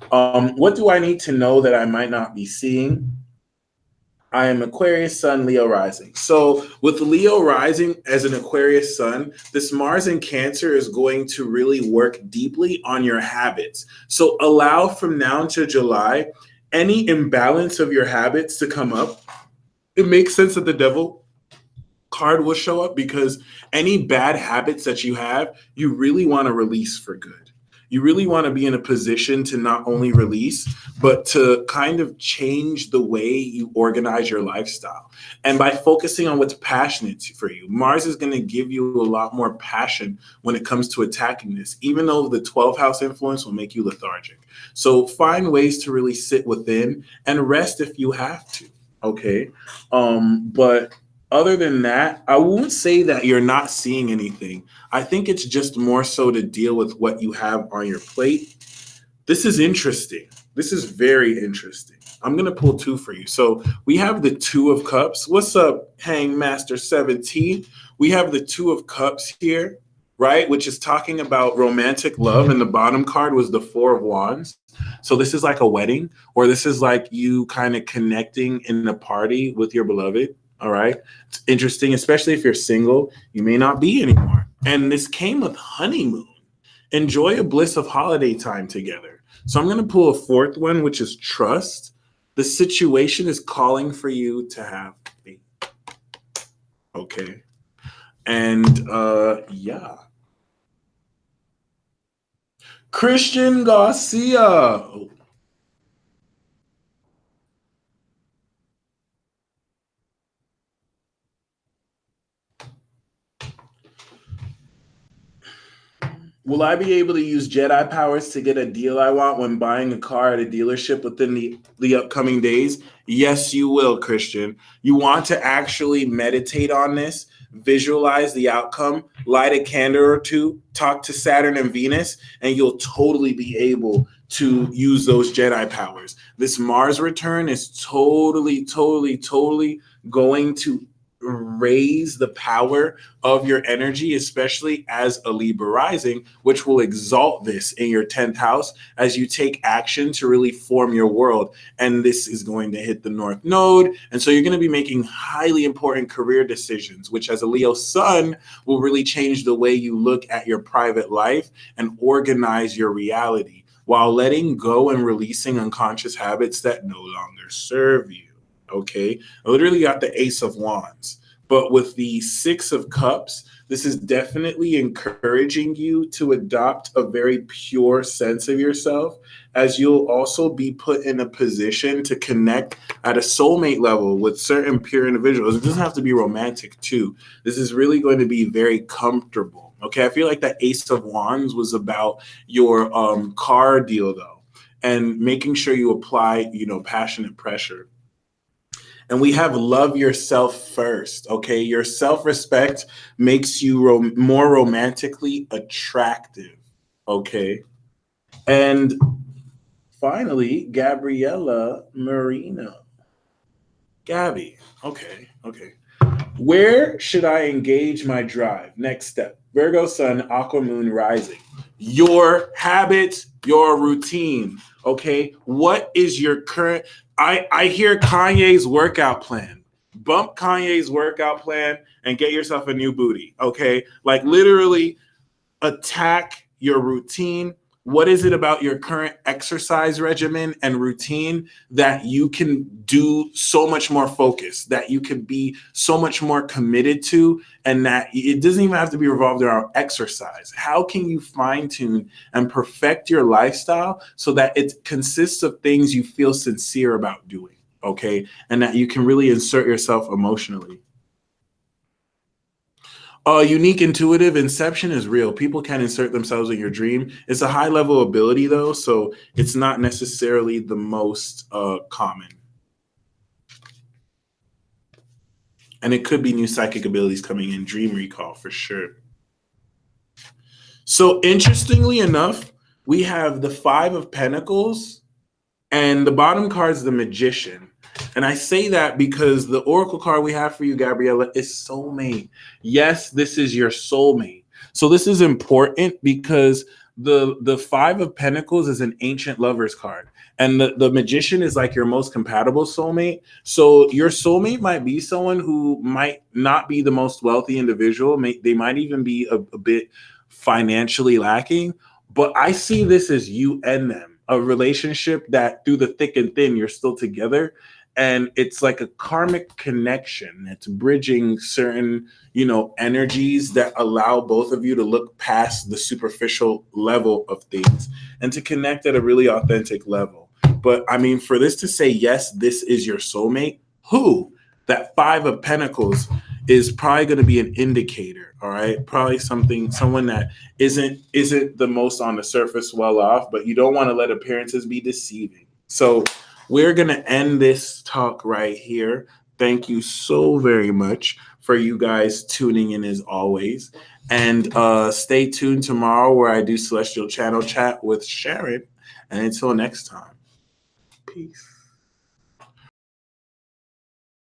What do I need to know that I might not be seeing? I am Aquarius Sun, Leo Rising. So with Leo Rising as an Aquarius Sun, this Mars in Cancer is going to really work deeply on your habits. So allow from now to July any imbalance of your habits to come up. It makes sense that the devil card will show up because any bad habits that you have, you really want to release for good. You really want to be in a position to not only release, but to kind of change the way you organize your lifestyle. And by focusing on what's passionate for you, Mars is going to give you a lot more passion when it comes to attacking this, even though the 12th house influence will make you lethargic. So find ways to really sit within and rest if you have to. Okay. But other than that, I won't say that you're not seeing anything. I think it's just more so to deal with what you have on your plate. This is interesting. This is very interesting. I'm going to pull two for you. So we have the Two of Cups. What's up, Hangmaster 17? We have the Two of Cups here, right? Which is talking about romantic love. And the bottom card was the Four of Wands. So this is like a wedding, or this is like you kind of connecting in a party with your beloved. All right. It's interesting, especially if you're single, you may not be anymore. And this came with honeymoon. Enjoy a bliss of holiday time together. So I'm going to pull a fourth one, which is trust. The situation is calling for you to have faith. Okay. And yeah. Christian Garcia. Oh. Will I be able to use Jedi powers to get a deal I want when buying a car at a dealership within the upcoming days? Yes, you will, Christian. You want to actually meditate on this, visualize the outcome, light a candle or two, talk to Saturn and Venus, and you'll totally be able to use those Jedi powers. This Mars return is totally, totally, totally going to raise the power of your energy, especially as a Libra rising, which will exalt this in your 10th house as you take action to really form your world. And this is going to hit the North Node. And so you're going to be making highly important career decisions, which as a Leo sun will really change the way you look at your private life and organize your reality while letting go and releasing unconscious habits that no longer serve you. Okay, I literally got the Ace of Wands, but with the Six of Cups, this is definitely encouraging you to adopt a very pure sense of yourself, as you'll also be put in a position to connect at a soulmate level with certain pure individuals. It doesn't have to be romantic too. This is really going to be very comfortable. Okay, I feel like that Ace of Wands was about your car deal though, and making sure you apply, passionate pressure. And we have love yourself first. Okay. Your self respect makes you more romantically attractive. Okay. And finally, Gabriella Marino. Gabby. Okay. Okay. Where should I engage my drive? Next step, Virgo Sun, Aqua Moon rising. Your habits, your routine. Okay. What is your current? I hear Kanye's workout plan. Bump Kanye's workout plan and get yourself a new booty. Okay. Like literally attack your routine. What is it about your current exercise regimen and routine that you can do so much more focused, that you can be so much more committed to, and that it doesn't even have to be revolved around exercise? How can you fine tune and perfect your lifestyle so that it consists of things you feel sincere about doing? Okay. And that you can really insert yourself emotionally. Unique intuitive inception is real. People can insert themselves in your dream. It's a high level ability though, so it's not necessarily the most common. And it could be new psychic abilities coming in, dream recall for sure. So interestingly enough, we have the Five of Pentacles and the bottom card is the Magician. And I say that because the oracle card we have for you, Gabriella, is soulmate. Yes, this is your soulmate. So this is important because the Five of Pentacles is an ancient lover's card. And the Magician is like your most compatible soulmate. So your soulmate might be someone who might not be the most wealthy individual. They might even be a bit financially lacking. But I see this as you and them, a relationship that through the thick and thin, you're still together. And it's like a karmic connection. It's bridging certain, energies that allow both of you to look past the superficial level of things and to connect at a really authentic level. But I mean, for this to say, yes, this is your soulmate, that Five of Pentacles is probably going to be an indicator. All right. Probably someone that isn't the most on the surface well off, but you don't want to let appearances be deceiving. So we're going to end this talk right here. Thank you so very much for you guys tuning in as always. And stay tuned tomorrow where I do Celestial Channel Chat with Sharon. And until next time, peace.